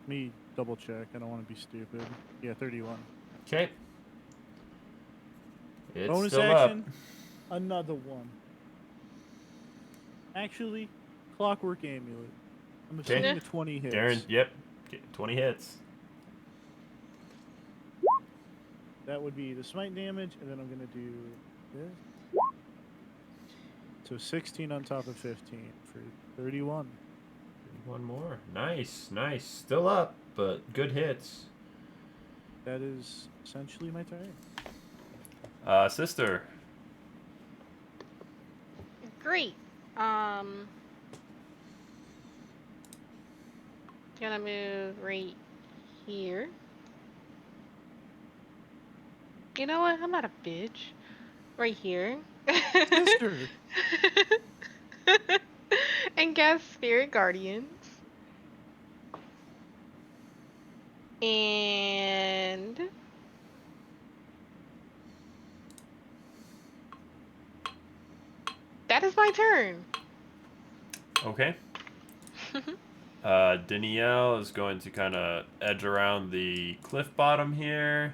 Let me double check. I don't want to be stupid. Yeah, 31. Okay. It's Bonus still action. up. Another one. Actually, Clockwork Amulet. I'm Okay. assuming a 20 hits. Darren, yep. 20 hits. That would be the smite damage, and then I'm going to do this. So 16 on top of 15 for 31. One more. Nice, nice. Still up, but good hits. That is essentially my turn. Sister. Great. Gonna move right here. You know what? I'm not a bitch. Right here. Sister. And cast Spirit Guardians. And that is my turn. Okay. Danielle is going to kind of edge around the cliff bottom here.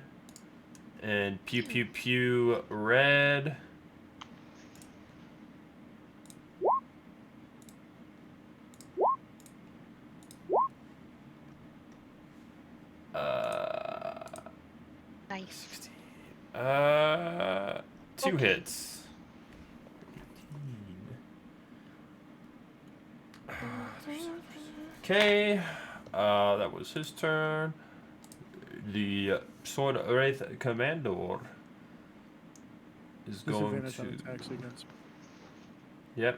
And pew pew pew red. Nice. 2 hits. 18. Okay, that was his turn. The Sword Wraith Commander is going Disadvantage on to. attacks against. Yep.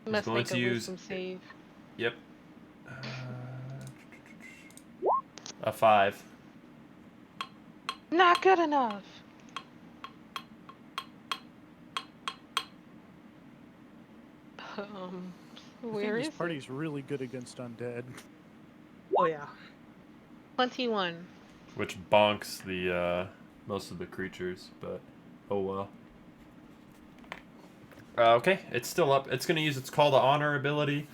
He's Must going make to a use. wisdom save. Yep. A 5. Not good enough. Where is this party's really good against undead. Oh yeah. 21. Which bonks the most of the creatures, but oh well. Okay, it's still up. It's gonna use its Call to Honor ability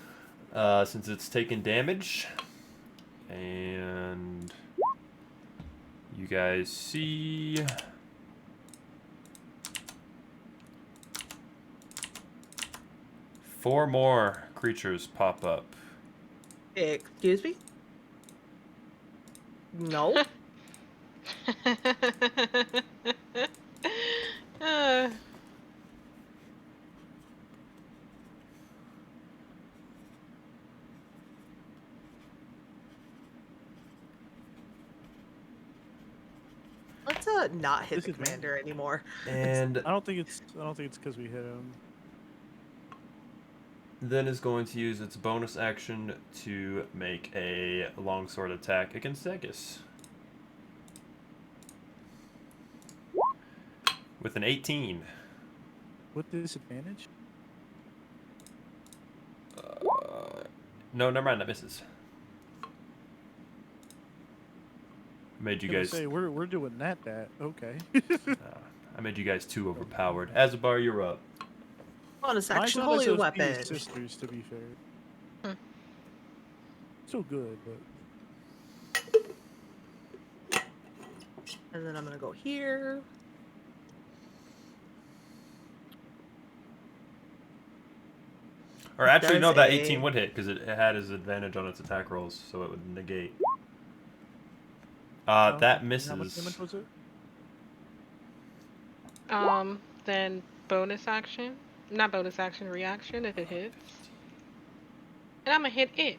since it's taken damage, and you guys see. Four more creatures pop up. Excuse me? No. Let's not hit the commander anymore. And I don't think it's because we hit him. then is going to use its bonus action to make a longsword attack against Zegas. With an 18. With disadvantage? No, never mind, that misses. Made you guys. Say we're doing that. Okay. I made you guys too overpowered. Azabar, you're up. Bonus Mine's action, not holy SOP weapon. sisters, to be fair. So good, but. And then I'm gonna go here. Or actually, no, that Does 18 would hit because it had his advantage on its attack rolls, so it would negate. That misses. How much damage was it? Then bonus action. Not bonus action, reaction if it hits. And I'm gonna hit it.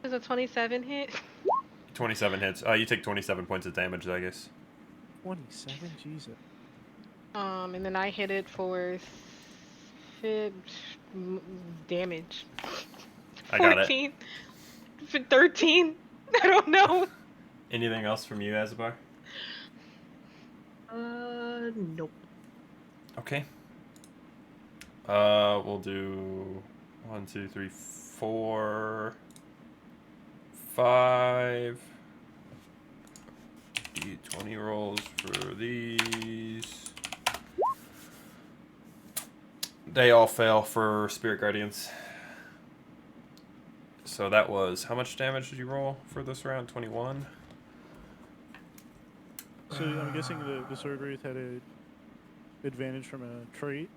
Does a 27 hit? 27 hits. You take 27 points of damage, I guess. 27? Jesus. And then I hit it for damage. I got 14. For 13? I don't know. Anything else from you, Azabar? Nope. Okay. We'll do 1, 2, 3, 4. 5 D20 rolls for these. They all fail for Spirit Guardians. So that was, how much damage did you roll for this round? 21? So I'm guessing the Sword Wraith had a advantage from a trait?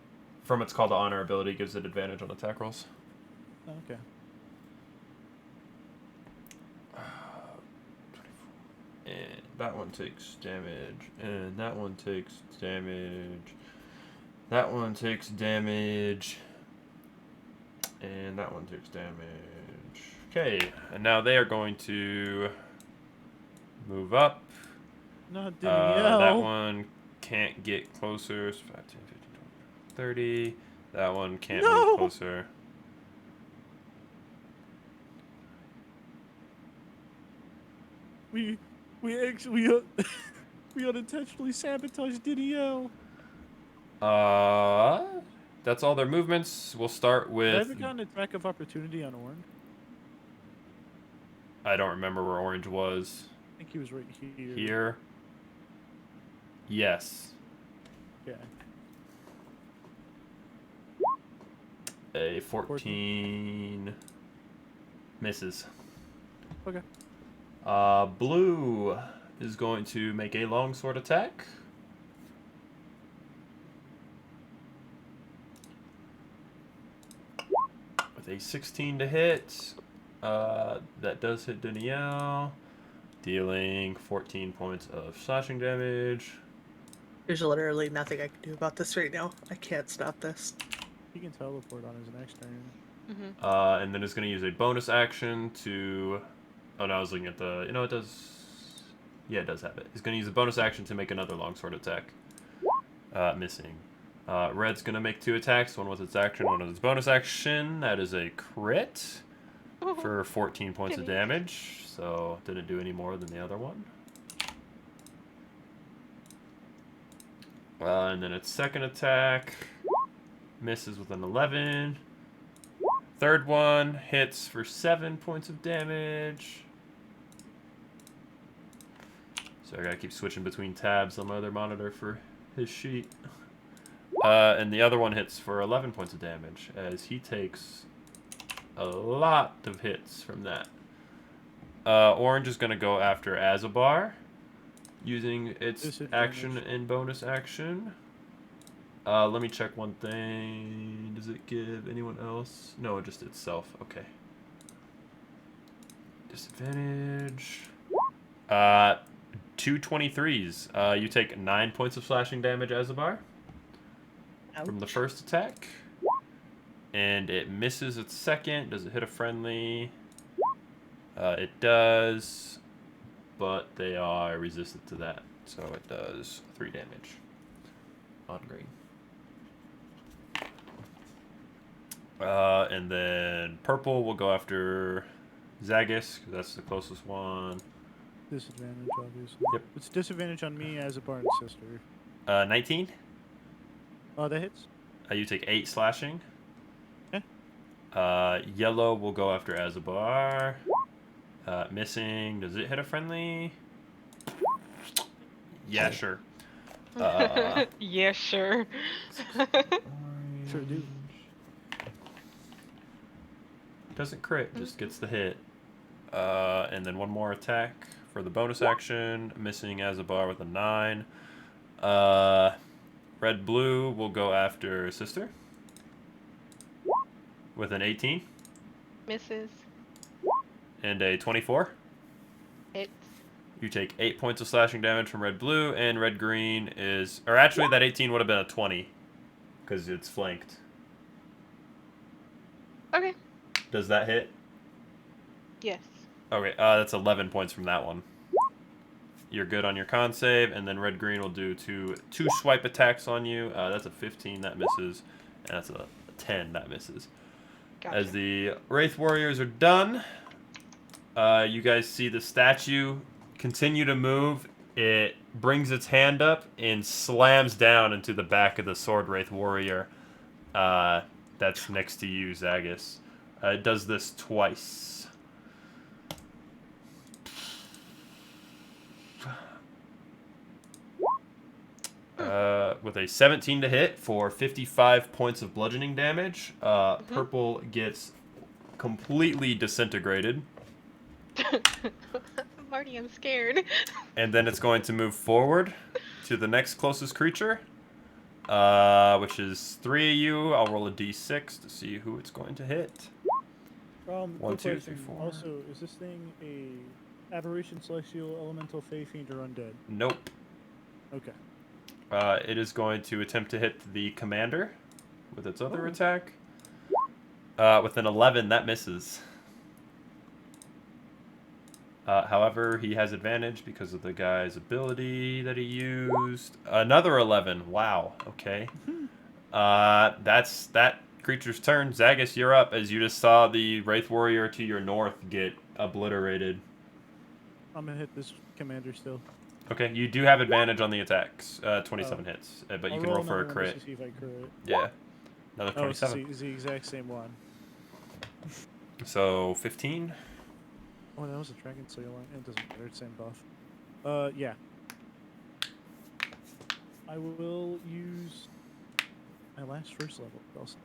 From its Call to Honor ability gives it advantage on attack rolls. Oh, okay. And that one takes damage. And that one takes damage. That one takes damage. And that one takes damage. Okay, and now they are going to move up. Not that one can't get closer. So 5, 10, 15, 20, 30. That one can't move closer. We unintentionally sabotaged DDL. That's all their movements. We'll start with. Have I ever gotten an attack of opportunity on Orange? I don't remember where Orange was. I think he was right here. Here. Yes. Okay. A 14 misses. Okay. Blue is going to make a longsword attack. With a 16 to hit. That does hit Danielle, dealing 14 points of slashing damage. There's literally nothing I can do about this right now. I can't stop this. He can teleport on his next turn. And then it's going to use a bonus action to... Oh, no, I was looking at the... You know, it does... Yeah, it does have it. He's going to use a bonus action to make another longsword attack. Missing. Red's going to make 2 attacks. One with its action, one with its bonus action. That is a crit for 14 points of damage. So, didn't do any more than the other one. And then its second attack misses with an 11. Third one hits for 7 points of damage. So I gotta keep switching between tabs on my other monitor for his sheet. And the other one hits for 11 points of damage, as he takes a lot of hits from that. Orange is gonna go after Azabar, using its action and bonus action. Let me check one thing. Does it give anyone else? No, just itself. Okay. Disadvantage. 2 23s. You take 9 points of slashing damage, Azabar, from the first attack. And it misses its second. Does it hit a friendly? It does. But they are resistant to that. So it does 3 damage on green. And then purple will go after Zagus, because that's the closest one. Disadvantage, obviously. Yep. It's disadvantage on me as a Barn sister. 19? Oh, that hits. You take 8 slashing. Yeah. Yellow will go after Azabar. Missing. Does it hit a friendly? Yeah, sure. Yeah, sure. Sure do. Doesn't crit, just gets the hit. And then one more attack for the bonus action. Missing Azabar with a 9. Red blue will go after Sister with an 18. Misses. And a 24. Hits. You take 8 points of slashing damage from red blue, and red green is... Or actually, that 18 would have been a 20, because it's flanked. Okay. Does that hit? Yes. Okay, that's 11 points from that one. You're good on your con save, and then red green will do two swipe attacks on you. That's a 15, that misses, and that's a 10, that misses. Gotcha. As the Wraith Warriors are done, you guys see the statue continue to move. It brings its hand up and slams down into the back of the Sword Wraith Warrior that's next to you, Zagus. It does this twice. With a 17 to hit for 55 points of bludgeoning damage. Purple gets completely disintegrated. Marty, I'm scared. And then it's going to move forward to the next closest creature, which is 3 of you. I'll roll a d6 to see who it's going to hit. 1, Quick 2, 3, question. 4. Also, is this thing a aberration, celestial, elemental, fey, fiend, or undead? Nope. Okay. It is going to attempt to hit the commander with its other attack. With an 11, that misses. However, he has advantage because of the guy's ability that he used. Another 11. Wow. Okay. That's that creature's turn. Zagus, you're up as you just saw the Wraith Warrior to your north get obliterated. I'm gonna hit this commander still. Okay, you do have advantage on the attacks. 27 hits, but you I'll can roll for a another one crit. just to see if I crit. Yeah. Another 27. It's the exact same one. So 15. Oh, that was a dragon soil line. It doesn't matter. It's same buff. Yeah. I will use my last first level also.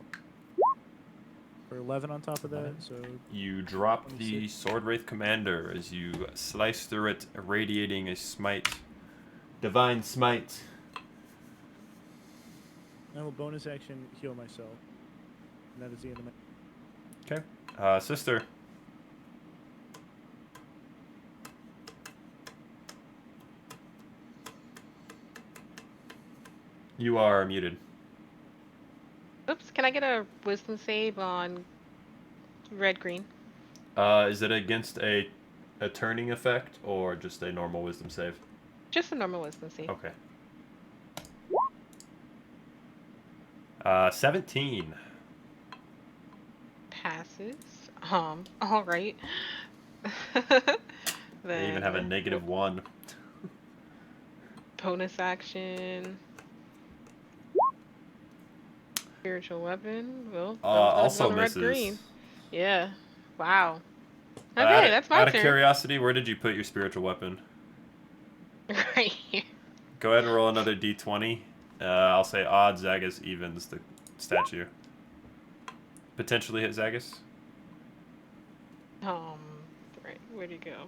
For 11 on top of that, so... You drop 26. the Sword Wraith Commander as you slice through it, irradiating a smite. Divine Smite. I will bonus action heal myself. And that is the end of my... Okay. Sister. You are muted. Oops, can I get a wisdom save on red-green? Is it against a turning effect or just a normal wisdom save? Just a normal wisdom save. Okay. 17. Passes. Alright. They even have a -1. Bonus action. Spiritual weapon. Well, Also on the misses. red-green. Yeah. Wow. Okay, that's my Out of turn. curiosity, where did you put your spiritual weapon? Right here. Go ahead and roll another d20. I'll say odds, Zagus, evens the statue. Potentially hit Zagus. Right, where'd he go?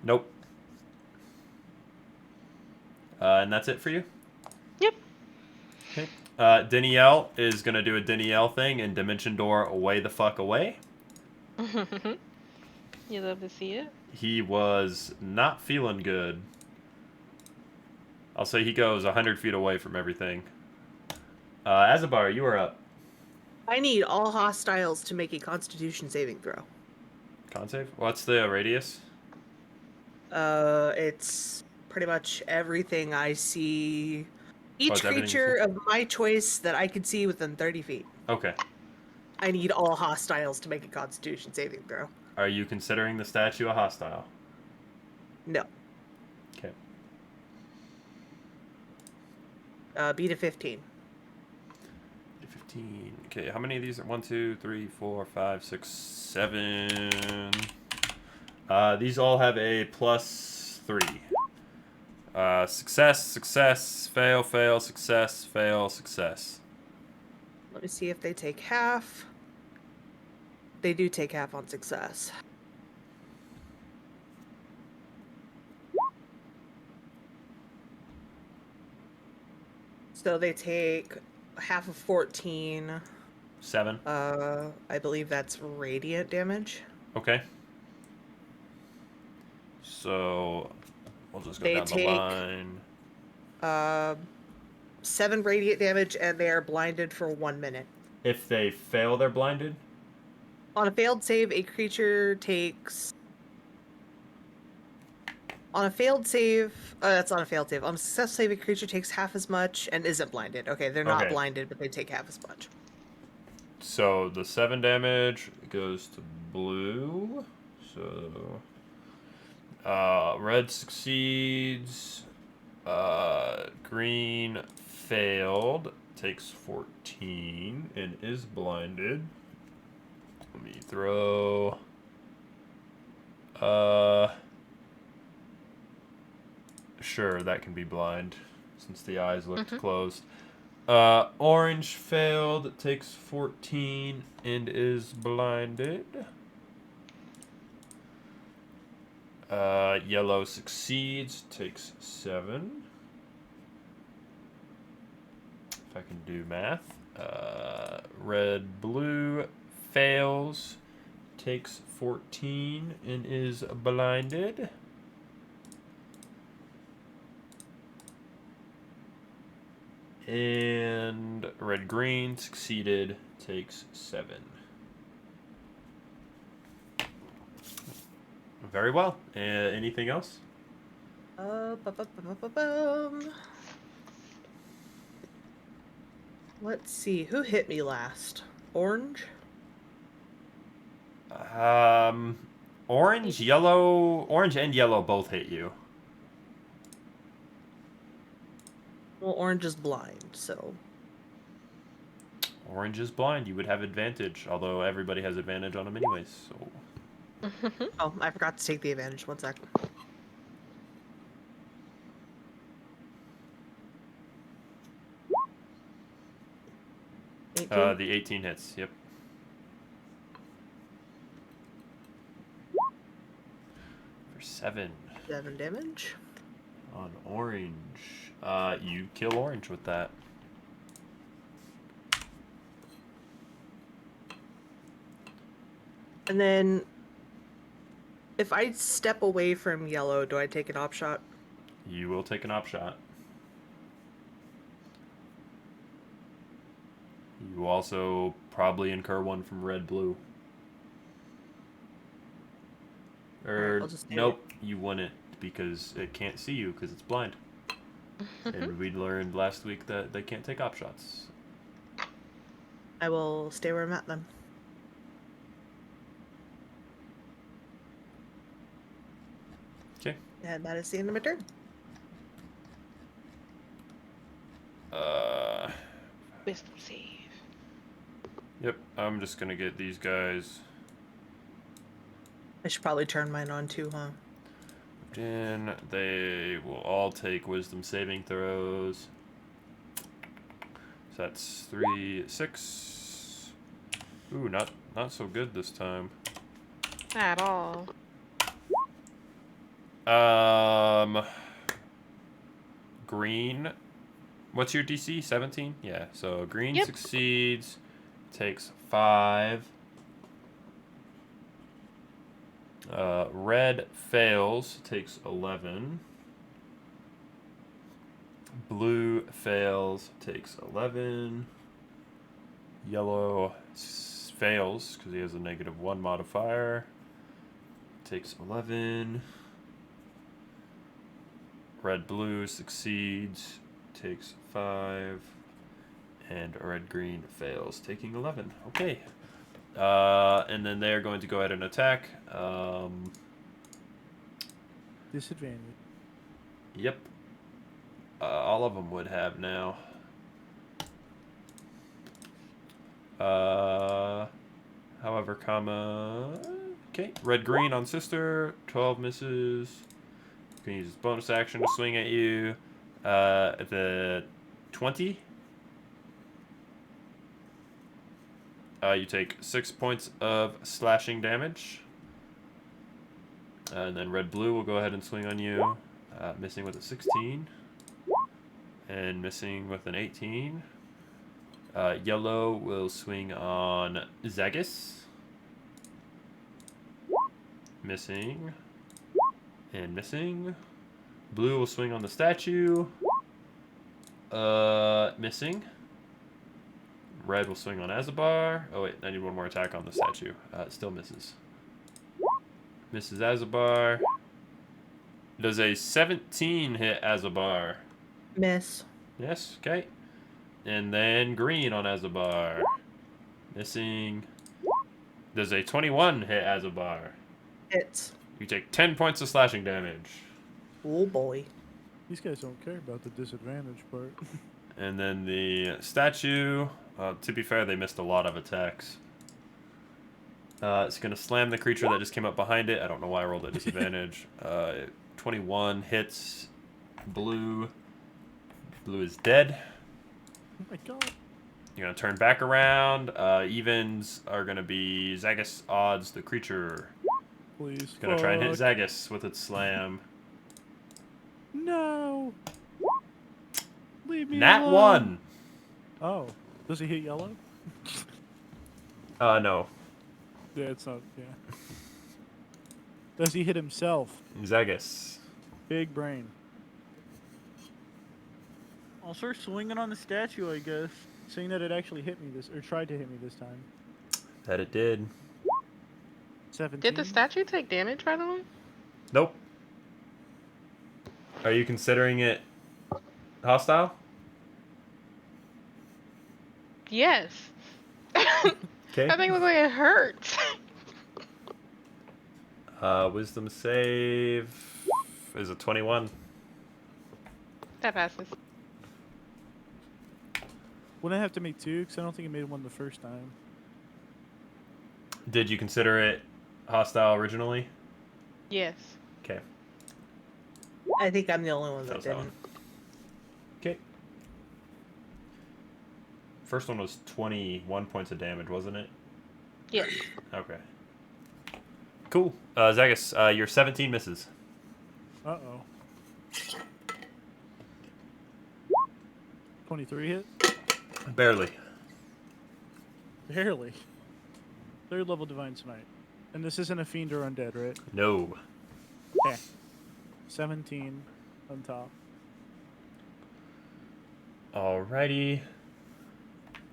Nope. And that's it for you? Yep. Okay. Danielle is going to do a Danielle thing and Dimension Door away the fuck away. You love to see it. He was not feeling good. I'll say he goes 100 feet away from everything. Azabar, you are up. I need all hostiles to make a Constitution saving throw. Con save? What's the radius? It's pretty much everything I see. Each creature of my choice that I can see within 30 feet. Okay. I need all hostiles to make a Constitution saving throw. Are you considering the statue a hostile? No. Okay. Beat a 15. 15. Okay, how many of these are 1, 2, 3, 4, 5, 6, 7? These all have a +3. Success, success, fail, fail, success, fail, success. Let me see if they take half. They do take half on success. So they take half of 14. 7. I believe that's radiant damage. Okay. So we'll just go They down the take, line. 7 radiant damage, and they are blinded for 1 minute. If they fail, they're blinded? On a failed save, a creature takes... On a failed save... that's on a failed save. On a success save, a creature takes half as much and isn't blinded. Okay, they're not blinded, but they take half as much. So the 7 damage goes to blue. So red succeeds. Green failed. Takes 14 and is blinded. Let me throw. sure that can be blind, since the eyes looked closed. Orange failed, takes 14, and is blinded. Yellow succeeds, takes 7. If I can do math. Red, blue fails, takes 14, and is blinded. And red, green succeeded, takes 7. Very well. Anything else? Let's see, who hit me last? Orange? Orange and yellow both hit you. Well, orange is blind, so... Orange is blind. You would have advantage, although everybody has advantage on him anyways, so... Oh, I forgot to take the advantage. 1 sec. The 18 hits, yep. For 7. 7 damage. On orange. You kill orange with that. And then, if I step away from yellow, do I take an op shot? You will take an op shot. You also probably incur one from red, blue. Or, nope, you wouldn't, because it can't see you, because it's blind. And we learned last week that they can't take op shots. I will stay where I'm at then. Okay. And that is the end of my turn. Wisdom save. Yep, I'm just gonna get these guys. I should probably turn mine on too, huh? In. They will all take wisdom saving throws. So that's 3, 6. Ooh, not so good this time. At all. Green. What's your DC? 17? Yeah, so green succeeds, takes 5. Red fails, takes 11. Blue fails, takes 11. Yellow fails, because he has a -1 modifier, takes 11. Red-blue succeeds, takes 5. And red-green fails, taking 11. Okay. And then they're going to go ahead and attack. Disadvantage. Yep. All of them would have now. However, okay. Red-green on sister. 12 misses. You can use his bonus action to swing at you. At the 20. You take 6 points of slashing damage. And then red-blue will go ahead and swing on you. Missing with a 16. And missing with an 18. Yellow will swing on Zagus. Missing. And missing. Blue will swing on the statue. Missing. Red will swing on Azabar. Oh wait, I need one more attack on the statue. It still misses. Misses Azabar. Does a 17 hit Azabar? Miss. Yes, okay. And then green on Azabar. Missing. Does a 21 hit Azabar? Hits. You take 10 points of slashing damage. Oh boy. These guys don't care about the disadvantage part. And then the statue, to be fair, they missed a lot of attacks. It's going to slam the creature that just came up behind it. I don't know why I rolled at disadvantage. 21 hits Blue. Blue is dead. Oh my god. You're gonna turn back around. Evens are gonna be Zagus, odds, the creature. Please. Gonna try and hit fuck. Zagus with its slam. No. Leave me Nat alone. 1. Oh. Does he hit yellow? No. Yeah, it's not. Yeah. Does he hit himself? Zagus. Big brain. I'll start swinging on the statue, I guess. Seeing that it actually hit me or tried to hit me this time. That it did. 17. Did the statue take damage, by the way? Nope. Are you considering it hostile? Yes. Okay. That thing looked like it hurts. Wisdom save is a 21. That passes. Wouldn't I have to make 2? Because I don't think I made one the first time. Did you consider it hostile originally? Yes. Okay. I think I'm the only one that was that didn't. Okay. First one was 21 points of damage, wasn't it? Yes. Okay. Cool. Zagus, your 17 misses. Uh-oh. 23 hit? Barely. Barely. 3rd level Divine Smite. And this isn't a fiend or undead, right? No. Okay. 17 on top. Alrighty.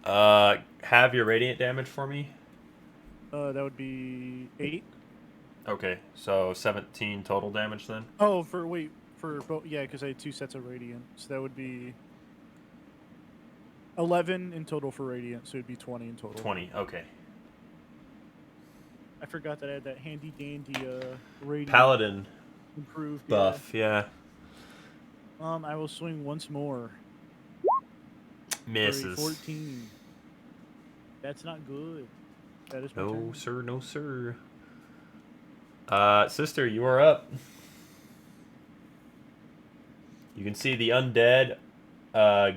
Have your radiant damage for me. That would be 8. Okay, so 17 total damage then. Oh, for both, yeah, because I had 2 sets of radiant, so that would be 11 in total for radiant, so it'd be 20 in total. 20. Okay. I forgot that I had that handy dandy radiant Paladin improved buff. Yeah. I will swing once more. Misses. 14. That's not good. That is my No turn. sir, no sir. Sister, you are up. You can see the undead,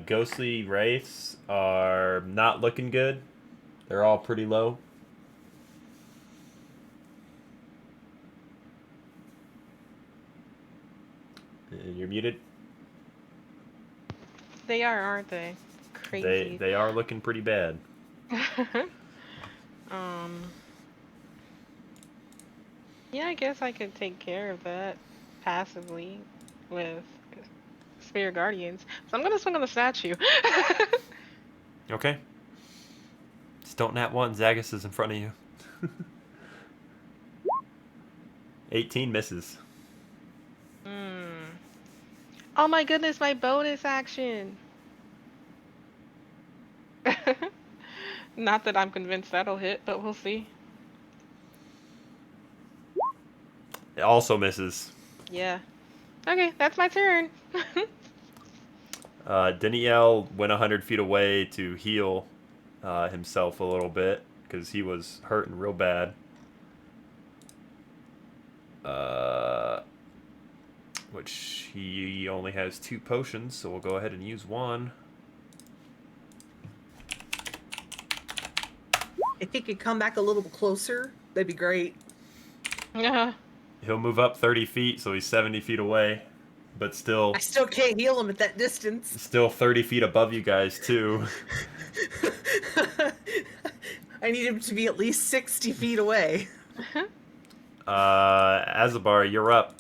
ghostly wraiths are not looking good. They're all pretty low. And you're muted. They are, aren't they? Crazy. They are looking pretty bad. Yeah, I guess I could take care of that passively with Spirit Guardians. So I'm gonna swing on the statue. Okay. Just don't nat 1. Zagus is in front of you. 18 misses. Oh my goodness, my bonus action. Not that I'm convinced that'll hit, but we'll see. It also misses. Yeah. Okay, that's my turn. Danielle went 100 feet away to heal himself a little bit because he was hurting real bad. Which he only has 2 potions, so we'll go ahead and use 1. If he could come back a little closer, that'd be great. Yeah. He'll move up 30 feet, so he's 70 feet away, but still... I still can't heal him at that distance. Still 30 feet above you guys, too. I need him to be at least 60 feet away. Azabar, you're up.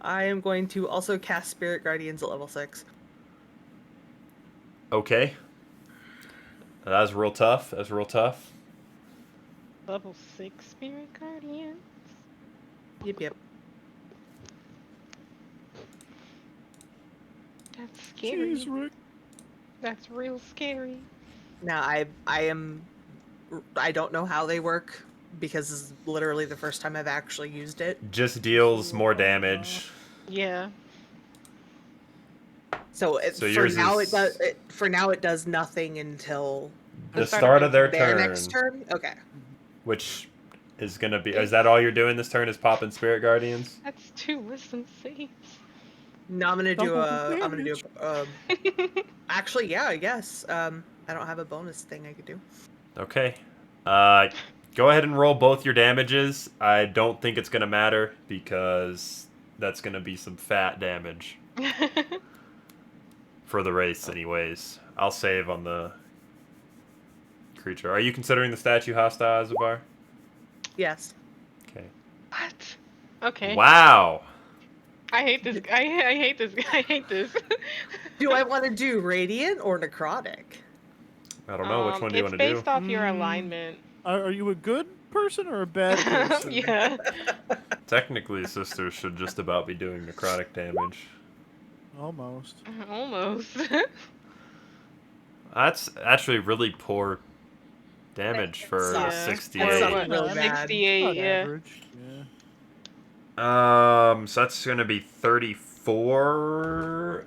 I am going to also cast Spirit Guardians at level 6. Okay. That's real tough. That's real tough. Level 6 Spirit Guardians. Yep. That's scary. Jeez, Rick. That's real scary. Now I don't know how they work because this is literally the first time I've actually used it. Just deals more damage. Yeah. So for now it does nothing until the start of their turn. next turn. Okay. Which is gonna be? Is that all you're doing this turn? Is popping Spirit Guardians? That's 2 wisdom saves. No, I'm gonna do Double a. the I'm gonna do a. Actually, yeah, I guess. I don't have a bonus thing I could do. Okay. Go ahead and roll both your damages. I don't think it's gonna matter because that's gonna be some fat damage for the race, anyways. I'll save on the creature. Are you considering the statue hostile, Azabar? Yes. Okay. What? Okay. Wow. I hate this. I hate this. I hate this. Do I want to do radiant or necrotic? I don't know. Which one do you It's want to do? based off your alignment. Are you a good person or a bad person? Yeah. Technically, sisters should just about be doing necrotic damage. Almost. Almost. That's actually really poor damage for Yeah. 68. Really bad. 68, Not yeah. average. So that's gonna be 34.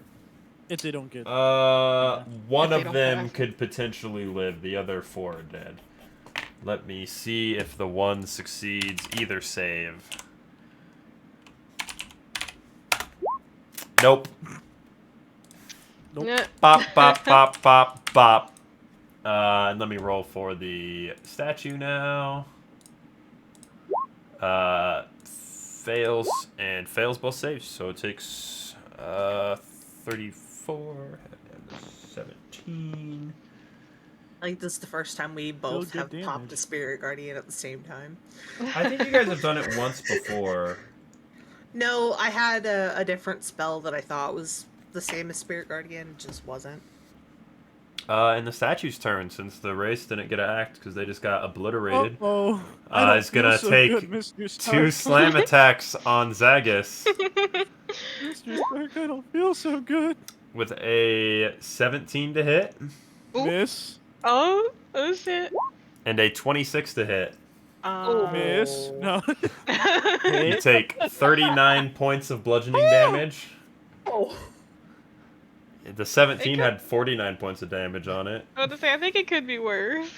If they don't get. One they of don't them pass. could potentially live. The other 4 are dead. Let me see if the one succeeds either save. Nope. Nope. Bop, bop, bop, bop, bop. And let me roll for the statue now. Fails and fails both saves, so it takes 34 and 17. Like this is the first time we both have popped a spirit guardian at the same time. I think you guys have done it once before. No, I had a different spell that I thought was the same as spirit guardian, it just wasn't. In the statue's turn, since the race didn't get an act because they just got obliterated. It's gonna take 2 slam attacks on Zagus Mr. Stark, I don't feel so good. with a 17 to hit Miss. Oh shit. and a 26 to hit. Miss. No. You take 39 points of bludgeoning damage. Oh. The 17 had 49 points of damage on it. I was to say, I think it could be worse.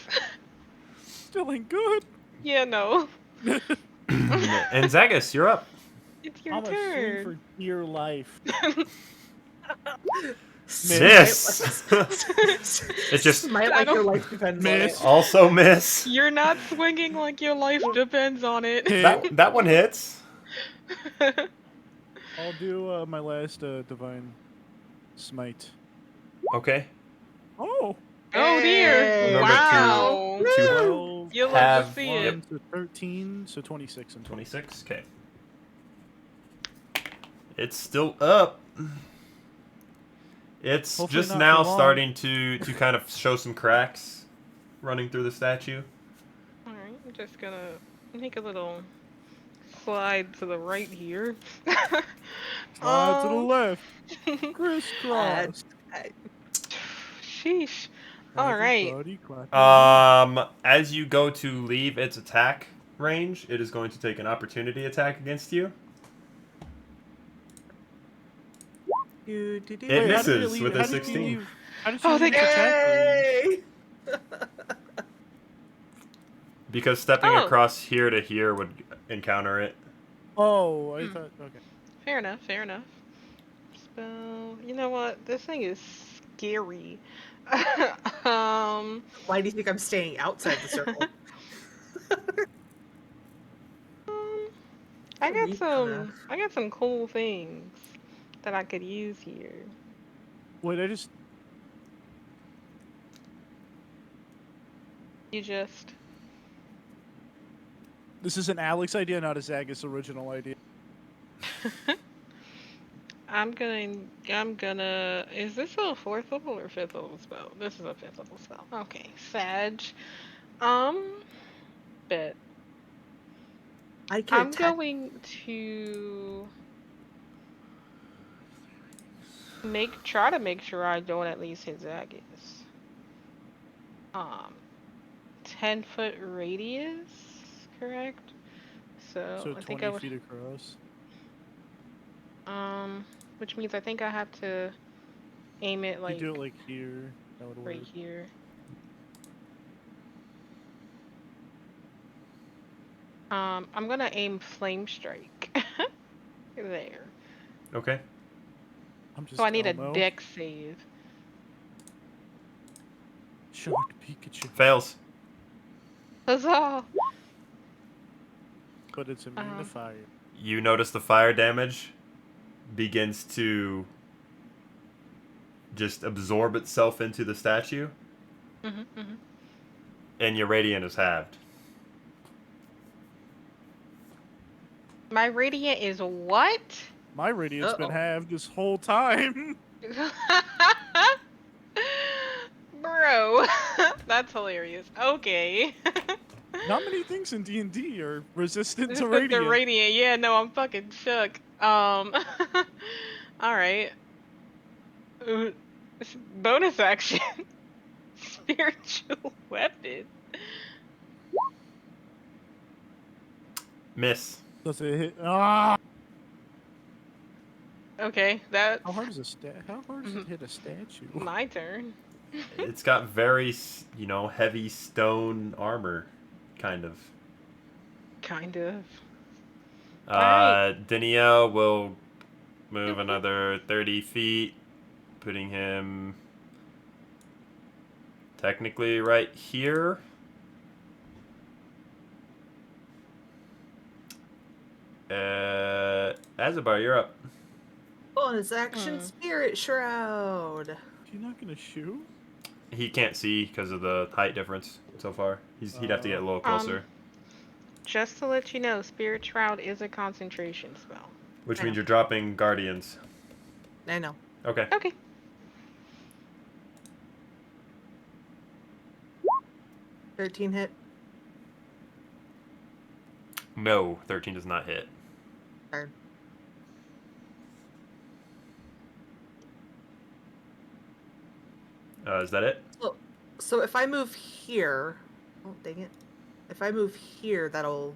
Still ain't good. Yeah, no. And Zagus, you're up. It's your I'm a free turn. for dear life. Miss. It's just Might like your life depends on it. also miss. You're not swinging like your life depends on it. That one hits. I'll do my last divine smite. Okay. Oh. Oh dear! Remember Wow! to You'll love have to see it. 1 to 13, so 26 and 26. Okay. It's still up. It's Hopefully just not now for long. starting to kind of show some cracks running through the statue. Alright, I'm just gonna make a little slide to the right here. Slide to the left. Crisscross. Sheesh. Alright. Everybody clap. As you go to leave its attack range, it is going to take an opportunity attack against you. It Wait, how did misses leave- with how a did you 16. leave- How did you Oh, leave thank its attack range? Because stepping Oh. across here to here would encounter it. Oh, I thought. Okay. Fair enough, fair enough. Spell. You know what? This thing is scary. Why do you think I'm staying outside the circle? I got some cool things that I could use here. Wait, I just. You just This is an Alex idea, not a Zagus original idea. I'm gonna is this a 4th level or 5th level spell? This is a 5th level spell. Okay, Sag. Bet. I'm going to try to make sure I don't at least hit Zagus. 10-foot radius, correct? So So I 20 think I would, feet across. which means I think I have to aim it like You do it like here. That would work. right here. I'm gonna aim flame strike. There. Okay. I'm just So I need Elmo. a deck save. Shark Pikachu. Fails. Huzzah! But it's immune to fire. You notice the fire damage begins to just absorb itself into the statue, and your radiant is halved. My radiant is what? My radiant's been halved this whole time. Bro, that's hilarious. Okay. Not many things in D&D are resistant to The radiant. radiant, yeah, no, I'm fucking shook. Alright. Bonus action. Spiritual weapon. Miss. Does it hit? Ah! Okay, that. How hard is How hard does it hit a statue? My turn. It's got very, heavy stone armor, kind of. Kind of. Danielle will move another 30 feet, putting him technically right here. Azabar, you're up. Bonus action, Spirit Shroud. You're not gonna shoot? He can't see because of the height difference so far. He'd have to get a little closer. Just to let you know, Spirit Shroud is a concentration spell. Which means you're dropping Guardians. I know. Okay. Okay. $13 hit. No, 13 does not hit. Darn. Is that it? So if I move here, oh dang it! If I move here, that'll.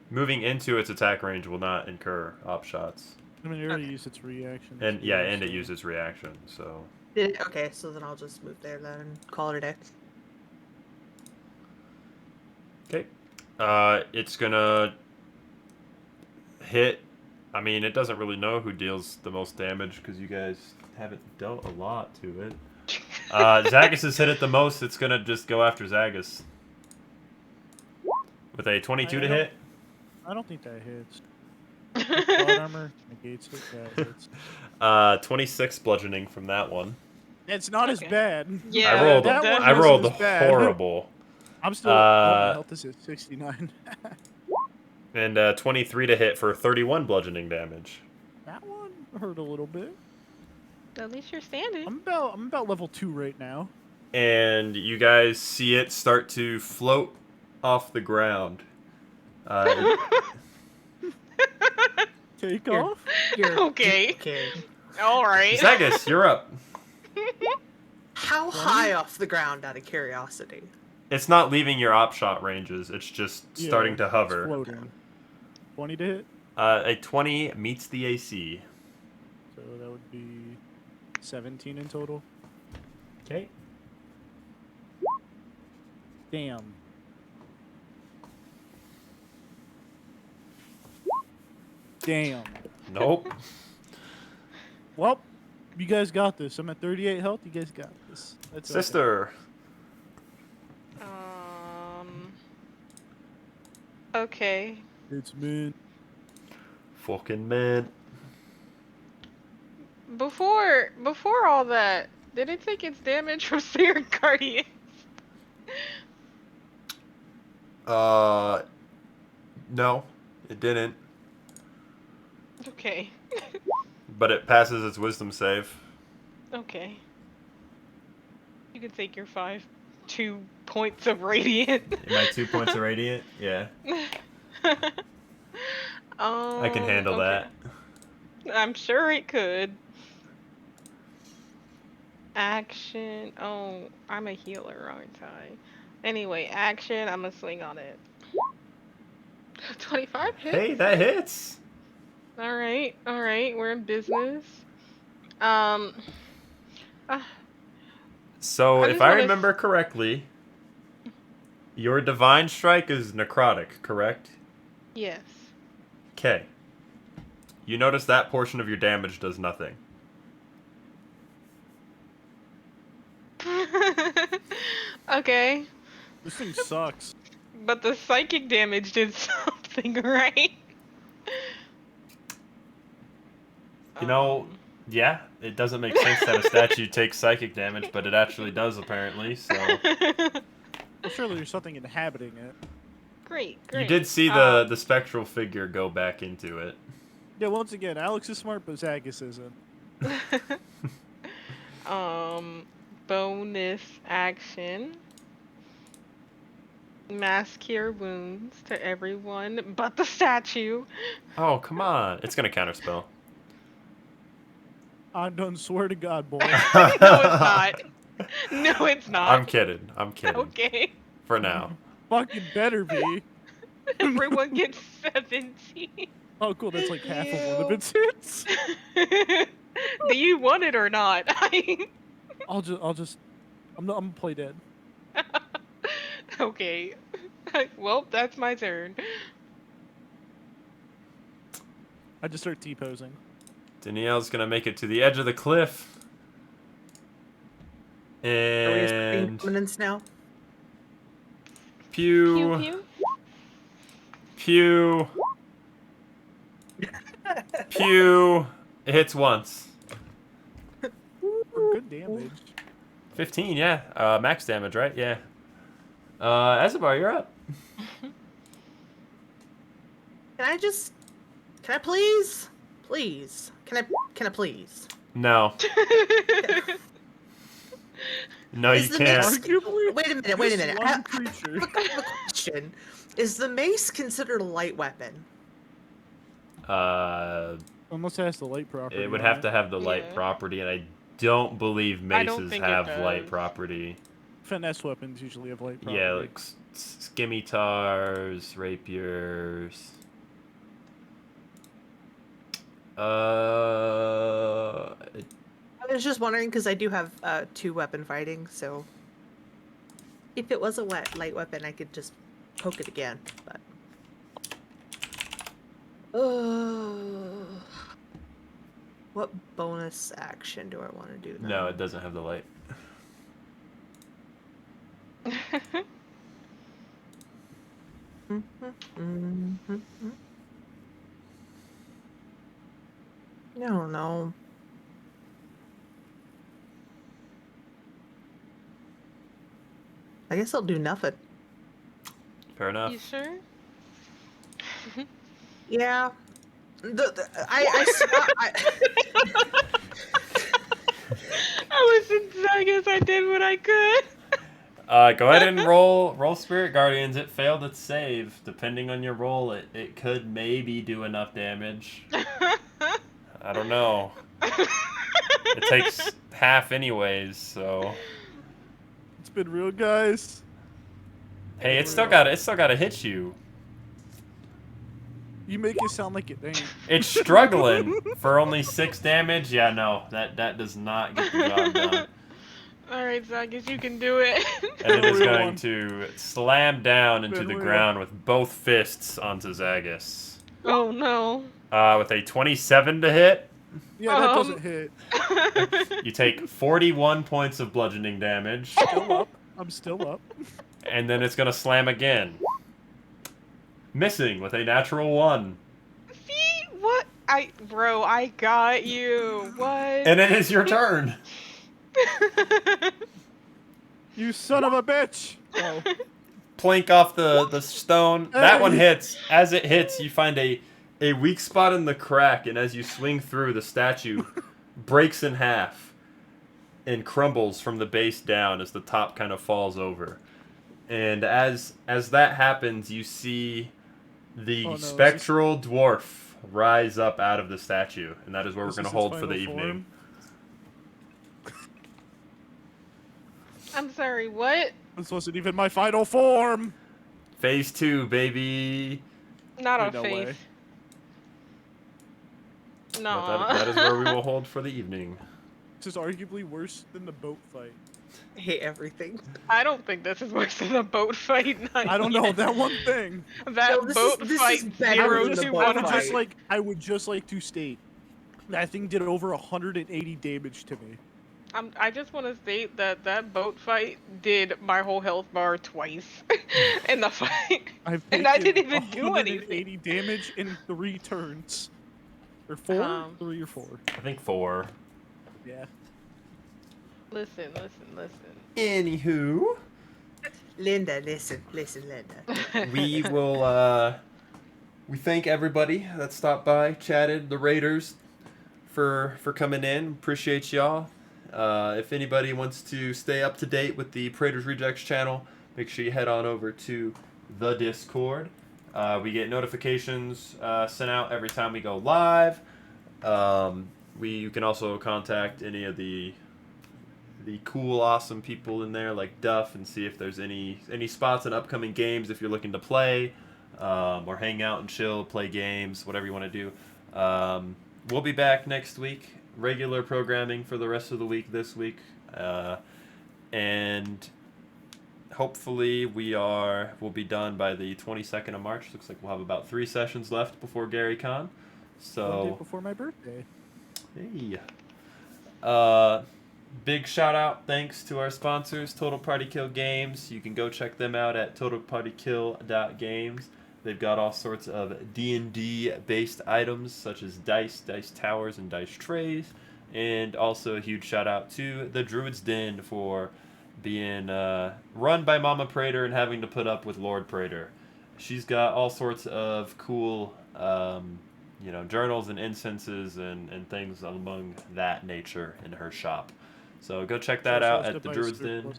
Moving into its attack range will not incur op shots. I mean, it already used its reaction. And yeah, and it uses reaction, so. Okay, so then I'll just move there then and call it a day. Okay. It's gonna hit. I mean, it doesn't really know who deals the most damage because you guys haven't dealt a lot to it. Zagus has hit it the most. It's gonna just go after Zagus with a 22 to hit. I don't think that hits. Plot armor negates it. Yeah, it hits. 26 bludgeoning from that one. It's not as bad. Yeah, I rolled horrible. I'm still. My health is at 69. And 23 to hit for 31 bludgeoning damage. That one hurt a little bit. At least you're standing. I'm about level 2 right now. And you guys see it start to float off the ground. Take off? Okay. All right. Zagus, you're up. How high off the ground, out of curiosity? It's not leaving your op shot ranges. It's just starting to hover. It's floating. 20 to hit? A 20 meets the AC. So that would be 17 in total. Okay. Damn. Damn. Nope. Well, you guys got this. I'm at 38 health. You guys got this. That's Sister. Okay. It's man. Fucking man. Before all that, did it take its damage from Spirit Guardian? No, it didn't. Okay. But it passes its wisdom save. Okay. You can take your 2 points of radiant. My 2 points of radiant? Yeah. I can handle that. I'm sure it could. Action. Oh, I'm a healer, aren't I? Anyway, action. I'm gonna swing on it. 25 hits. Hey, that hits. All right. We're in business. So, if I remember correctly, your divine strike is necrotic, correct? Yes. Okay. You notice that portion of your damage does nothing. Okay. This thing sucks. But the psychic damage did something, right? You know, yeah, it doesn't make sense that a statue takes psychic damage, but it actually does apparently, so... Well, surely there's something inhabiting it. Great. You did see the spectral figure go back into it. Yeah, once again, Alex is smart, but Zagus isn't. Bonus action. Mass cure wounds to everyone but the statue. Oh, come on. It's gonna counterspell. I done swear to God, boy. No, it's not. No, it's not. I'm kidding. Okay. For now. Fucking better be. Everyone gets 17. Oh, cool. That's like half of one of its hits. Do you want it or not? I'm gonna play dead. Okay. Well, that's my turn. I just start T-posing. Danielle's gonna make it to the edge of the cliff. And... Dominance now? Pew. Pew. Pew. It hits once. Good damage. 15, yeah. Max damage, right? Yeah. Azabar, you're up. Can I please? Please. Can I please? No. No, you can't. Wait a minute. I have a question. Is the mace considered a light weapon? Unless it has the light property. It would have to have the light property, and I don't believe maces have light property. Finesse weapons usually have light property. Yeah, like scimitars, rapiers. I was just wondering because I do have 2 weapon fighting, so if it was a light weapon, I could just poke it again. But what bonus action do I want to do now? No, it doesn't have the light. No. I guess I'll do nothing. Fair enough. You sure? Yeah. I guess I did what I could. Go ahead and roll Spirit Guardians. It failed its save. Depending on your roll, it could maybe do enough damage. I don't know. It takes half anyways, so. It's been real, guys. Hey, it's still gotta hit you. You make it sound like it ain't. It's struggling for only 6 damage. Yeah, no, that does not get the job done. Alright, Zagus, you can do it. And it is going to slam down into the ground with both fists onto Zagus. Oh no. With a 27 to hit. Yeah, that doesn't hit. You take 41 points of bludgeoning damage. Still up. I'm still up. And then it's gonna slam again. Missing with a natural 1. See? What? Bro, I got you. What? And it is your turn. You son of a bitch! Oh. Plink off the stone. That one hits. As it hits, you find a weak spot in the crack, and as you swing through, the statue breaks in half and crumbles from the base down as the top kind of falls over. And as that happens, you see the spectral dwarf rise up out of the statue, and that is where we're going to hold for the evening. I'm sorry, what? This wasn't even my final form! Phase 2, baby! Not on phase. No. That is where we will hold for the evening. This is arguably worse than the boat fight. I hate everything. I don't think this is worse than a boat fight. I don't know that one thing. That No, this boat is fight better zero than the to boat I 100. fight. would just like to state that thing did over 180 damage to me. I just want to state that that boat fight did my whole health bar twice in the fight, I've and I taken didn't even do anything. 180 damage in 3 turns. Or 4? 3 or 4. I think 4. Yeah. Listen. Anywho, Linda, listen, Linda. we will we thank everybody that stopped by, chatted, the Raiders for coming in. Appreciate y'all. If anybody wants to stay up to date with the Praetors Rejects channel, make sure you head on over to the Discord. We get notifications sent out every time we go live. You can also contact any of the cool, awesome people in there like Duff and see if there's any spots in upcoming games if you're looking to play or hang out and chill, play games, whatever you want to do. We'll be back next week. Regular programming for the rest of the week this week. And hopefully we'll be done by the 22nd of March. Looks like we'll have about 3 sessions left before Gary Con. So One day before my birthday. Hey. Big shout out, thanks to our sponsors, Total Party Kill Games. You can go check them out at totalpartykill.games. They've got all sorts of D&D based items such as dice towers, and dice trays. And also a huge shout out to the Druid's Den for being run by Mama Praetor and having to put up with Lord Praetor. She's got all sorts of cool journals and incenses and things among that nature in her shop. So go check that out at the Druid's Den.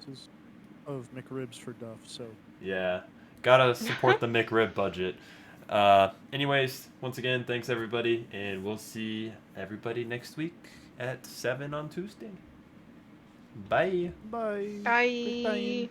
Of McRibs for Duff, so. Yeah, gotta support the McRib budget. Anyways, once again, thanks everybody, and we'll see everybody next week at 7 on Tuesday. Bye. Bye. Bye.